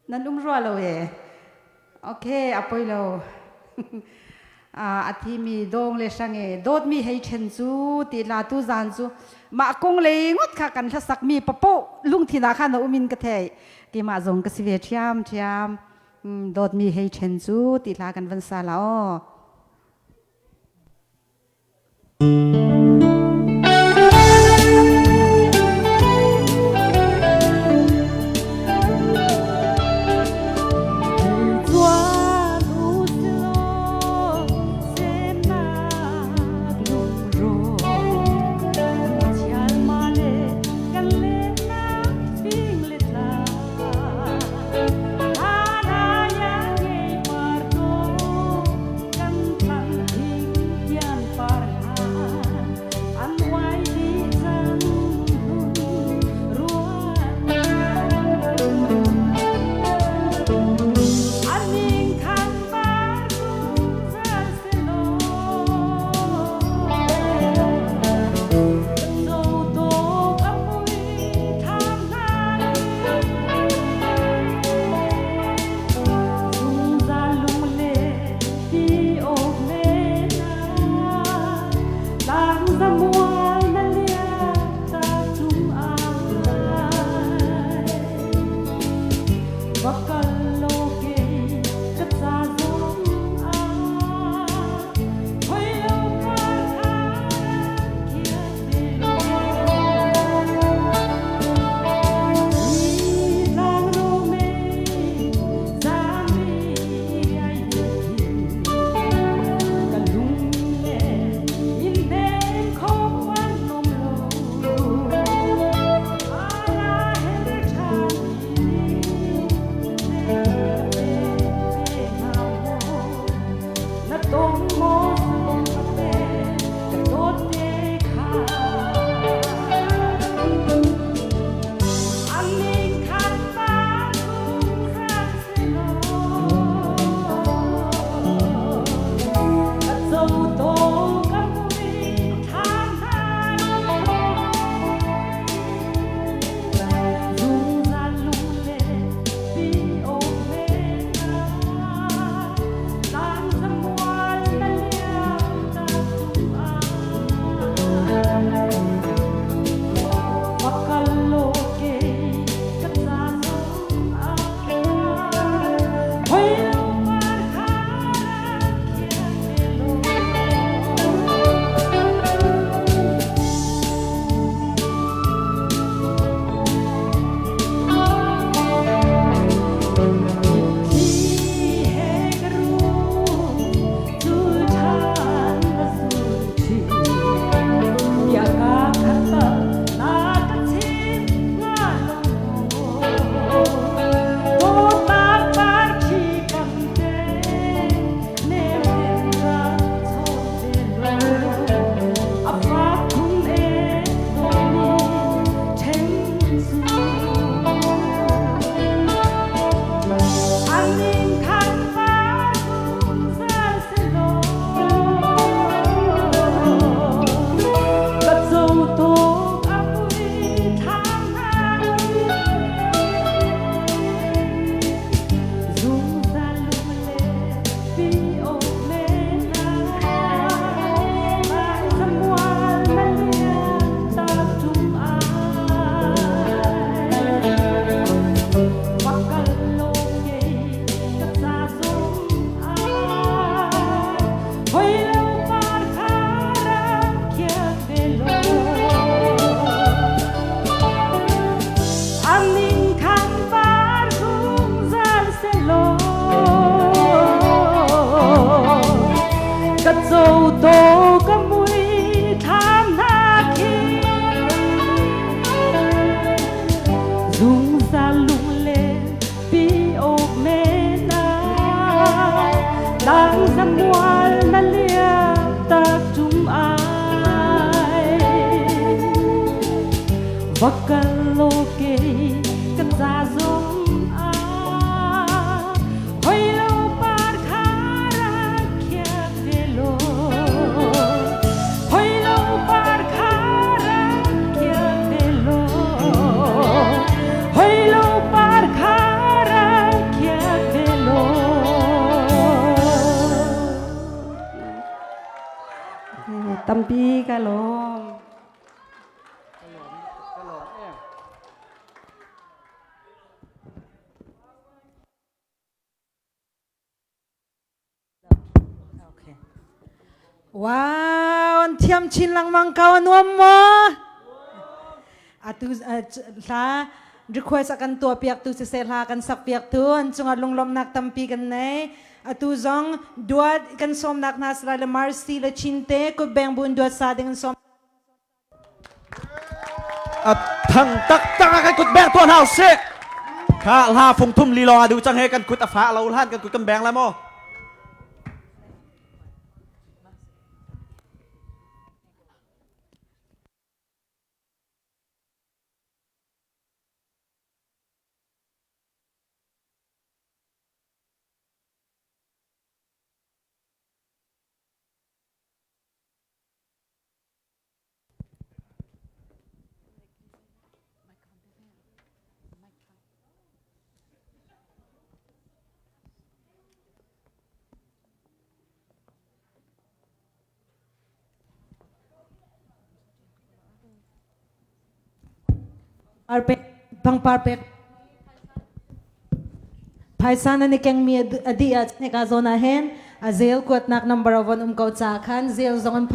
นั่นลุงรัวเราโอเคเอาไปเราอาที่มีดงเลยสังเกตโดดมีให้เชนจูตีลาตูจานจูมากงเลยงดค่ะกันถ้าสักมีปะโป้ลุงที่นาข้าอุมินกระเทยกี่มาจงกสิเวทียมโดดมีให้เชนจูตีลากันวันซาลา wakaloke kan zazum a hoilo par khara kya velo hoilo par khara kya velo hoilo par khara kya velo tampi kalom wow an thiam chin lang mang kaw nuam mo atu la request akan tua piak tu se la kan sak piak tu an chunga lunglom nak tampi kan nei atu zong duat kan som nak nasra le marsi le chinte ko beng bun duat sa dengan som thằng tắc tắc cái cột bèn tuần hào xe khá là phùng thum lì lò đủ chẳng hề cần cột phá lâu han cần cột cầm bèn làm ô Parpek, bang parpek. Paisana ni keng mi adi at ni kazona hen. Azel kuat nak number 1 kau cakan. Zel zongan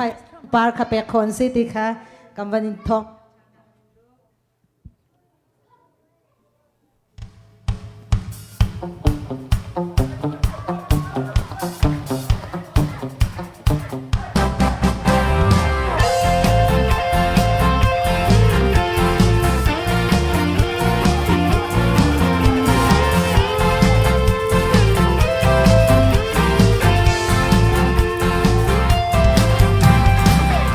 par kapek konsi tika kambanin tong.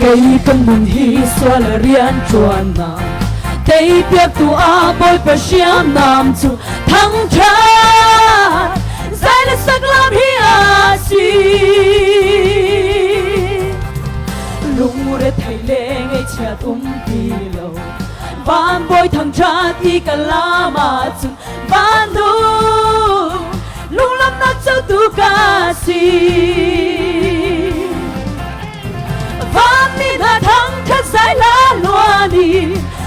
cây cần mừng hi xoa là riêng chuan na tây biết tu a bôi pa xiêm nam chu thăng trà giải là sắc lam hi a si lung re thầy lê ngay chia pi lâu van bôi thăng trà thì cả la ma chu van du lung lam nát châu tu ca si van mi na thăng khát giải lá loa đi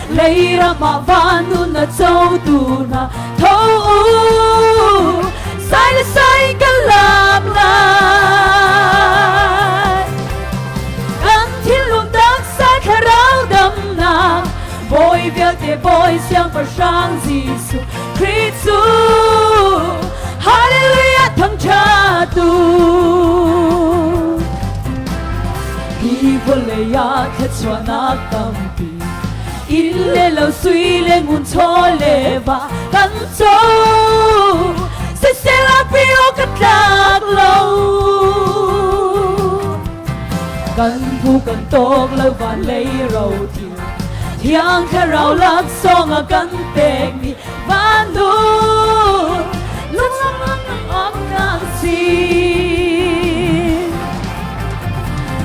lấy ra mà van nu na châu tu na thâu u giải là giải cả làm lại ăn thiên luôn đắc xa khá rau đâm nàng bôi việc để bôi xiang và sang Giêsu Christu Hallelujah thăng cha tu hi vô lệ ya khát xóa nát tâm pi in lệ lâu suy lệ ngun cho lệ và cắn châu sẽ là biểu cất lạc lâu cắn thu cắn tốt lâu và lấy rầu thiền thiang khá rau lạc song à cắn tèng đi van du lúc ấm ngang xin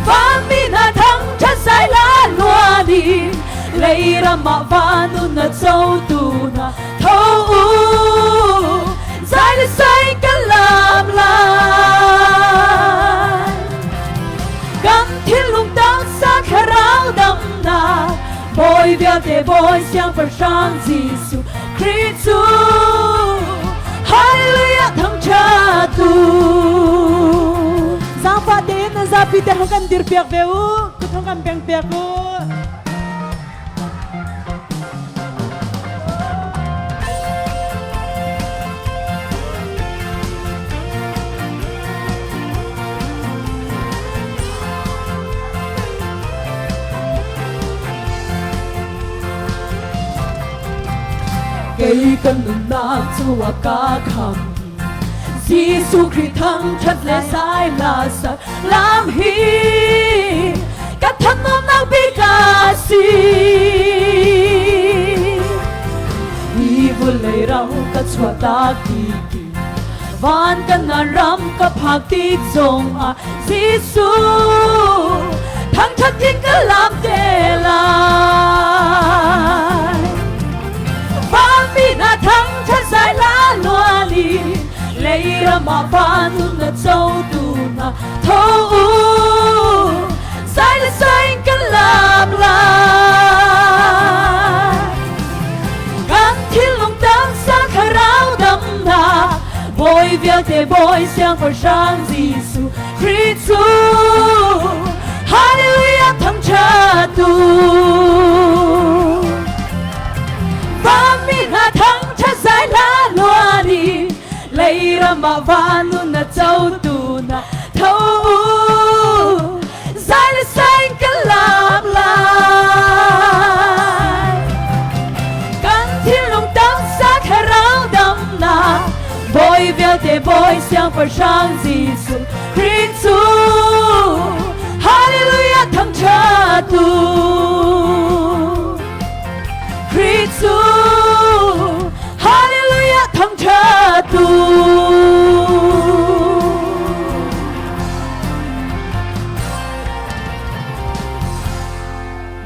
van mi na thăng chất giải lá loa đi lấy ra mà van nu na châu tu na thâu u giải để say cả làm lại cắn thiên lung đắng xa khá rau đâm na bôi việc để bôi xiang và sang Giêsu Christu Hallelujah thăng cha tu Giang pa din na zapi te hokan dir piak veu kut hokan peng piak ko cây cần nung nát chua cá khăm Giêsu Christ thăng chất lệ sai là sắc làm hi các thân ôm nang bi ca si ชวตากีกีวานกันนารำกับผักตีจงอาสิสูทั้งชัดยิ่งกันลำเดลายฟ้ามีหน้าทั้งชัดสายลาลวลีเลยระมาฟ้านุ่นละเจ้าดูนาโทอูสายละสายกันลำลายกันที่ลงตั้งสักคราวดำนาBoy wird der Boy像佛上耶稣基督 Halleluja ทั้งชาตุฟ้ามีหน้าทั้งชาสายลาลวนีเลยระมาฟานุนเจ้าตูนาเท่าสายละสายกันลาบลายกันที่ลงตั้งสักคราวดำนา Boy wird der Boy像佛上耶稣基督 Halleluja ทั้งชาตุคริสต์ Halleluja ทั้งชาตุ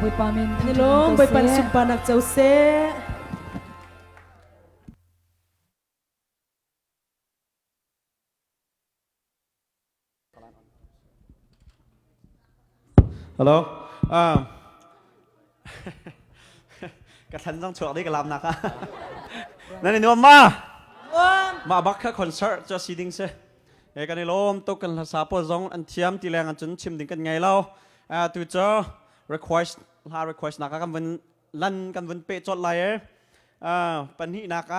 บอยปามินนี่ลงบอยปันสุปานักเจ้าเสฮัลโหลกระทันต้องช่วยได้กระลำนะคะนั่นนี่นุ่มมาบักแค่คอนเสิร์ตจะซีดิ้งเซ่เอกนี่ลมตกกันภาษาปนซองอันเทียมตีแรงอันจนชิมดิ้งกันไงเล่าตัวเจ้า request หา request นักกันวันลั่นกันวันเป๊ะจดเลยปัญหานัก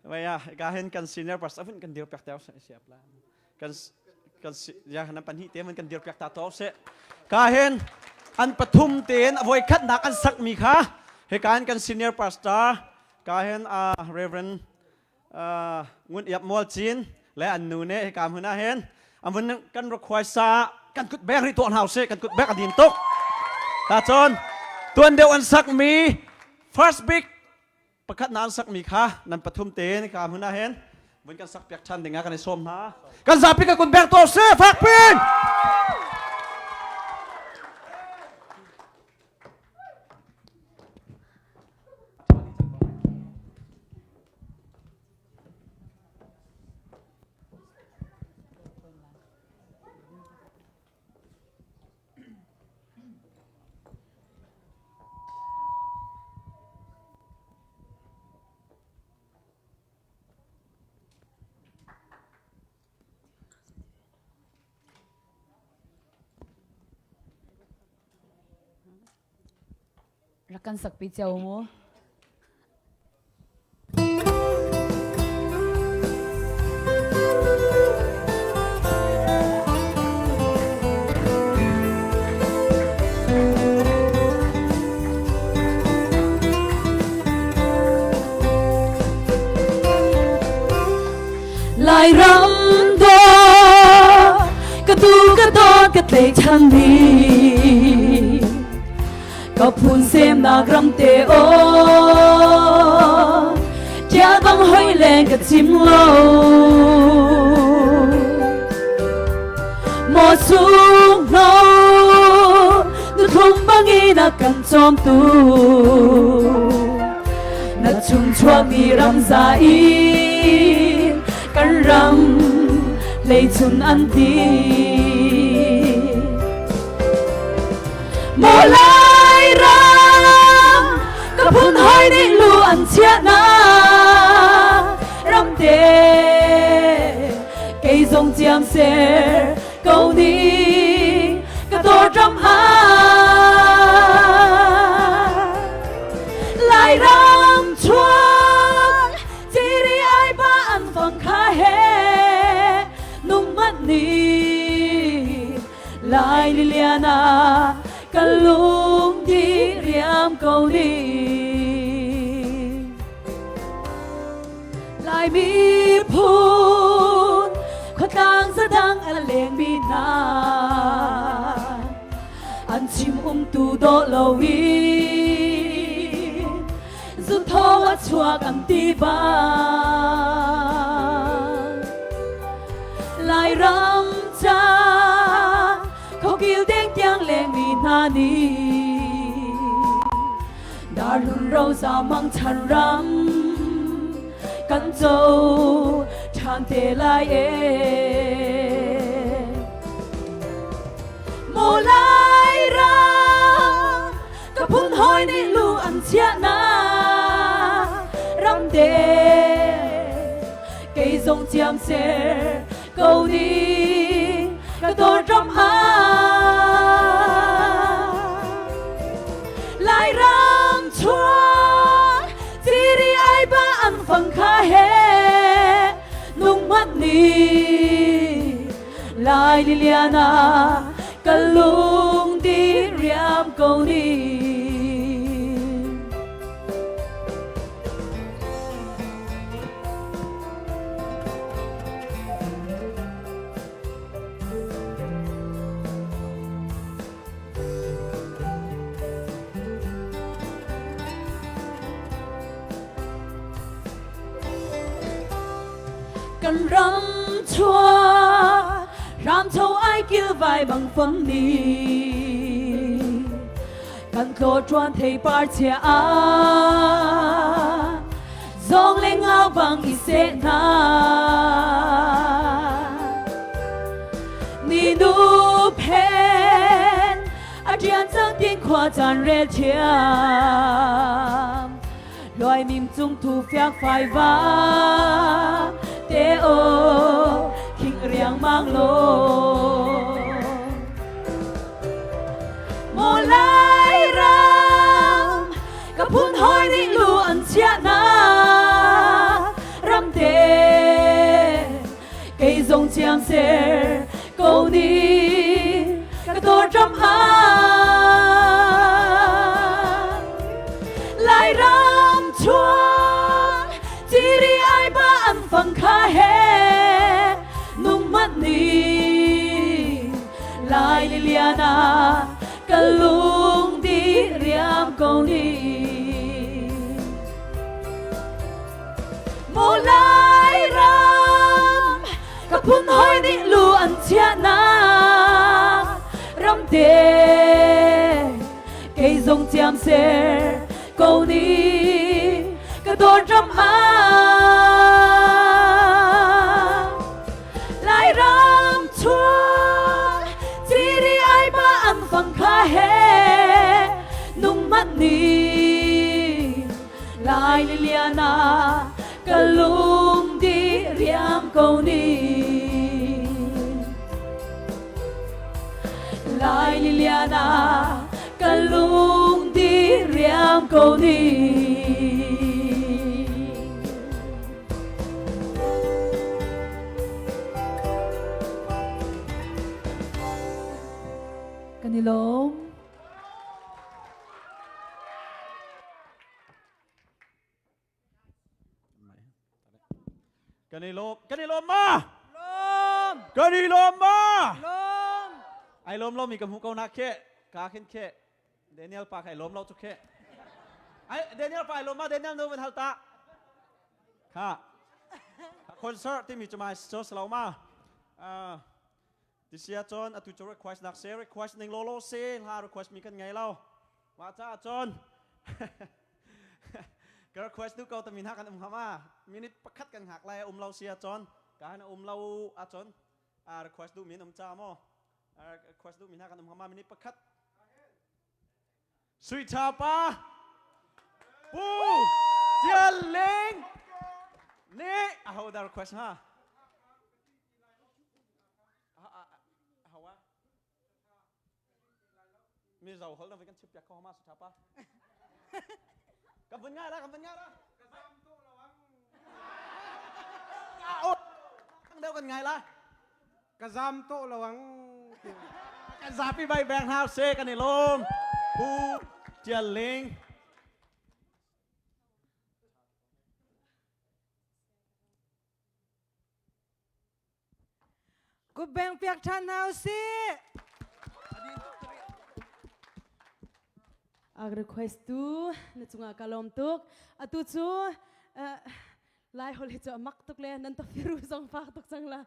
ไม่อะการเห็นกันซีเนียร์ปัสสาวะกันเดียวแปลกแต่เสียบแล้วกันอย่างนั้นปัญหาเตี้ยมันกันเดียวแปลกตาโตเสะการเห็นอันปฐุมเตียนวัยคัดนักอันสักมีค่ะเหตุการณ์กันซีเนียร์ปัสตาการเห็นเรเวนงุนเอียบมัวจีนและอันนูเน่เหตุการณ์หัวหน้าเห็นอันวันนั้นกันรักควายซากันกุดแบกที่ตัวหาวเสะกันกุดแบกอดีตตกตาจนตัวเดียวอันสักมี first big ประคัดนานสักมีค่ะนั่นปฐุมเตียนเหตุการณ์หัวหน้าเห็นวันกันสักเปียกชันเด็กงานกันในส้มนะกันสับพิกกุนแบกตัวเสะฟักพินรักกันสักปีเจ้ามัวลายรำตัวกระตูกระโดดกระเตะชันดีก็พูนเสียมนากรำเตโอเจ้าบังห้อยแรงกับจิมโลหมดสูงโนนุทุ่มบังอีนักกันจอมตูนักชุมชวนมีรำสายกันรำเลยชุนอันดีโมลายรำกับพุ่นหอยในลูอันเชียนารำเดเกยทรงเจียมเสเกาหลีกระโดดรำลายรำชวนจีรีไอบ้าอันฟังคาเฮนุ่มมันนี้ลายลิเลียนากันลุงที่เรียมเกาหลีลายมีพูนขดางสะดังอันเลงมีนาอันชิมตูโดโลวีสุ chua kan ti ba lai ram cha khâu kêu tiếng tiếng lên mi na ni đã luôn râu ra mang chân ram kan châu chan te lai mô lai ra ka phun hoi ni lu an chia na ram de cây dòng chiam se câu đi ka to ram a lai ram chua chỉ đi ai ba an phang kha he nung mắt ni lai liliana kalung đi riam câu đi cần rắm chua ram châu ai kia vai bằng phân đi cần khô chuan thấy bar chia a dòng lên ngao bằng ý sẽ na ni nu pen a trian sang tiếng khoa chan re chia loài mìm chung thu phiác phai va te o khinh riang mang lo mô lai ram ka phun hoi ni lu an chia na ram te cây dòng chiang se câu đi ka to ram a lai ram chuan chỉ đi ai ba an phang kha he nung mắt ni lai liliana kalung đi riam câu đi mô lai ram ka phun hoi ni lu an chia na ram te cây dòng chiam se câu đi ka to ram a lai ram chua chỉ đi ai ba an phang kha he nung mắt ni lai liliana kalung đi riam câu đi lai liliana kalung đi riam câu đi kanilom Kanilom ma Kanilom ma ai lom lo mi kam hu câu na khe ka khen khe Daniel pa khai lom lo chu khe ai Daniel pa lom ma Daniel no ven halta kha concert ti mi chuma so slow ma this year chon atu cho request nak se request ning lo se ha request mi kan ngai lo wa cha chon cái request tu câu ta min ha kan hama minute pakhat kan hak lai lo sia chon ka na lo a chon request tu min cha mo request tu min ha kan hama minute pakhat sweet chapa pu tia leng ne how the request ha hawa mi giàu hol na với kan chip ya ko ma sweet chapa cầm vấn ngay đó đâu cần ngày la cái giam to là vắng cái giáp đi bay bèn hao xe cái này lôm pu chia linhกูแบ่งเปียกชันเอาสิ ag request tu na chunga kalom tuk atu chu lai hol hi chu mak tuk le nan to firu song fa tuk chang la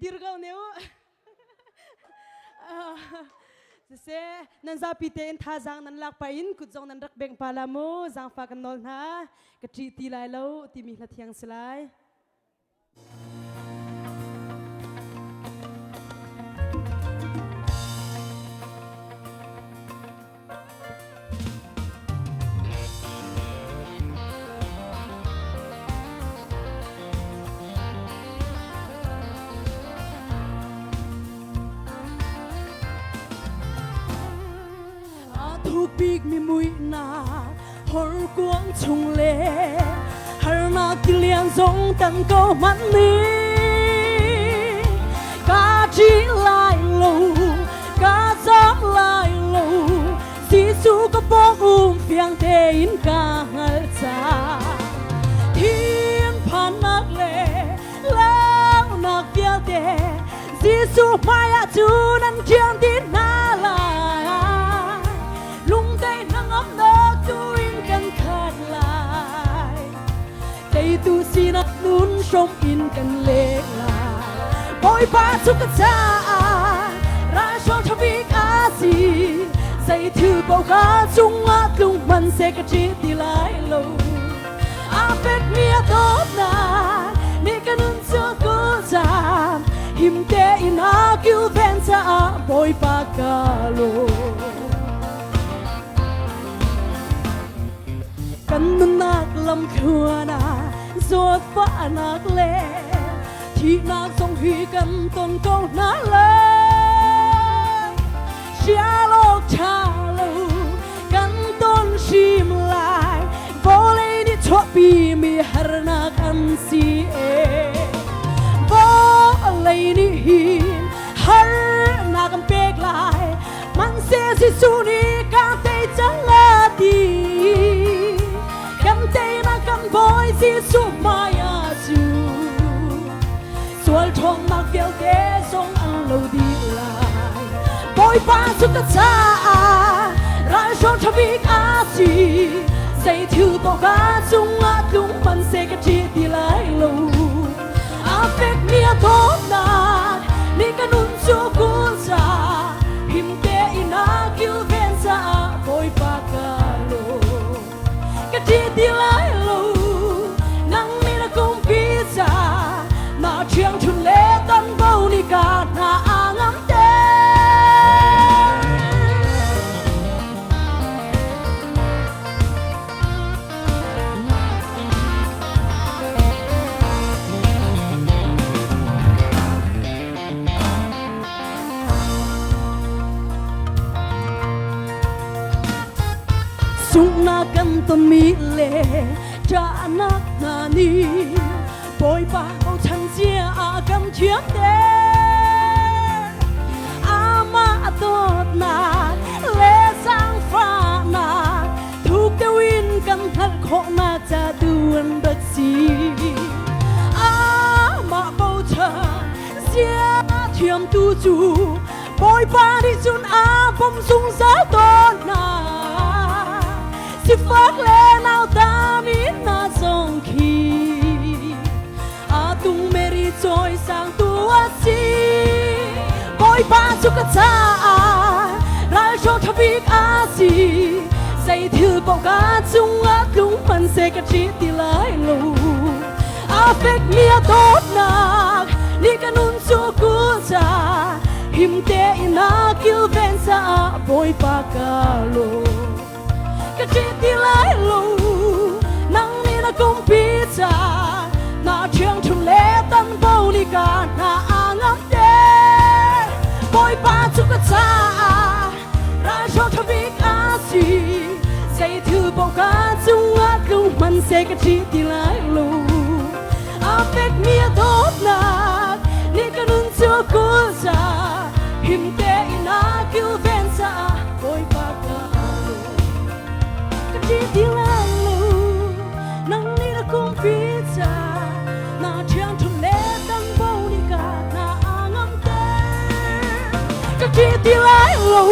dirgau neu se nan za pi te in tha jang nan lak pa in ku jong nan rak beng pala mo jang fa kan nol na ka tri ti lai lo ti mi hla thiang slai thu big mi mui na hor quang chung le har na ki liang zong tan câu man mi ca chi lai lo ca gió lai lo si su có bóng phiang te in ca ngal cha thiên phan nak le lao nak vial te si su mai a chu nan chiang tin na la lung tay nang ấm nước tuin cần khát lại tay tu si nát nún sông in cần lệ lại bôi ba chút cái cha ra cho thằng biết á gì dây thư bao cá chung á lung mình sẽ cái chi đi lại lâu à biết mía tốt na mi cái nun chưa có giảm him te in á kêu ven cha bôi ba cá lô kan nak lam khua na zot fa nak le thi nak song hi kan ton ko na le xia lo cha lo kan ton sim lai vô le ni cho pi mi har na kan si e vô le ni hin har na kan pek lai man se si su ni ka te chang la ti boy si su maya su sual thong mak vel te song an lo di lai boy pa su ka cha ra shon thabik a si say thu to ka chung a tung man se ka chi di lai lo a fek mi a to na ni ka nun su ku sa him te ina kil ven sa boy pa ka lo ka chi di lai lo chiang chun le tan bao ni ka na angam te sung na kan to mi le cha na na ni bôi ba câu chân chia à cầm chiếc đê à ma tốt na lê sang pha na thu tiêu in cầm thật khổ na cha tuôn đất gì à ma câu chân chia thiềm tu chu bôi ba đi chun à bông sung giá tốt na si phát lên nào ta min na song khi tung meri choi sang tua si boy ba chu ka cha ra cho thabik a si say thil bao ka chung a lung man se ka chi ti lai lo a fek mia tot na ni ka nun chu ku cha him te ina kil ven sa boy ba ka lo ka chi ti lai lo nang ni na kong pi cha na chiang chung le tan bao ni ka na angam te boy pa chu ka cha ra cho thabik a si say thu bao ka chung a lung man se ka chi ti lai lo a fek mi tốt na ni ka nun chu ku cha him te ina kil ven sa boy pa ka ka chi ti lai lo nang ni na kong pi cha chi ti lai lo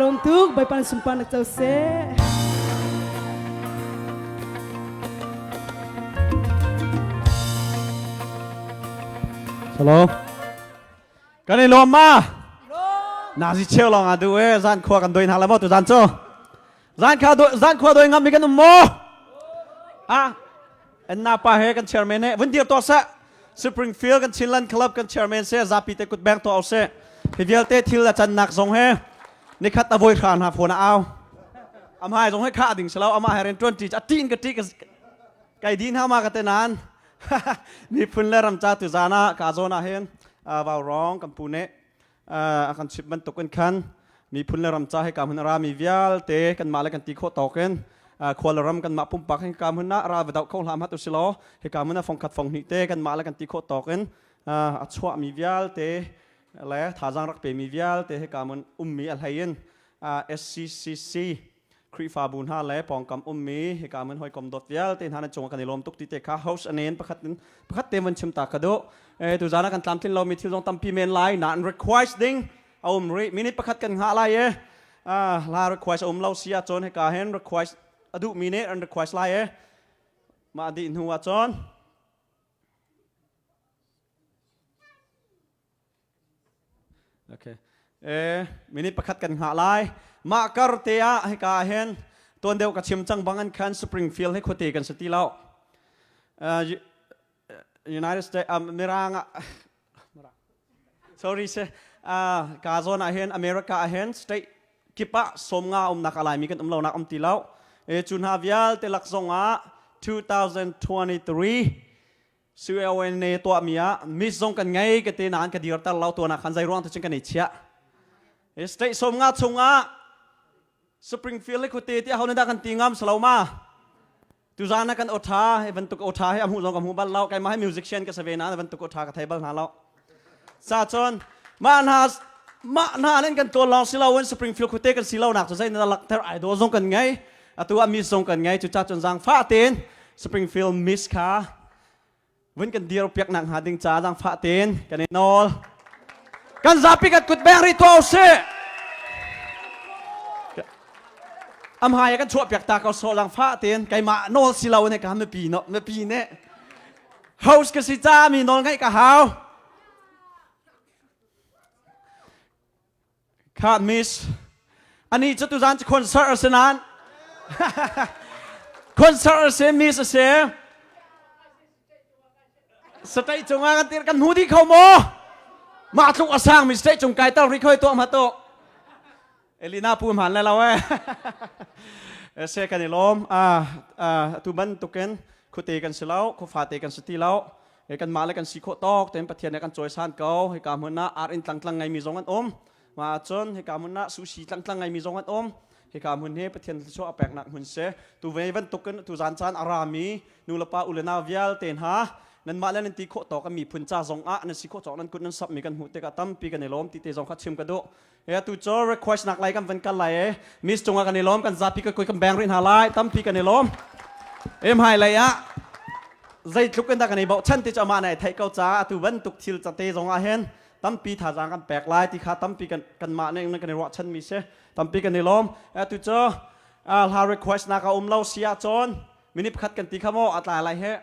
ลงทุกใบปันสุมปันเจ้าเส Hello กันนี่ลมมาน่าสิเชี่ยวลองอ่ะดูจานขวากันโดยทางละมั้งตัวจานโจจานขวาโดยงามมีกันมั้งอันน่าป้าเฮกันเชอร์แมนเนี่ยวันเดียวตัวเสะสปริงฟิลด์กันชิลลันคลับกันเชอร์แมนเสะซาปีเตกุดแบงตัวเอาเสะพิเวลเตทิลละจันนักทรงเฮนี่ขัดตะโวยขานหาฝนเอาอามาให้ทรงให้ข้าดิ่งเสลาอามาให้เรียนจวนจีจัดตีนกันตีกันไก่ดินห้ามากันเตนานนี่พุ่นเล่รำจ่าตุจานะกาโซนาเฮนวาวร้องกัมพูเนะอาการชิบมันตกกันคันมีพุ่นเล่รำจ่าให้กามุนรามีวิาลเตกันมาแล้วกันตีโคตอกกันควรรำกันมาปุ่มปักให้กามุนนาราเวดาเข้าหามฮัตุสิโลให้กามุนนาฟงขัดฟงนิเตกันมาแล้วกันตีโคตอกกันอัชวะมีวิาลเตและท่าจังรักเปมีวิาลเตให้กามุนมีอะไรยันSCCC ครีฟาบุญฮาและปองกำมีให้การมันหอยกำดดวิลเต็นหาในจงกันในลมตุกติเตค่ะ house อันนี้ประคัดเต็มวันชิมตากระโดตุจานะกันตามที่เรามีที่ลงตั้มพีเมนไลน์นั่น request ดิ้งเอามินิประคัดกันหาอะไรลา request เราเสียจนให้การเห็น request อดุมินิ and request ไลน์มาดินหัวจนโอเคมินิประคัดกันหาไลน์มาการเตียให้กาเห็นตัวเดียวกับชิมจังบังอันคันสปริงฟิลด์ให้โคตีกันสติแล้วUnited States มิรังsorry เสกาโซนเห็นอเมริกาเห็นสเตทกิปะสมงานักอะไรมีกันเรานักตีแล้วจุนฮาวิลเตลักซงะ2023ซื้อเอาในตัวเมียมิสงกันไงกันตีนานกันดีร์ตัลเราตัวนักขันใจร้อนที่จึงกันเชียสเตทสมงะสปริงฟิลด์ให้คุณตีที่เขาในด้านกันตีงามสลาวมาตุจานะกันอดท้าให้บรรทุกอดท้าให้อมูจงกับหูบัลเล่าใครมาให้มิวสิกเชนกับเสวีนาบรรทุกอดท้ากับไทยบัลหาเราซาจอนมาหาเล่นกันตัวลองสิเราวันสปริงฟิลด์คุณตีกันสิเราหนักจะใช้ในหลักเทอร์ไอดอลจงกันไงตัวมิสจงกันไงจุดจ้าจนจังฟ้าเต็นสปริงฟิลด์มิสค่ะวันกันเดียวเปียกหนังหาดิงจ้าจังฟ้าเต็นกันในนอลกันจับปีกันกุดแบงริทัลเซ่อำหายกันชั่วเปียกตาเขาโซลังฟ้าเตียนไก่มาโนสิเราเนี่ยกันไม่ปีเนาะไม่ปีเนี่ยเฮาส์ก็สิจ้ามีนอนไงกับเฮาขาดมิสอันนี้จะตุจานจะคอนเสิร์ตเสนานคอนเสิร์ตเสมิสเสสเตจงกันเตียนกันหูที่เขาโมมาทุกอาสางมิสเตจงไก่เต้าริคอยตัวมาโตเอลิน่าพูดหันแล้วเราเสกันในลมตุบันตุกันคุเตกันสิแล้วคุฟาเตกันสติแล้วกันมาแล้วกันสิโคตอกเต็มประเทศในกันจอยซานเก่าให้การมันนะอาร์อินตั้งไงมีจงกันมาจนให้การมันนะซูชิตั้งไงมีจงกันให้การมันเนี่ยประเทศชั่วแปลกหนักหุ่นเสตุเววันตุกันตุจานจานอารามีนูลปาอุเลนาวิลเตนฮานั่นมาแล้วนั่นตีโคตอกันมีพุนจ้าจงนั่นสิโคตอกนั่นกุนนั่นสับมีกันหูเตกตั้มปีกันในลมตีเตจงคัดชิมกันดูตุจอ request นักไล่กันเป็นกันไล่มิสจงกันในลมกันจับปีกันคุยกันแบงรินหาไล่ตั้มปีกันในลมไฮไลใจทุกกันได้กันในบ่ฉันที่จะมาในไทยเกาจ้าตุวันตุกทิลจะเตจงเห็นตั้มปีท่าจางกันแปลกไล่ที่ขาตั้มปีกันมาเนี่ยนั่นกันในรถฉันมีเสตั้มปีกันในลมตุจอหา request นักเอาเราเสียจนมินิพัดกันตีขโมยอัตราอะไรเฮ้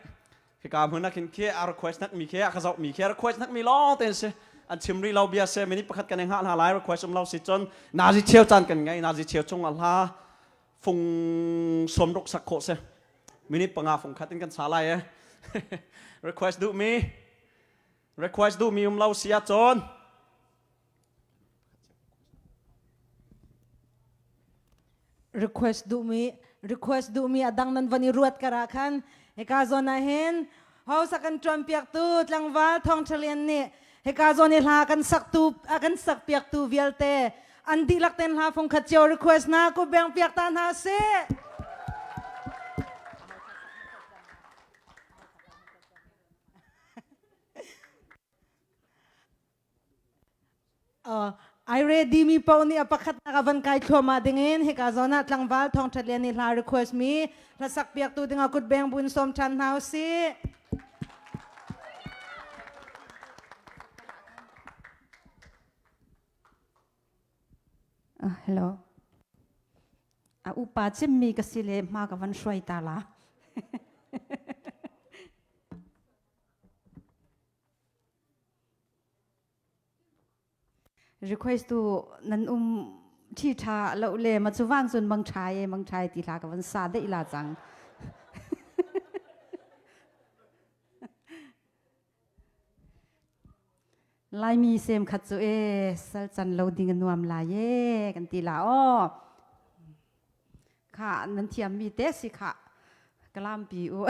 คือการมันนักขินเคียrequest นักมีเคียข้าจะมีเคีย request นักมีล้อเต็นเสอันชิมรีเราเบียเซมินิประคัดกันเองหาหลาย request เราสิจนนาจิเชียวจันกันไงนาจิเชียวจงอัลฮาฟงสมรกสักโคเซมินิปังอาฟงคัดกันสาลายrequest ดูมี request ดูมีเราเสียจน request do me adang nan vani ruat karakan ekazona hen how sakan trampiak tu tlangwal thong thalian ni ekazoni la kan saktu akan sak piak tu vialte andi lakten ha phong khatio request na ko beng piak tan ha se I ready mi pa ni apakat nakaban kahit lumadingin hikazona at lang val tong talian ni la request mi lasak piak tu ding akut beng bun som chan house Hello อุปาจิมมีกสิเลมากับวันช่วยตาละ request ตูนั้นที่ชาเราเลยมาจุวันส่วนบางชายตีลากับวันซาได้อีลาจัง ลายมีเซมขัดจูสัลจันเราดิ่งนวมลายกันตีลาอ้อค่ะนั้นเทียมมีเตสิค่ะกลามปีอ้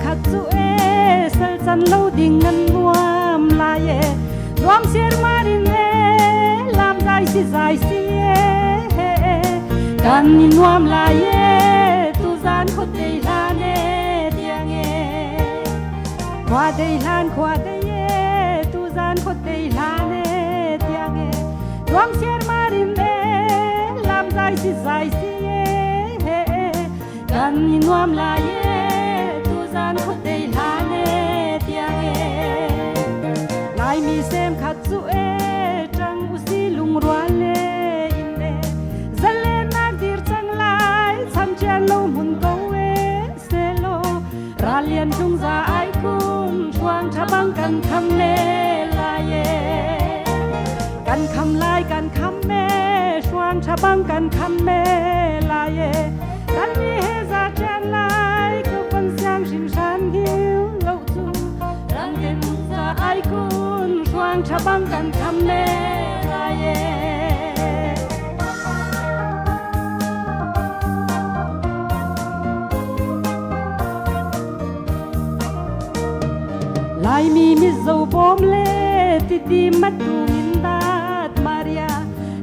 ขัดจูสัลจันเราดิ่งนวมลายรวมเสียมารินลำใจสิใจเสียกันนวมลายตุจันขดได้ลานเดียงขวาได้ลานตุจันขดได้ลานเดียงรวมเสียมารินลำใจสิใจเสียกันนวมลายZan khot dei la ne tia lai mi sem khat chu chang u si lung rwa le in le zale na dir chang lai cham chan lo mun ko se lo ra lian chung za ai kun chuang tha bang kan kham le la ye kan kham lai kan kham me chuang tha bang kan kham me la ye kan ni he za chan lai Giang xin san hiu lâu chu rang ten za ai kun chuang cha bang kan kham ne la ye lai mi zo bom le ti ti mat tu min dat Maria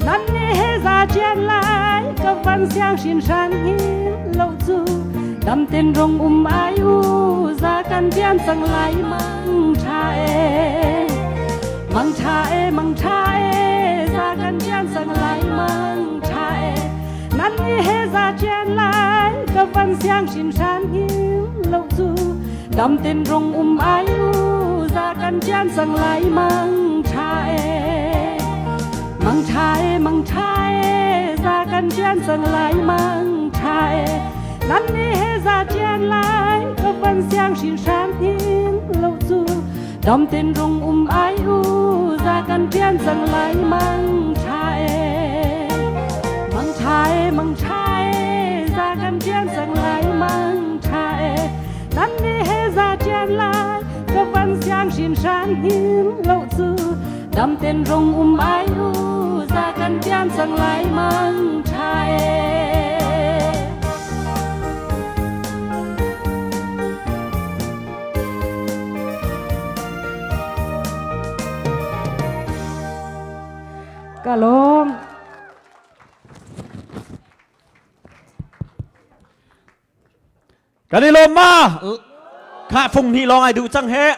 nan ne he za chen lai ka van xiang xin san hiu lâu chu Đam tên rong ai ra can bian sang lai mang cha ra can bian sang lai mang cha nan he ra chen lai ka van xiang xin san hiu lâu chu đam tên rong ai ra can bian sang lai mang cha ra can bian sang lai mang cha nan he ra chen lai ka van xiang xin san hiu lâu chu đam tên rong ai ra can bian sang lai mang cha ra can bian sang lai mang cha nan he ra chen lai ka van xiang xin san hiu lâu chu đam tên rong ai ra can bian sang lai mang cha Kalom Cái đi lôm mà Khả phùng thì lo ai đủ chẳng hệ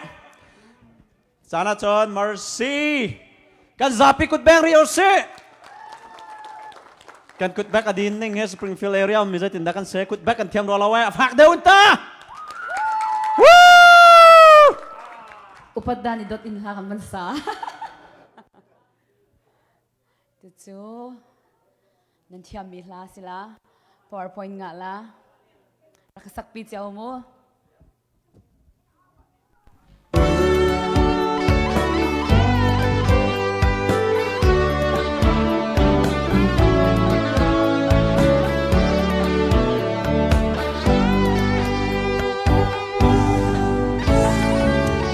Sana John Mercy Kan zapi kut bang rio se Kan kut back adin ning he Springfield area mi zai tindakan se kut back kan thiam ro lawa phak de unta Upadani dot in ha kan sa Tutu nan thiam mi hla sila PowerPoint nga la Nakasakpi tiyaw mo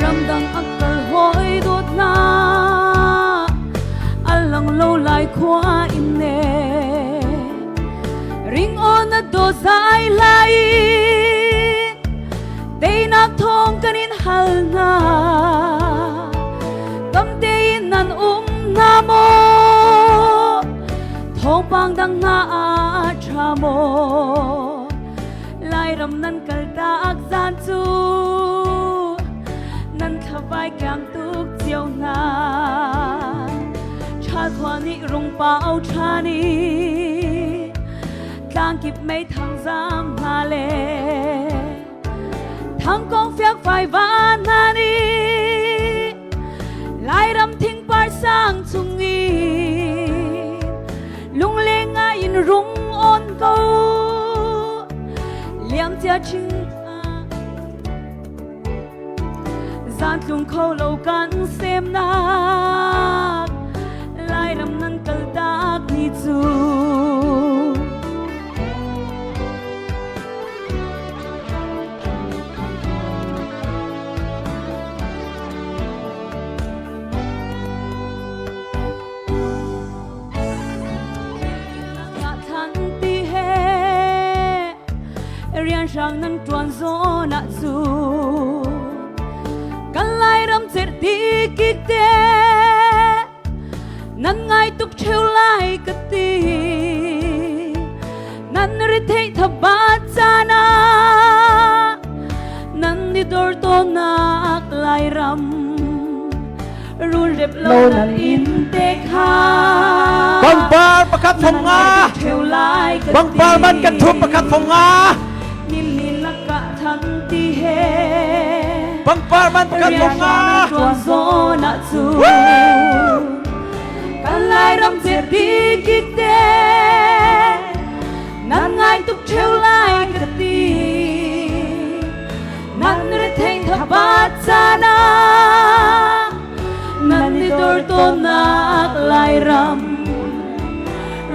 Ramdang akal hoy dot na Alang lâu lại khóa inne Ring on na do zai lai Day nak thong kanin hal na Kam day nan na mo Thong pang dang na cha mo Lai ram nan kal tak zan chu Nan khavai kang tuk chiao na Cha ta thoa ni rung bao cha ni tang kịp mấy thằng giam hà lệ thằng con phiếc phải van na ni lại đâm thinh bay sang chung nghi lung lên ngay in rung ôn câu liam chia chinh gian lung khâu lâu can xem nát lại đâm năn cầu tác đi chu riêng sang nan tuan zo na zu kan lai ram cher ti ki te nan ngai tuk theu lai ka ti nan ri thei tha ba chana nan ni dor to nak lai ram rul rep lo nan in te kha bang bar pakat phong nga bang bar man kan thup pakat phong nga nililaka thanti he bang par man pakat phong nga zona chu kalai ram che di kite nan ngai tuk theu lai ka ti nan re thei tha ba chana nan ni dor to nak lai ram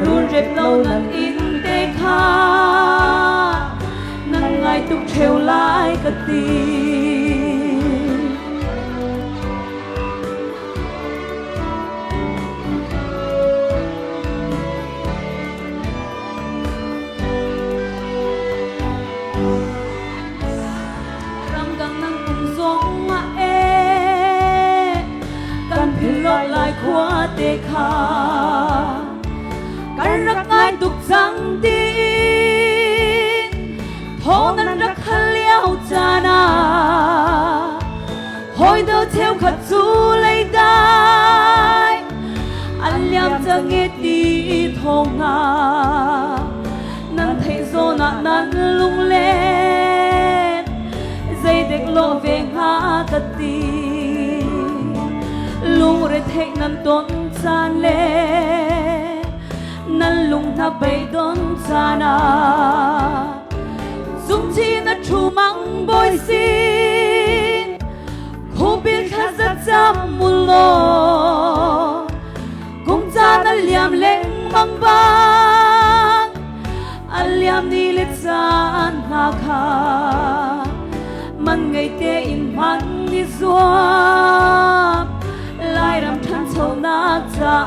run rep lo nan in te kha ngai tuk theu lai ka ti ram gang nang kum zong ma e kan phil lot lai khwa te kha kan rak ngai tuk chang ti hôn anh rất liao chana hồi đâu theo khát du lấy đai anh liam cho nghe đi thong à nan thấy gió nặng nan lung lên dây đếch lộ về ngã cất đi lung re thấy nan tôn chan lên nan lung na bay tôn chana dung chi na chu mang boy xin khu biết khát rất chăm mulo cũng cha na liam lên mang bang anh liam ni let san na kha man ngày te in man ni zua lai ram than chau na cha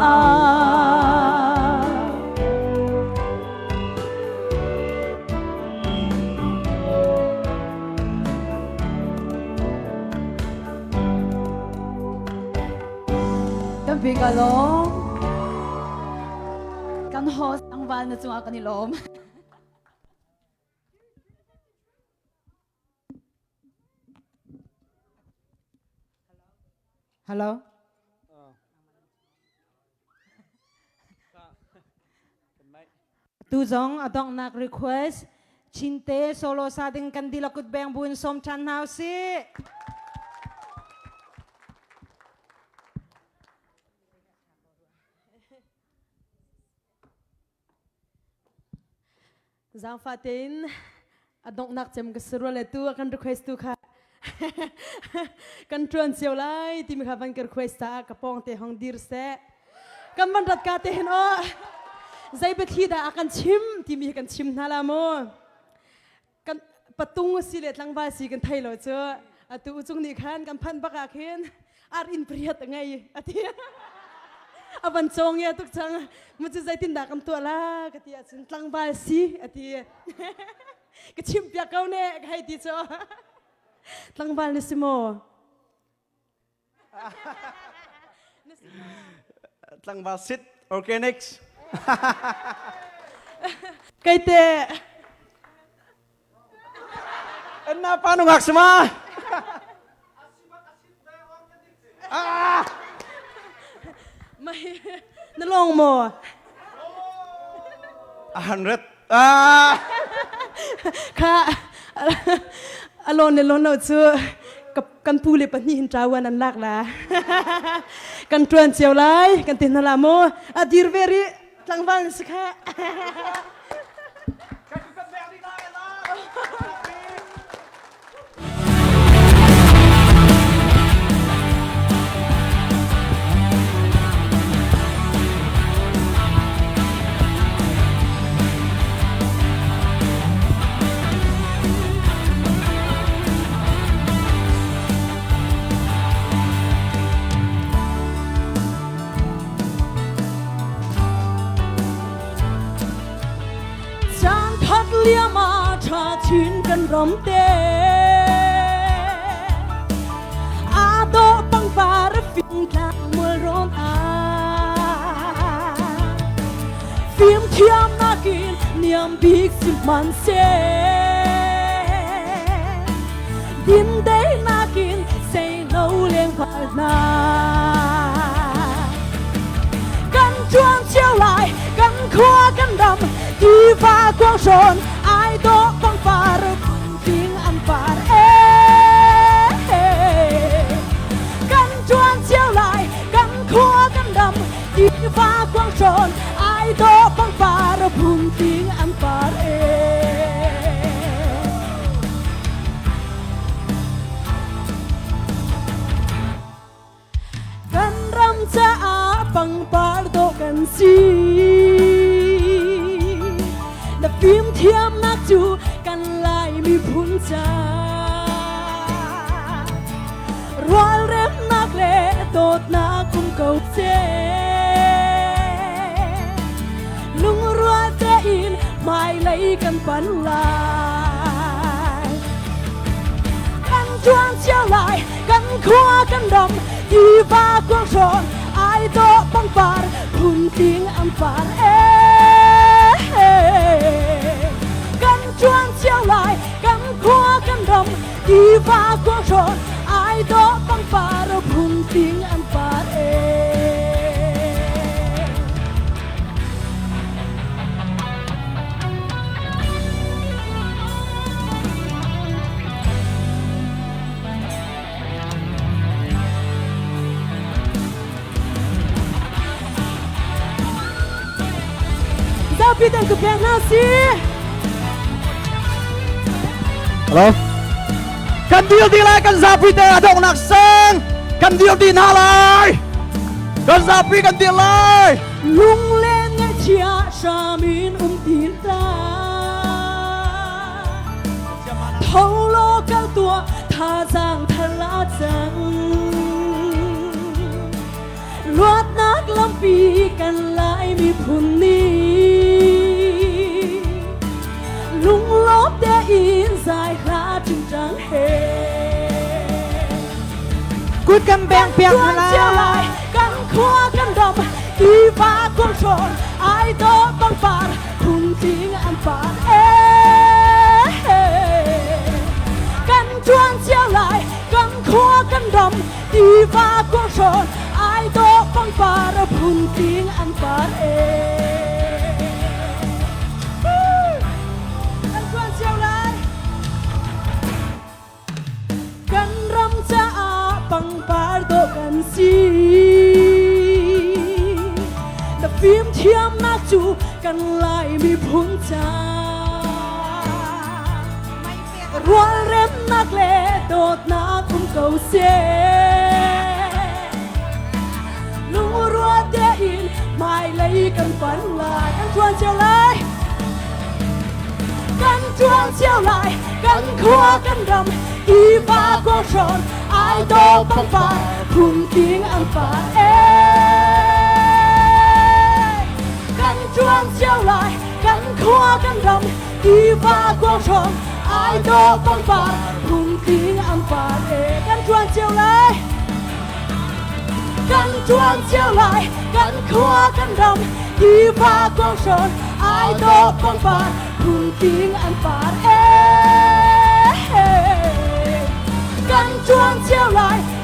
Vì cả lốm căn hồ sang van na chung akani lốm Hello. Tu zong adong nak request chinte solo sa ding kandila kut beng bun som chan hau si. Giang Fatin adong nak chem kasro le tu akan request tu kha kan tuan siêu lai tim kha van request ta kapong te hong dir se kan man rat ka te hen o zai be thi da akan chim tim hi kan chim na la mo kan patung si le tlang ba si kan thai lo chu atu chung ni khan kan phan baka khen ar in priat ngai ati aban chong ya tuk chang mu chu zai tin da kam to la ka ti chin tlang ba si ati ka chim pya kau ne khai ti cho tlang ba ni simo tlang ba sit organics kai te enna pa nu ngak sama mai the long more 100ค่ะอารมณ์ในล้นเอาเชื่อกับกันพูเลยปนี่หินจาวันนั้นลักละกันตรวนเจียวไลกันตินนาลาโมอดีรเวรีจังวันสิค่ะ เลียมาชาชินกันรำเตอาโตปังปาระฟิงทางมัวร้อนอาฟิล์มเทียมนากินเนียมบีกสิมันเซดินได้นากินเซโนเลี้ยงผ่านนากันจวนเชียวไหลกันขวากันดำที่ฟ้ากว้างชนไอโตบังฟาระพุ่งทิ้งอันฟาเอกันจวนเชียวไหลกันขวากันดำที่ฟ้ากว้างชนไอโตบังฟาระพุ่งทิ้งอันฟาเอกันรำจะอาปังปาโตกันซีและฟิล์มเทียมนักจูกันไล่มีพุนจารวลเร็มนักเล่โดดนักคุมเก่าเจลุงรัวเจอินไม่ไล่กันปันลายกันจวนเชียวไหลกันขวากันดำที่ฟ้ากว้างชนไอโตบังฟาร์พุนทิ้งอันฟาร์กันจวนเชียวไหลกันขวากันดำที่ฟ้ากว้างชนไอโตบังฟาร์พุนทิ้งอันฟาร์พี่เดินกับแพงหน้าสิฮัลโหลกันเดียวดีเลยกันซาปีเตะดงนักเซงกันเดียวดีน่าเลยกันซาปีกันเดียวเลยลุงเล่นเงเชียชามินตีนตาเท่าโลกันตัวท่าจางทะลาจังลวดนักลำปีกันไล่มีพุ่นนี้ลุงลบเดอินสายคลาจึงจังเฮกุดกันแบงเปียกมาลากันขวากันดำที่ฟ้ากว้างชนไอโตบังฟาร์พุ่งทิ้งอันฟาร์กันจวนเชียวไหลกันขวากันดำที่ฟ้ากว้างชนไอโตบังฟาร์พุ่งทิ้งอันฟาร์กันรำจะอาปังปาโตกันซีและฟิล์มเทียมนักจูกันไล่มีพุนจารวลเร็มนักเล่โดดนักคุมเก่าเซลุงรัวเดอินไม่ไล่กันฝันลายกันชวนเชียวเลยกันจวนเชียวไหลกันขวากันดำที่ฟ้ากว้างชนไอโตบังฟาพุ่งทิ้งอันฟากันจวนเชียวไหลกันขวากันดำที่ฟ้ากว้างชนไอโตบังฟาพุ่งทิ้งอันฟากันจวนเชียวไหลกันจวนเชียวไหลกันขวากันดำที่ฟ้ากว้างชนไอโตบังฟาพุ่งทิ้งอันฟาร์กั กันจวงเจียวไหล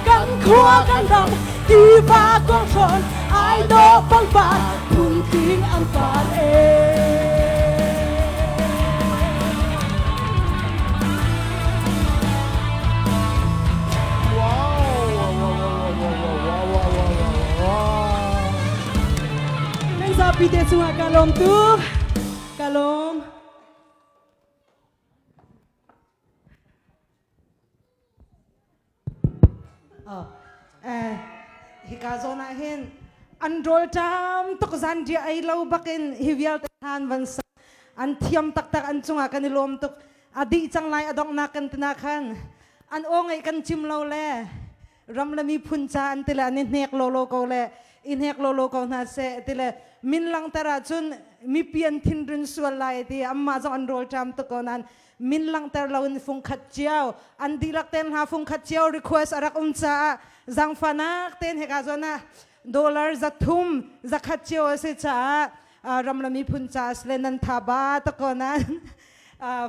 กันขัวกันดำที่ฟ้ากองชนไอโดบังบาดพุ่งทิ้งอันฟาดเองSapi dia semua kalom tu, kalom. Hikazona hin, androl jam tuk zan dia ay lau bakin hivial tahan bansa, antiam tak tak ancunga kanilom tuk adi cang lai adong nakan tinakan, an ongay kan chim lau le, ram lami punca antila nek lolo ko le. Inhek lolo ko na se tile min lang tara chun mi pian thin run sualai ti amma jong androl jam to konan min lang tar laun fung khat chiao an dilak ten ha fung khat chiao request arak cha jang fanak ten heka zona dollar za thum za khat chiao se cha ramlami phuncha slenan thaba to konan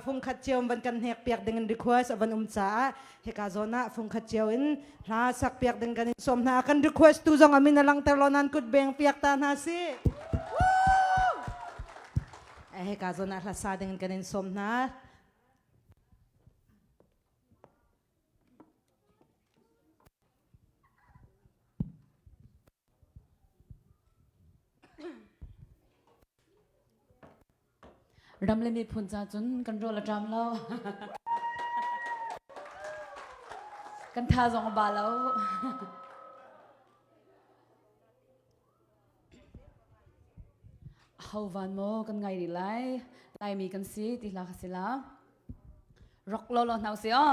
phung khat chiao ban kan hek piak dengan request aban cha heka zona phung khat chiao in ra sak piak dengan kan som na kan request tu jong amin na lang terlonan kut beng piak tan ha si heka zona ra sa dengan kan som na Ram lên đi phun ra chun kan roll drum lo kan tha zong ba lo hau van mo kan ngai ri lai mi kan si ti la khasila rock lo lo nau si o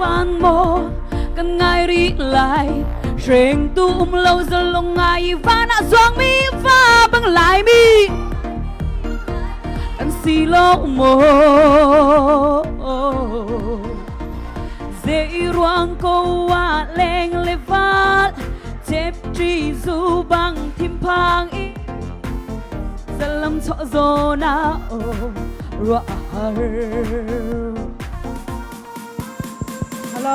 van mo kan ngai ri lai reng tu lâu giờ long ngai va na zoang mi va bang lai mi kan si lo mo dễ ruang ko wa leng le val chep tri zu bang thim phang i zalam cho zona o ra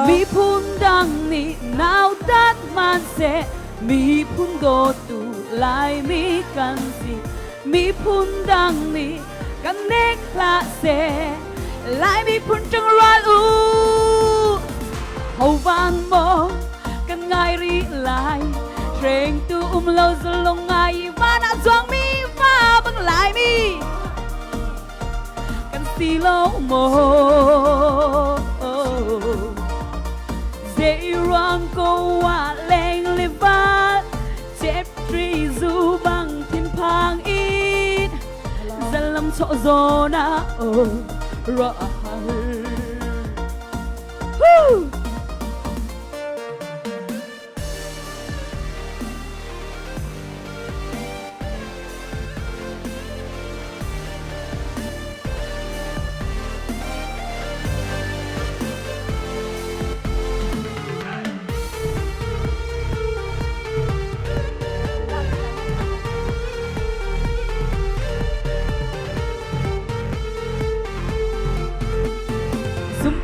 mi phun đăng ni nào tát man se mi phun go tu lai mi kan si mi phun đăng ni kan nek la se lai mi phun trăng ra u hầu van mo kan ngai ri lai reng tu lâu giờ long ngai va na zoang mi va bang lai mi kan si lo mo dễ ruang ko wa leng le va chep tri zu bang thiên phang in zalam cho zona o ra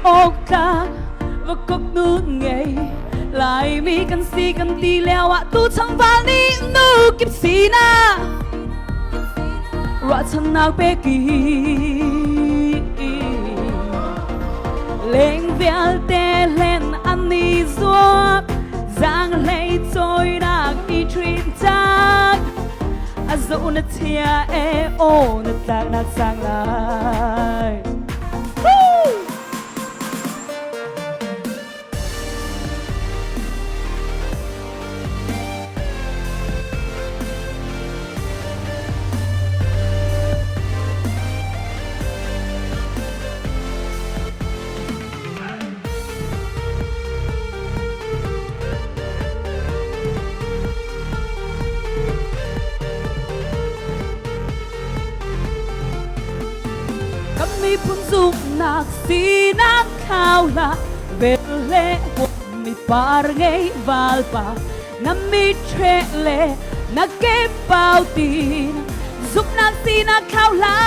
ốc ta và cốc nước ngày lại mi kan si kan ti leo ạ tu chẳng vào ni nu kịp si na ra chẳng nào bé kỳ lên véo tê lên ăn ni ruột giang lấy trôi đạc đi truyền trang à dẫu nát thia e ô nát tạc nát sang lại phun dục nak si nak khao la về lệ một mi par ngay valpa na mi tre lệ na ke bao tin giúp nak si nak khao la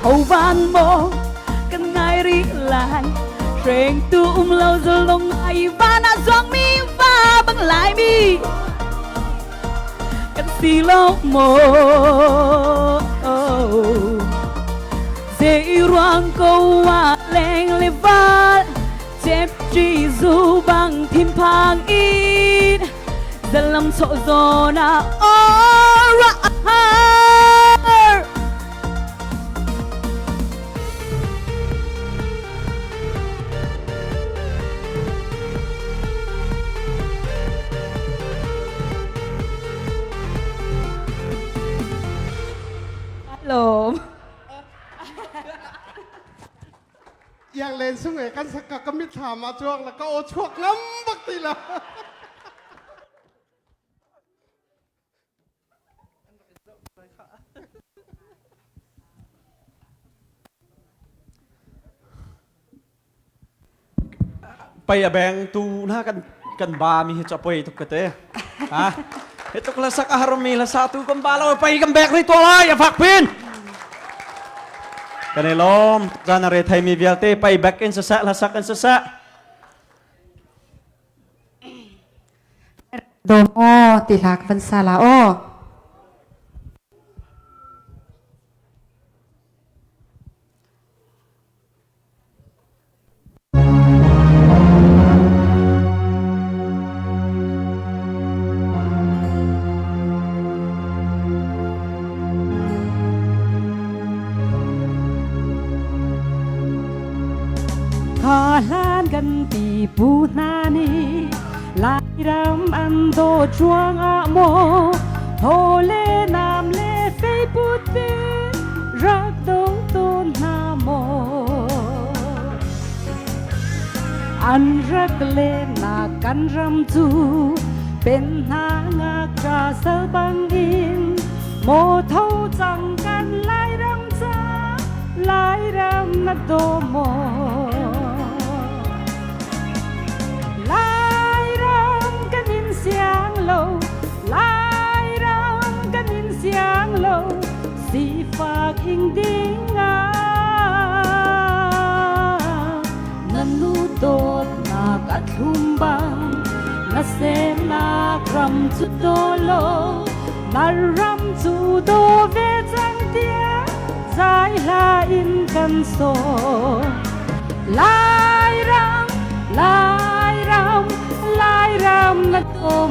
hầu van mo kan ngai ri lại rèn tu lâu rồi lòng ai và na doang mi va bằng lại mi kan si lo mo dễ ruang câu à leng le val chép chỉ du bằng thiên phang in dân lâm sọ gió na ora hello ยังเล่นสุ่งเอกันสักก็มิถามมาจวกแล้วก็โอชวกน้ำบักตีละ ไปอะแบงตูน่ากันบามีจะไปทุกกะเตะฮะเฮตุกละสักอาหารมีละสาตูกันบาเราไปกันแบกในตัวละอย่าฝักพินกันในลมจานอะไรไทยมีเวียลเตไปแบกอินสะละสักอินสะ โดมโอติลักวันซาลาโอขอลานกันปีปูนานีลายรำอันโดจวงอะโมโฮเลนามเลเฟยปุติรักดงต้นนาโมอันรักเลนากันรำจูเป็นนางากาเสบังอินโมเท่าจังกันลายรำจาลายรำนัดโดโมลายรำกันยินเสียงโลลายรำกันยินเสียงโลสีฝากอิงดิ้งนันนูโดดนากัดลุ่มบังนาเซนากรำจุดโดโลนารำจุดโดเวจังเตียใจลาอินกันโซลายรำลายรำลายรำนัดโดม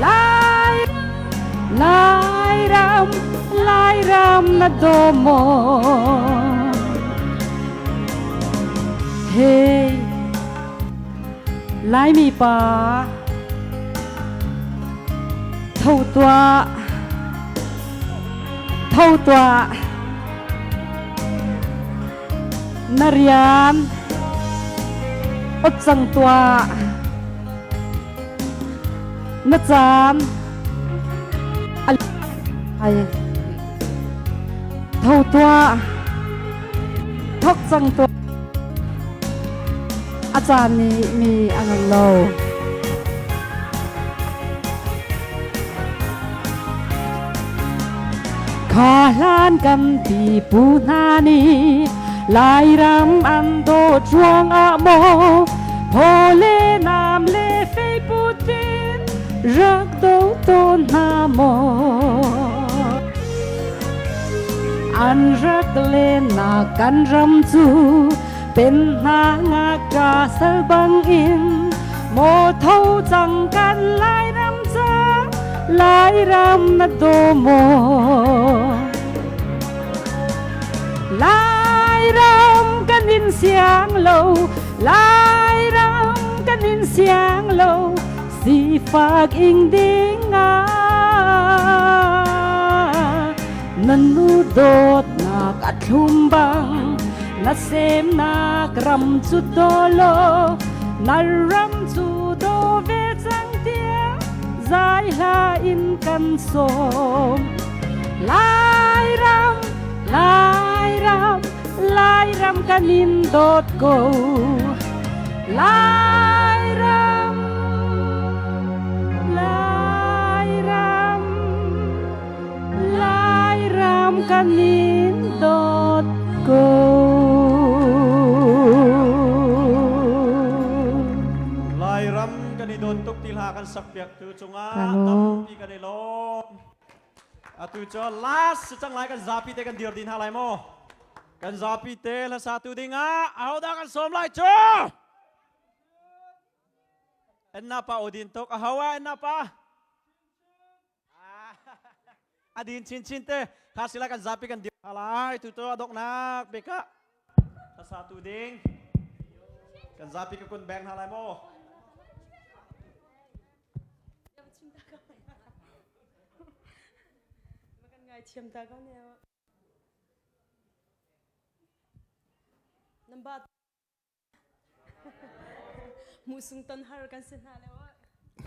ลายลายรำลายรำนัดโดโมเฮ้ลายมีป่าเท่าตัวนาเรียนอดจังตัวนาจามอะไรเท่าตัวทกจังตัวอาจารย์นี้มีอันนั้นโลขอลานกันที่ปูนานีลายรำอันโดจวงอะโมโพเลนามเลเฟยปูตินรักโดต้นนาโมอันรักเลนากันรำจูเป็นนางากาเสบังอินโมเท่าจังกันลายรำจาลายรำนัดโดโมลายรำกันยินเสียงโลลายรำกันยินเสียงโลสีฝากอิงดิ้งนันนูโดดนากัดลุ่มบังนาเซมนากรำจุดโดโลนารำจุดโดเวจังเตียใจลาอินกันโซลายรำ lai ram kanin dot go lai ram kanin dot go lai ram kanin dot tuk tilha kan sakpiak tu chunga tam pi kan lo atu cho last chang lai kan zapi te kan dir din halai mo kan zapi te la satu dinga au da kan som lai cho enna pa odin tok hawa enna pa adin chin te kasila kan zapi kan dir halai tu to adok nak beka la satu ding kan zapi ka kun bang halai mo chiam ta ko ne number musung ton har kan se na le wa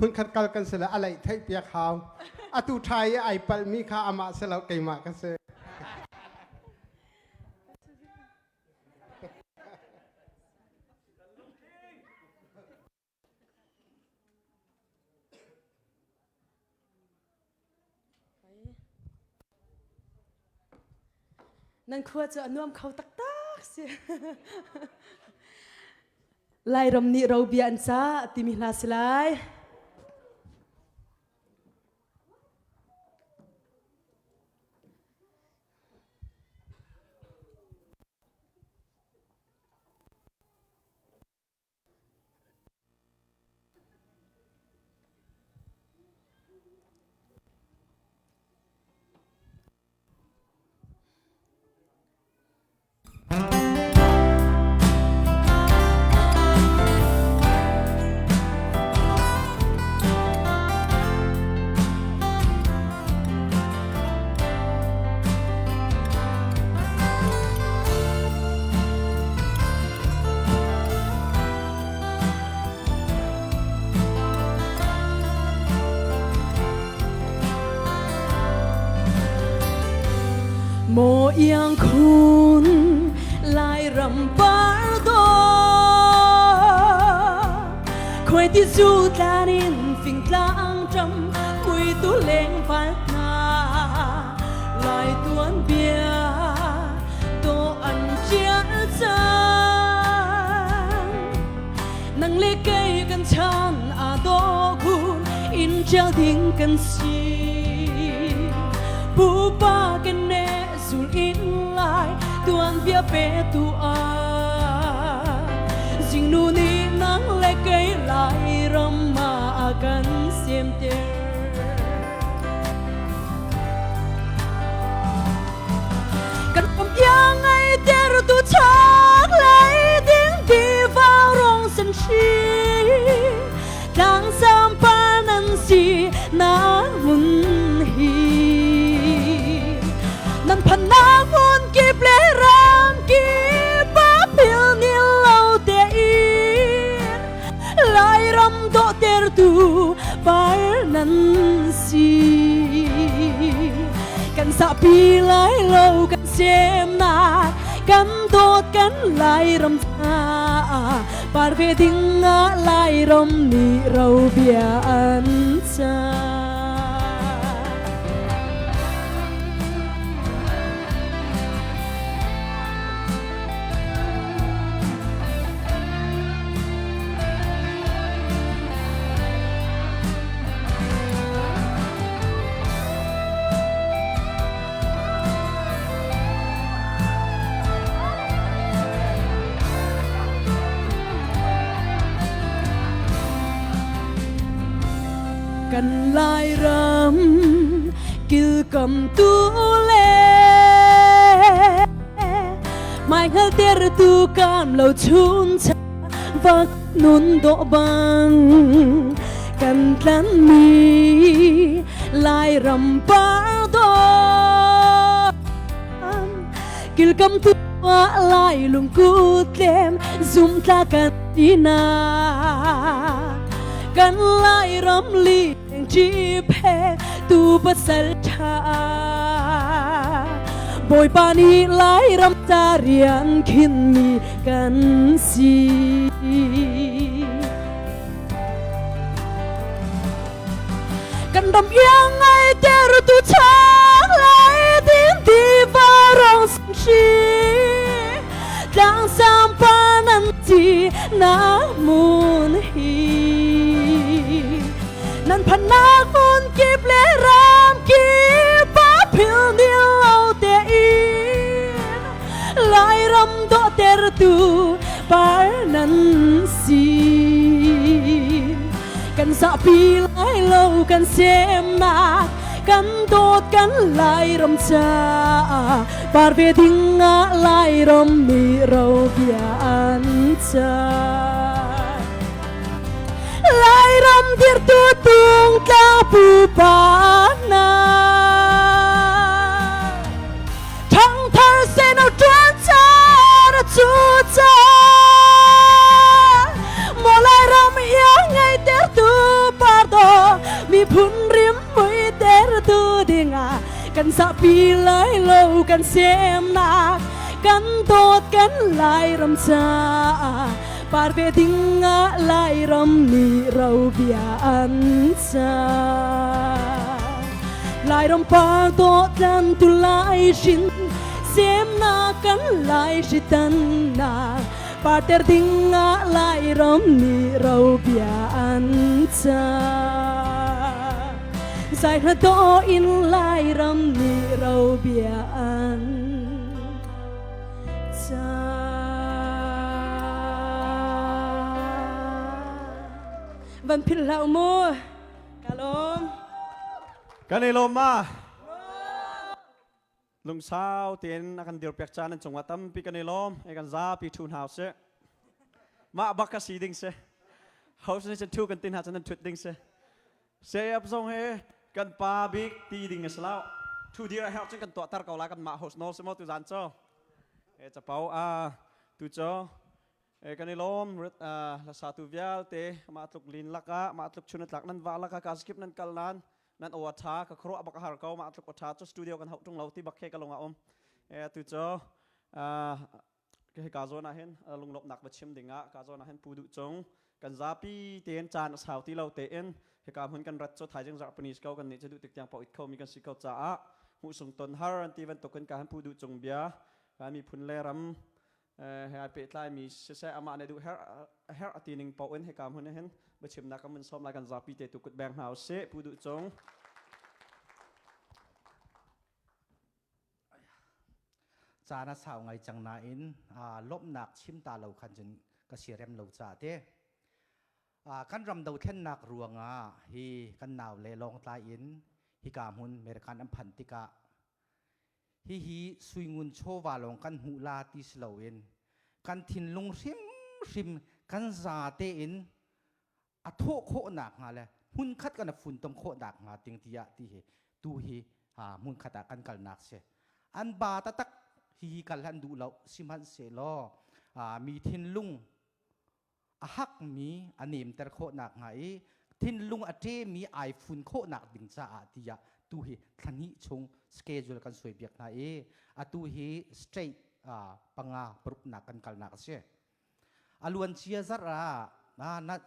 มึงขัดกันกันเสร็จแล้วอะไรไทยเปียกขาวอาตูไทยไอปัลมีข้าอามาเสร็จแล้วไก่มากันเสร็จนั่นควรจะนุ่มเขาตักเสียไล่รำนี้เราเบียนซะติมิลาสไลโมยังคุณลายรำบาร์โดคอยที่จูตานินฟิงกลางจำคุยตัวเล่งพันนาลายตัวเบียตัวอันเจียจังนังเล็กกันชันอาโดคุณอินเจ้าทิ้งกันสีผู้ป้ากันเนsul in lai tuan bia pe tu a jing nu ni nang le kai lai ram ma kan sim te kan pom yang ai ter tu chak lai ding di vào rong san chi dang sam pa nan si na mun hi nan pan na mun ki ple ram ki pa pil ni lau te in lai ram do ter tu par nan si kan sa pi lai lau kan sem na kan dot kan lai ram sa par ve ding na lai ram ni rau bia an saกันลายรำกิลกำตูเลไม่เคยเตะตูกามเราชุนชาวักนุนโดบังกันทันมีลายรำปาดกิลกำตูว่าลายลุงกูเต็มซุ่มตากันดีนากันลายรำลีจีเพตูปัสสชา บอยปานีหลายรำจาเรียนขินมีกันสีกันดำยังไงเจอตัวช้างไหลดินที่ฟ้าร้องสังชีดังสามปานันจีนามุนฮีนันพนักมุนกีบเลรามกีป้าพิลเดียวเอาแต่อินลายรำโดเตอร์ตูปานันสีกันสะปีไล่เล่ากันเสียมนักกันโดดกันไล่รำชาปาร์เวดิงะไล่รำมีเราเบียนชาไล่รำที่ตัวตุงกาปูปานาทั้งเธอเส้นเอาจวนชาจูจาmulai ram yang ngai tertu pardo mi pun rim mui tertu dinga kan sapi lai lo kan sem na kan tot kan lai ram sa parve dinga lai ram ni rau bia an sa lai ram par to dan tu lai shin sem na kan lai shitan na pater dinga lai ram ni rau bian cha sai na to in lai ram ni rau bian cha van phil lau mo kalom kaniloma lung sao tiền akan dirpek chanan chungwa tam pi kanilom ekan za pi thun house ma bakka siding se house ne chu kan tin ha chanan thut ding se ap song he kan pa big ti ding aslau thu dir help chen kan to tar kaula kan ma house no se mo tu zan cho e cha pau a tu cho e kanilom la sa tu vial te ma tluk lin laka ma tluk chunat lak nan wa laka ka skip nan kalnan nan o tha ka khro abak har ko ma tluk tha cho studio kan hau tung lo ti bak khe ka longa om e tu cho ke ka zo na hen lung lop nak ba chim dinga ka zo na hen pu du chong kan za pi ten chan sao ti lo te en he ka hun kan rat cho thai jeng japanese ko kan ni chu du tik tyang pau it kho mi kan si ko cha a hu sung ton har an ti van to kan ka han pu du chong bia ka mi phun le ram he a pe tlai mi se se ama ne du her atining pau en he ka hun hen ba chim na ka mun som la kan za pi te tu kut bang hau se pu du chongจานะสาวไงจังนาอินลบหนักชิมตาเราคันจนกระเสียเร็มเราจ่าเต้กันรำดาวเทนนักรวงฮีกันหนาวเลลองตายอินฮิกามุนเมริกันอัมพันติกะฮีสุยงุนโชวาลงกันหูลาติสลาวินกันทินลงริมกันซาเตอินอัทโคหนักงาเลยหุ่นคัดกันฝุ่นต้มโคหนักงาติงติยะที่ตูฮีมุนคัดกันกันหนักเสอันบาตะตักฮีกันลันดูเราสิมันเสลอมีทินลุงฮักมีอันนี้มแต่โคหนักไงทินลุงอเจมีไอฝุ่นโคหนักดิ่งซาติยะตูฮีทันนี้ชงสเกจูลกันสวยเบียกนะตูฮีสเตรทปังปรุกหนักกันกันหนักเสียอลวนเชียร์ระนัด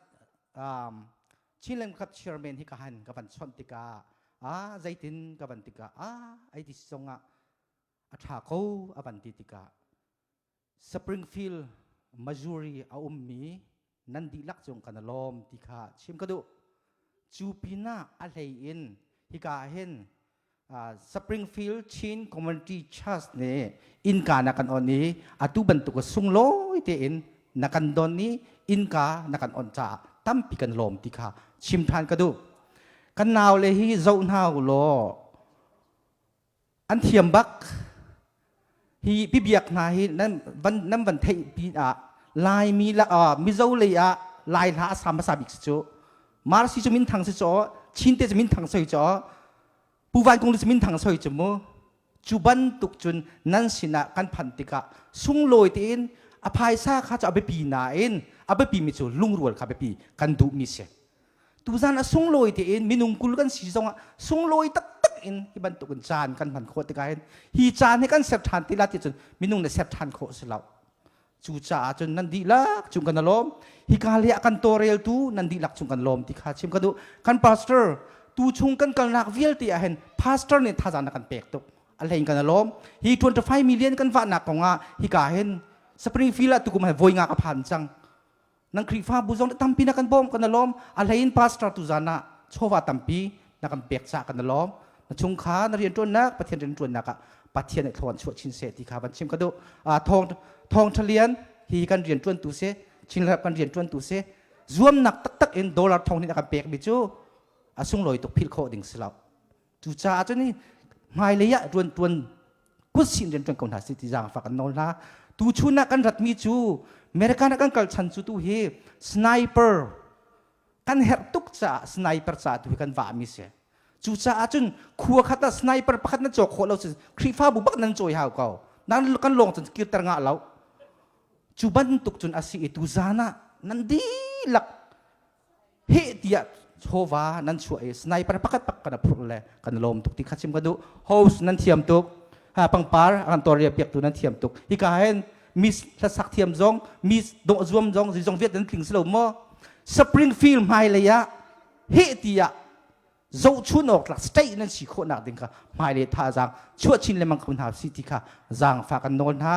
ชิลเลนกับเชอร์แมนที่กันกับวันชนติกาใจตินกับวันติกาไอที่สงอาชาโกอบันติติกาสปริงฟิลด์มาจูรีอาอุมมีนันดีลักจงกันลมติกาชิมกระดูจูปิน่าอะไรอินฮิกาเห็นสปริงฟิลด์ชินคอมมูนิตี้ชัสเนอินกานักันออนนี้อาตุบันตุกสุงโลยเตอินนักันดอนนี้อินกานักันออนจ่าตั้มปีกันลมติกาชิมทานกระดูกันนาวเลยฮิเจ้าหน้าโลอันเทียมบักฮีพิบียกนาฮีนั่นวันเทปีลายมีละมิเจ้าเลยลายละสามภาษาบิกโจมาร์ซิจะมินทางโจชินเตจะมินทางโจผู้วันคงจะมินทางโจมจุบันตุกจุนนั่นสินะกันพันติกะสุ่งลอยตีนอภัยซาข้าจะเอาไปปีนาเองเอาไปปีมิจูลุงรวดข้าไปปีกันดูมิเสตุจานะสุ่งลอยตีนมินุงกุลกันสีจงสุ่งลอยตัก อินฮิบันตุกันจานกันผันโคติกาเห็นฮีจานให้กันเสพทานที่ลาติจนมินุงในเสพทานโคสลาวจูจ่าจนนันดีลักจุงกันนลมฮิกาเลียกันตัวเรลตูนันดีลักจุงกันลมที่ขาชิมกันดูกันพาสเตอร์ตูชุงกันกันนักวิลที่เห็นพาสเตอร์เนี่ยท่าจานกันเปกตุอะไรกันนลมฮี25 millionกันฝากหนักของฮิกาเห็นสปริงฟิลด์ตุกุมาโวยงากระพันจังนังครีฟ้าบุษงตั้มปีนักกันบอมกันนลมอะไรอินพาสเตอร์ตุจานะโชวาตั้มปีนักกันเปกจากกันนลมชงขานักเรียนจนนักปะเทียนเรียนจนนักปะเทียนในทวนชวดชินเศษที่ขาบันชิมกันดูทองทะเลียนฮีกันเรียนจวนตุเสชินรับกันเรียนจวนตุเสรวมหนักตักเอ็นดอลลาร์ทองนี่นักเปกบิจูอาสุงลอยตกพิลโคดิ่งสลับจูจ่าจนนี่ไม่เลยอะจวนกุศินเรียนจวนกองทัพสิทธิจางฝากกันนอนละตูชูนักกันรัฐมีจูอเมริกันนักกันกัลชันจูตูเฮสไนเปอร์กันเฮรตุกจ่าสไนเปอร์จ่าตูกันว่ามิเสจูจ่าจนขัวขัดสไนเปอร์พัดนั่นโจกโคเราสิครีฟ้าบุบักนั่นโจยหาวเก่านั่นกันลงจนกิรตรงะเราจูบันตุกจนอาศัยตูจานะนั่นดีลักเฮติยาโชวานั่นช่วยสไนเปอร์พักกันพรุนเลยกันลมตุกที่ขัดชิมกันดูโฮสนั่นเทียมตุกปังปาร์อันตัวเรียบเปียกตัวนั้นเทียมตุกอีกาเห็นมิสสักเทียมจงมิสโดจวมจงจงเวียดนั้นถึงสโลมอสปริงฟิลด์ไม่เลยะเฮติยาโจชุนออกหลักสเตย์นั่นสิโคนักดิ่งค่ะไม่เลยท่าจางชั่วชินเลยมังคุนหาสิทิค่ะจางฝากกันนอนฮะ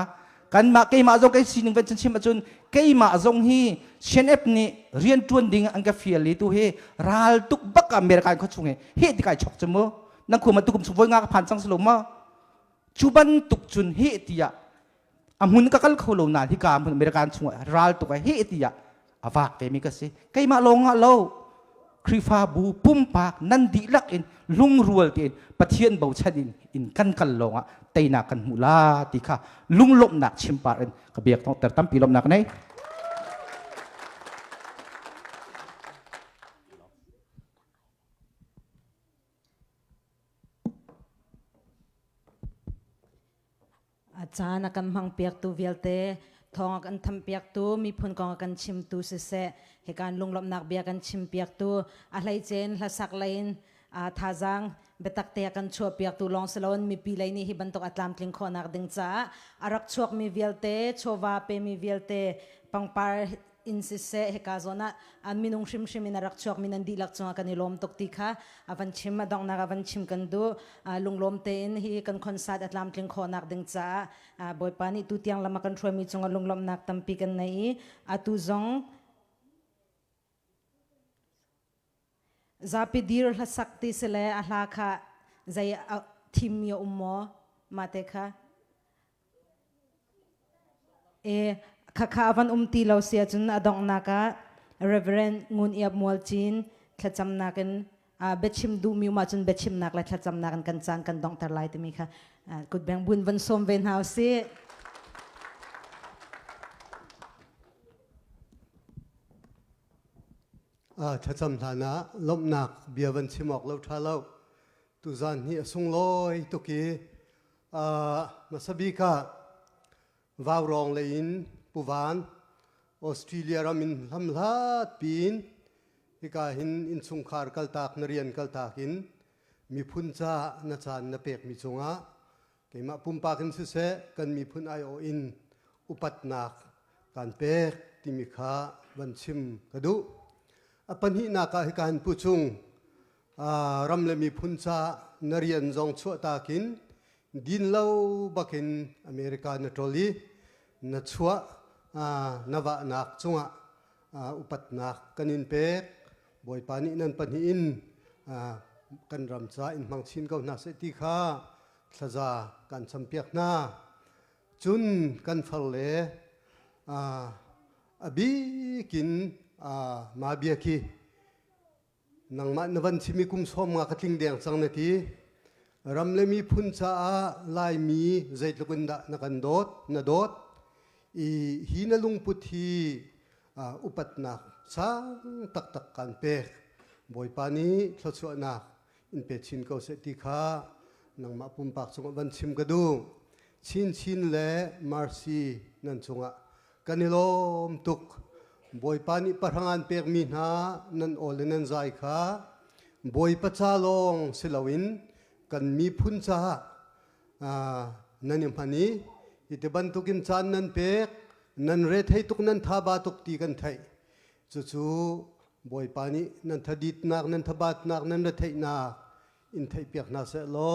กันมาเกยมาจงเกยสินึงเป็นชิมมาจนเกยมาจงฮีเชนเอฟนี่เรียนจวนดิ่งอันกับเฟียลิตูเฮรัลตุกบักอเมริกันเขาชงเฮที่ไก่ฉกจมูกนั่งคุมมาตุกุมสุวรรณาผ่านจังสโลมอจูบันตุกจุนเฮติยาอามุนก็กัลเขาลงนานที่การอเมริกันช่วยรัลตุกเฮติยาอาวากเตมิกสิเกยมาลงอ่ะเราครีฟ้าบูปุ่มปากนันดีลักอินลุงรัวเต็นปะเทียนเบาชัดินอินกันลงอ่ะเตยนักกันหูลาติค่ะลุงลบหนักชิมปารินกระเบียกต้องแต่ตั้มปีลบหนักไหนอาจารย์กันมังเปียกตูเวลเตทองกันทำเปียกตูมีพลกองกันชิมตูเสะเหตุการณ์ลุงลบนักเบียกันชิมเปียกตูอะไรเจนละสักไลน์ท่าจังเบตักเตะกันชัวเปียกตูลองสลอนมีปีไลนี่ฮิบันตกอัตลามคลิงคอนักดึงจ้าอารักชวกมีเวลเตชัววาเปมีเวลเตปังปาร์อินสิเซเหกาโซนะอันมินุงชิมมินารักชวกมินันดีลักจงกันนิลมตกติค่ะอวันชิมมาดองนักอวันชิมกันดูลุงลมเตนฮีกันคอนเสิร์ตอัตลามคลิงคอนักดึงจ้าบอยปานี่ตุเตียงลำมากันช่วยมีจงลุงลมนักตั้มปีกันในตุจงZapidir la sakti sele ahlaka zai tim yo ummo mateka khakha avan umti lo sia chun adong naka reverend ngun iap molchin thlacham nakan bechim du mi ma chun bechim nak la thlacham nakan kan chang kan dong tar lai timi kha kut bang bun van som ven houseถ้าจำฐานะลบหนักเบียวันชิมอกเราท่าเราตุจานนี่ส่งลอยตุกีมาสบีกาวาวรองเลยอินปูวานออสเตรเลียรามินลำลาดปีนที่กาหินอินสุงคาร์กัลตากนเรียนกัลตากินมีพุนจ้านาจานนาเปกมีจงะเกี่ยมาปุ่มปากินเสกันมีพุนไอโออินอุปัตนักการเปกที่มีขาวันชิมกระดูปัญหานักการผู้ชงรำเลมีพุนชานเรียนจงชั่วตากินดินเล่าบักินอเมริกาเนตรลีนัดชั่วนวนักจงอุปัตนักกันินเปกบอยปานินันปัญหาอินกันรำจ้าอินมังชินก็น่าเสติขาสะจากันสัมเปียกนาจุนกันฟัลเลอบีกินมาเบียกีนังมันวันที่มีกุมสมงาคัดลิงแดงสังนาทีรำเลมีพุนชาลายมีใจตะกุนดะนักันโดดนาโดดฮีนลุงพุทธีอุปัตนักสังตักกันเปกบอยปานีทศวนักอินเปชินเกาเสติขานังมาปุ่มปากสงวันชิมกระดูชินและมาร์ซีนันสงะกันนิลมตุกบอยปานิปะรังเปกมีนานันโอเลนันใจขาบอยปะชาลงสิลาวิน กันมีพุนจ้านั่นยังพันนี้อิตบันตุกินจานนั่นเป็กนั่นเรทให้ตุกนั่นทาบาตุกตีกันไทยจู่ๆบอยปานี้นั่นทดิตนักนั่นทบาตนักนั่นเรทให้นักอินไทยเปียกนาเสลอ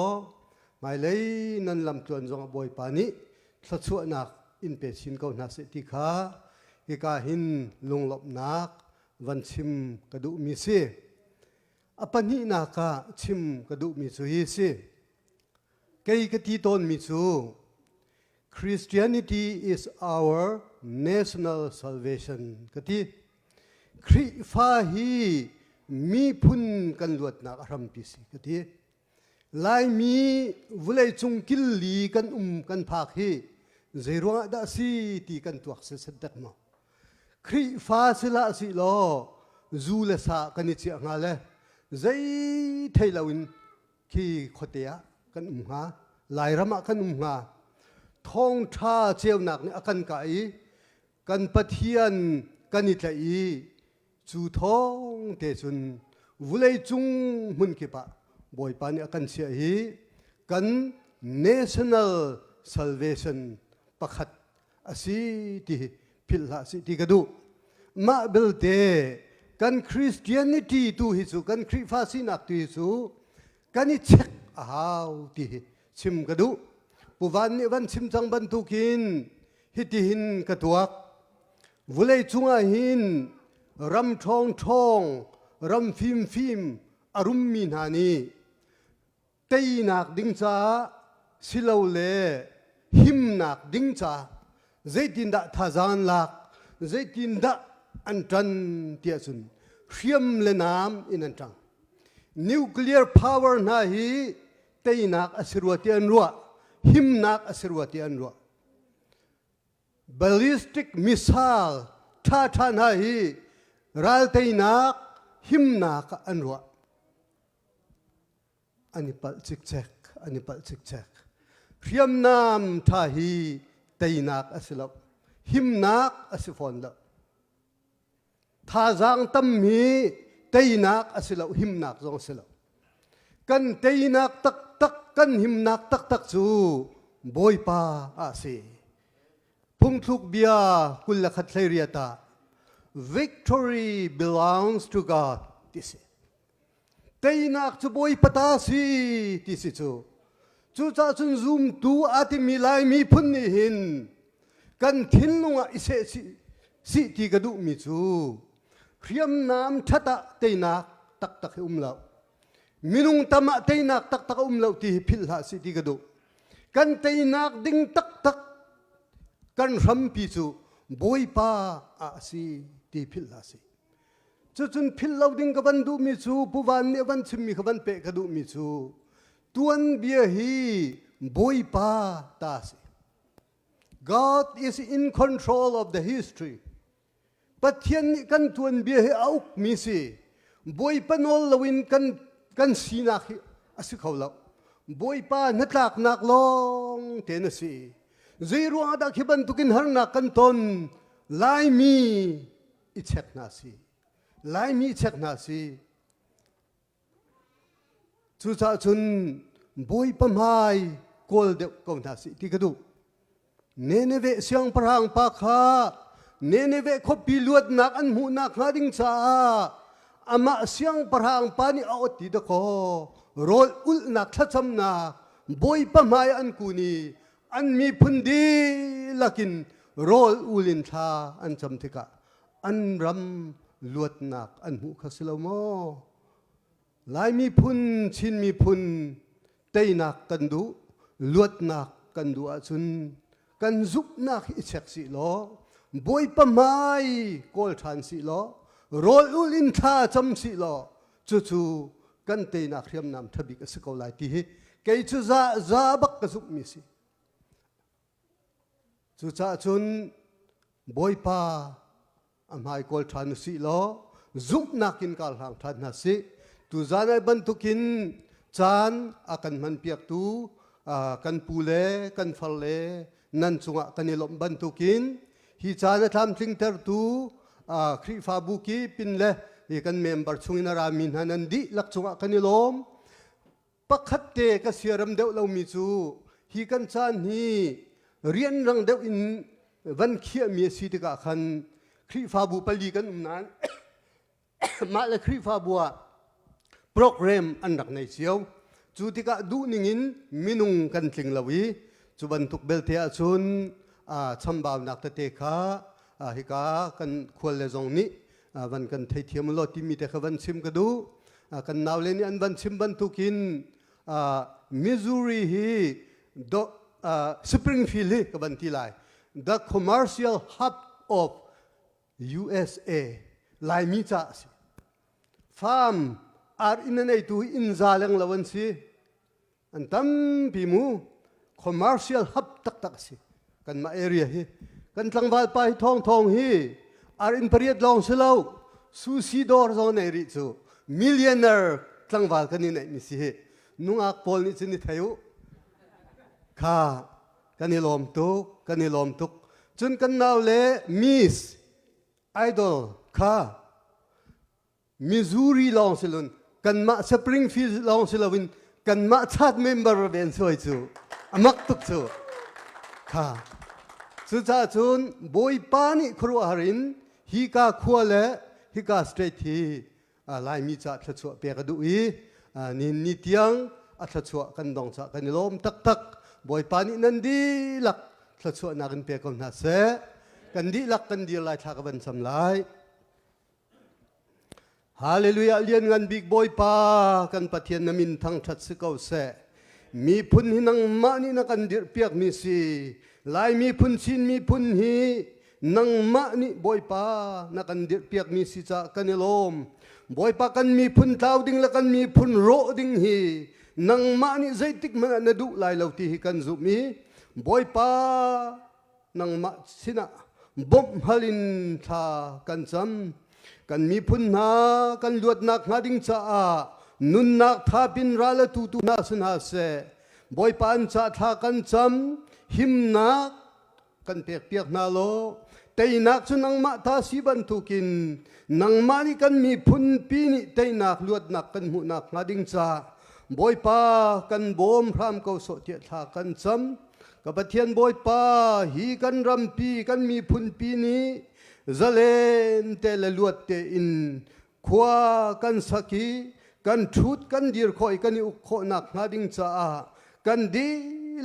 ไม่เลยนั่นลำจวนจงบอยปานี้สัดส่วนนักอินเป็ดชินเขานาเสติขาอีกาหินลงหลบนักวันชิมกระดูมีเสียอปันนี้นักชิมกระดูมีสุฮิเสียเกย์กติตนมิซู Christianity is our national salvation กติคริฟาฮีมีพุนกันลวดนักรัมพิสิกติลายมีวุเลยจงกิลลีกันกันพากฮีเจรัวดาซีตีกันตัวเสสดักมาคริฟาสิละสิโลจูเลสากันนิจิงาเลใจไทยลาวินคีขดเตียกันหาหลายรำกันหาท้องท่าเจียวหนักเนี่ยกันไก่กันปะเทียนกันนิจัยจูท้องเตจุนวุเลยจุงมุนกิปะบอยปานี่กันเสียฮีกัน national salvation ประคัดอาศัยที่พิลาสิที่กระดูมาเบลเตกันคริสเตียนิตี้ตัวฮิสุกันคริฟาสินักตัวฮิสุกันนี่เช็คอ้าวที่ชิมกระดูปุวันนี่วันชิมจังบันทุกินฮิติหินกระตัววุเลยจุงอาหินรำทองรำฟิมอารมณ์มีนานีเตยนักดิ้งจ้าสิลาวเล่หิมนักดิ้งจ้าเจตินดะทาจานลักเจตินดะอันจันเตียสุนเขียมเลนามอินันจังนิวเคลียร์พาวเวอร์นาฮีเตยนักอสิรวติอันรัวหิมนักอสิรวติอันรัว ballistic missile ท่านาฮีรัลเตยนักหิมนักอันรัวอันนี้ปัลจิกเช็คอันนี้ปัลจิกเช็คเขียมนามท่าฮีเตยนักอสิลบหิมนักอสิฟอนลบท่าจังตั้มมีเตยนักอสิลบหิมนักจงสิลบกันเตยนักตักกันหิมนักตักจูบอยปาอาศีพุ่งทุกเบียกุลขัดเรียตา victory belongs to God ที่สิเตยนักจูบอยปตาสีที่สิจูจ้าจุนซูมตูอาติมีลายมีพุ่นนี่หินกันทิ้งลงอิเสสิที่กระดูมีจูเขียมน้ำชัดเตยนักตักเหลามินุงตมะเตยนักตักเหลาที่พิลหาสิที่กระดูกันเตยนักดิ้งตักกันรำพิจูบอยปาอาสิที่พิลหาสิจุนพิลเหลาดิ้งกับวันดูมีจูผู้วันเนี่ยวันชิมมีกับวันเปะกระดูมีจูตัวนเบียฮีบอยปาตาสิGod is in control of the history. But here kan tuan bihe auk misi. Boy panol lawin kan sinak asikawlaw. Boy pa natlak naklong tenasi. Zero ada kiban tukin harna kanton lai mi ichek nasi. Lai mi ichek nasi. Chusa chun boy pamai kol de kau nasi tikadu. เนเนเวเสียงพรางปากฮาเนเนเวขบปีลวดนักอันหูนักหาดิ้งซาอามาเสียงพรางปานี่เอาติดคอโรลอุลนักทัดจำนาบอยปะไมอันกูนีอันมีพุนดีลักินโรลอุลินชาอันจำทิกะอันรำลวดนักอันหูขัสลโมลายมีพุนชินมีพุนเตยนักกันดูลวดนักกันดูอาจุนกันซุปนักอิเช็กสิโลบอยปะไมกอลทันสิโลโรลอุลินทาจำสิโลจู่ๆกันเตยนักเรียมนำทบิกสกอลายที่เกยจูซาบักกซุปมิสิจู่จ้าจุนบอยปาอามายกอลทันสิโลซุปนักกินกาลหางทันนัสิตุจานไอบันทุกินจานอากันมันเปียกตูกันปูเลกันฟัลเลนั่นสุงะกันนิลมบันทุกินฮิจานทำทิ้งเตอร์ตูคริฟาบุกีปินเลกันเมมเบอร์สุงอินารามินฮันนันดีลักสุงะกันนิลม ปักขัดเตะก็เสียรำเดวเรามีจูฮีกันจานฮีเรียนรังเดวอินวันเขียมีสิทธิ์กัน คริฟาบูปลีกันนั้น มาเลคริฟาบัวโปรแกรมอันดักในเชียวจูติกาดูนิงินมินุงกันติงลาวีจูบันทุกเบลเทียชุนชัมบาวนักเตะขาฮิกากันควรเลจงนี้วันกันไทยเทียมโลติมีแต่ขวันชิมกันดูกันนาวเลนี่อันวันชิมบันทุกินมิสซูรีฮีdo Springfield กับบันทีไล the commercial hub of USA ลายมิจ่าสิฟาร์มอาร์อินเนยตูอินซาลังลาวันสิอันตั้มพิมู commercial hub ตักสิกันมาเอเรียฮีกันตั้งวัลไปทองฮีอาร์อินเปรียดลองสิเลาซูซิดอร์โซนเอริจู millionaire ตั้งวัลกันนี่ไหนมิสิฮีนุ่งอักพอลนี่สินิทายุข้ากันนี่ลมตุกจนกันนาวเลมิสไอดอลข้ามิสซูรีลองสิลุนกันมาสปริงฟิลด์ลองสิลวินกันมาชัดเมมเบอร์เป็นสวยจูอามักตุกจูข้าสุดท้ายจุนบอยปานิครัวหารินฮิกาขัวเลฮิกาสเตรทีลายมีจัดชัวเปียกดูอีนิตยังอัตชัวกันดองจักันลมตักบอยปานินันดีหลักชัวนักเปียกคนน่าเสกันดีหลักกันดีลายทักบันสำลายฮาเลลูยาเลียนงันบิ๊กบอยปากันปะเทียนนามินทั้งทัดสกาวเสมีพุนหินังมานี่นักันดีเปียกมีสีลายมีพุนชินมีพุนฮีนังมานี่บอยปานักันดีเปียกมีสีจักันลมบอยปากันมีพุนเท้าดิ่งละกันมีพุนโรดิ่งฮีนังมานี่ใจติกมันนดูลายเหล่าที่กันจุมีบอยปานังมาสินะบ่มฮาลินทากันจำกันมีพุนหากันลวดนักหาดิ่งจ้านุนนักทาบินราลตูนาสนาเสบอยปานจ้าทากันจำหิมนักกันเปียกนาโลแต่นักจนนังมาทาสีบันทุกินนังมานี่กันมีพุนปีนี่แต่นักลวดนักกันหูนักหาดิ่งจ้าบอยปากันบอมพรามเขาสดเทียทากันจำกับเทียนบอยปาฮีกันรำปีกันมีพุนปีนี้จะเล่นเตลลวดเตอินขวากันสักีกันชุดกันดีร์คอยกันอุโคนักหาดิ่งจ้ากันดี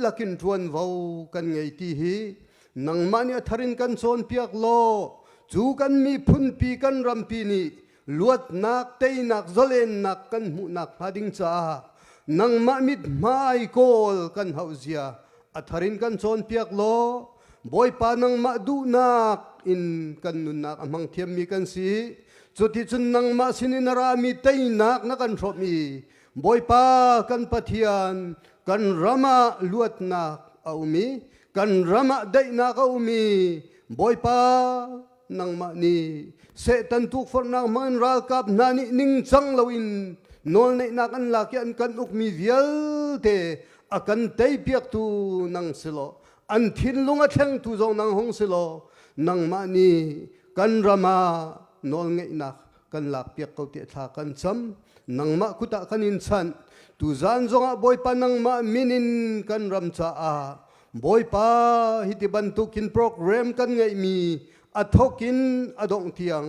ลักินทวนวาวกันไงที่ฮีนังมันยทารินกันโซนเปียกโลจูกันมีพุนปีกันรำปีนี้ลวดนักเตยนักจะเล่นนักกันหูนักหาดิ่งจ้านังมามิดไม่โกลกันเฮาเซียอัทารินกันโซนเปียกโลบอยปานังมาดูนักอินกันนุนนักมังเทียมมีกันสีจุดที่จุนนังมาสินินารามีเตยนักนักกันชอบมีบอยปากันปะเทียนกันรามาลวดนักเอามีกันรามาได้นักเอามีบอยปานังมานีเสตันทุกฝนนักมันรักกับนานินิ่งจังลวินนอลในนักอันลักยันกันอุกมีเวียลเตอากันเตยเปียกตูนังสิโลอันทินลุงอัดแทงตูจงนังหงสิโลนังมานีกันรามานอลไงนักกันลักเปียกเขาเตะทากันซ้ำนังมาคุตะกันอินสันตูจานจงอาบอยปานังมามินินกันรำจ้าบอยปาฮิติบันทุกินโปรแกรมกันไงมีอัทกินอดงเทียง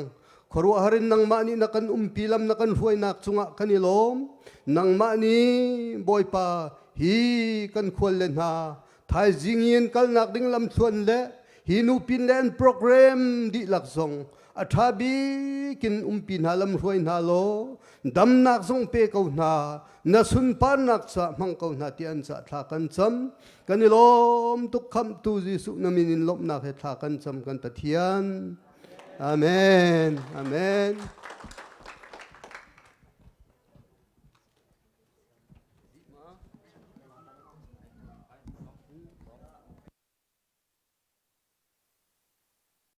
ขรัวหารินนังมานีนักันปีลำนักันฟวยนักจุงะกันนิลมนังมานีบอยปาฮีกันควรเล่นหาไทยจิงยินกันนักดิ่งลำชวนเละฮีนูปินเล่นโปรแกรมดิลักซงอัฐาบีกินปีนาลำฟวยนาโลดำนักซงเปกาวนานาสุนปานักสะมังกาวนาที่อันสะทากันจำกันนิลมทุกคำตูจิสุนามินินลบนักให้ทากันจำกันตะเทียนAmen. Amen.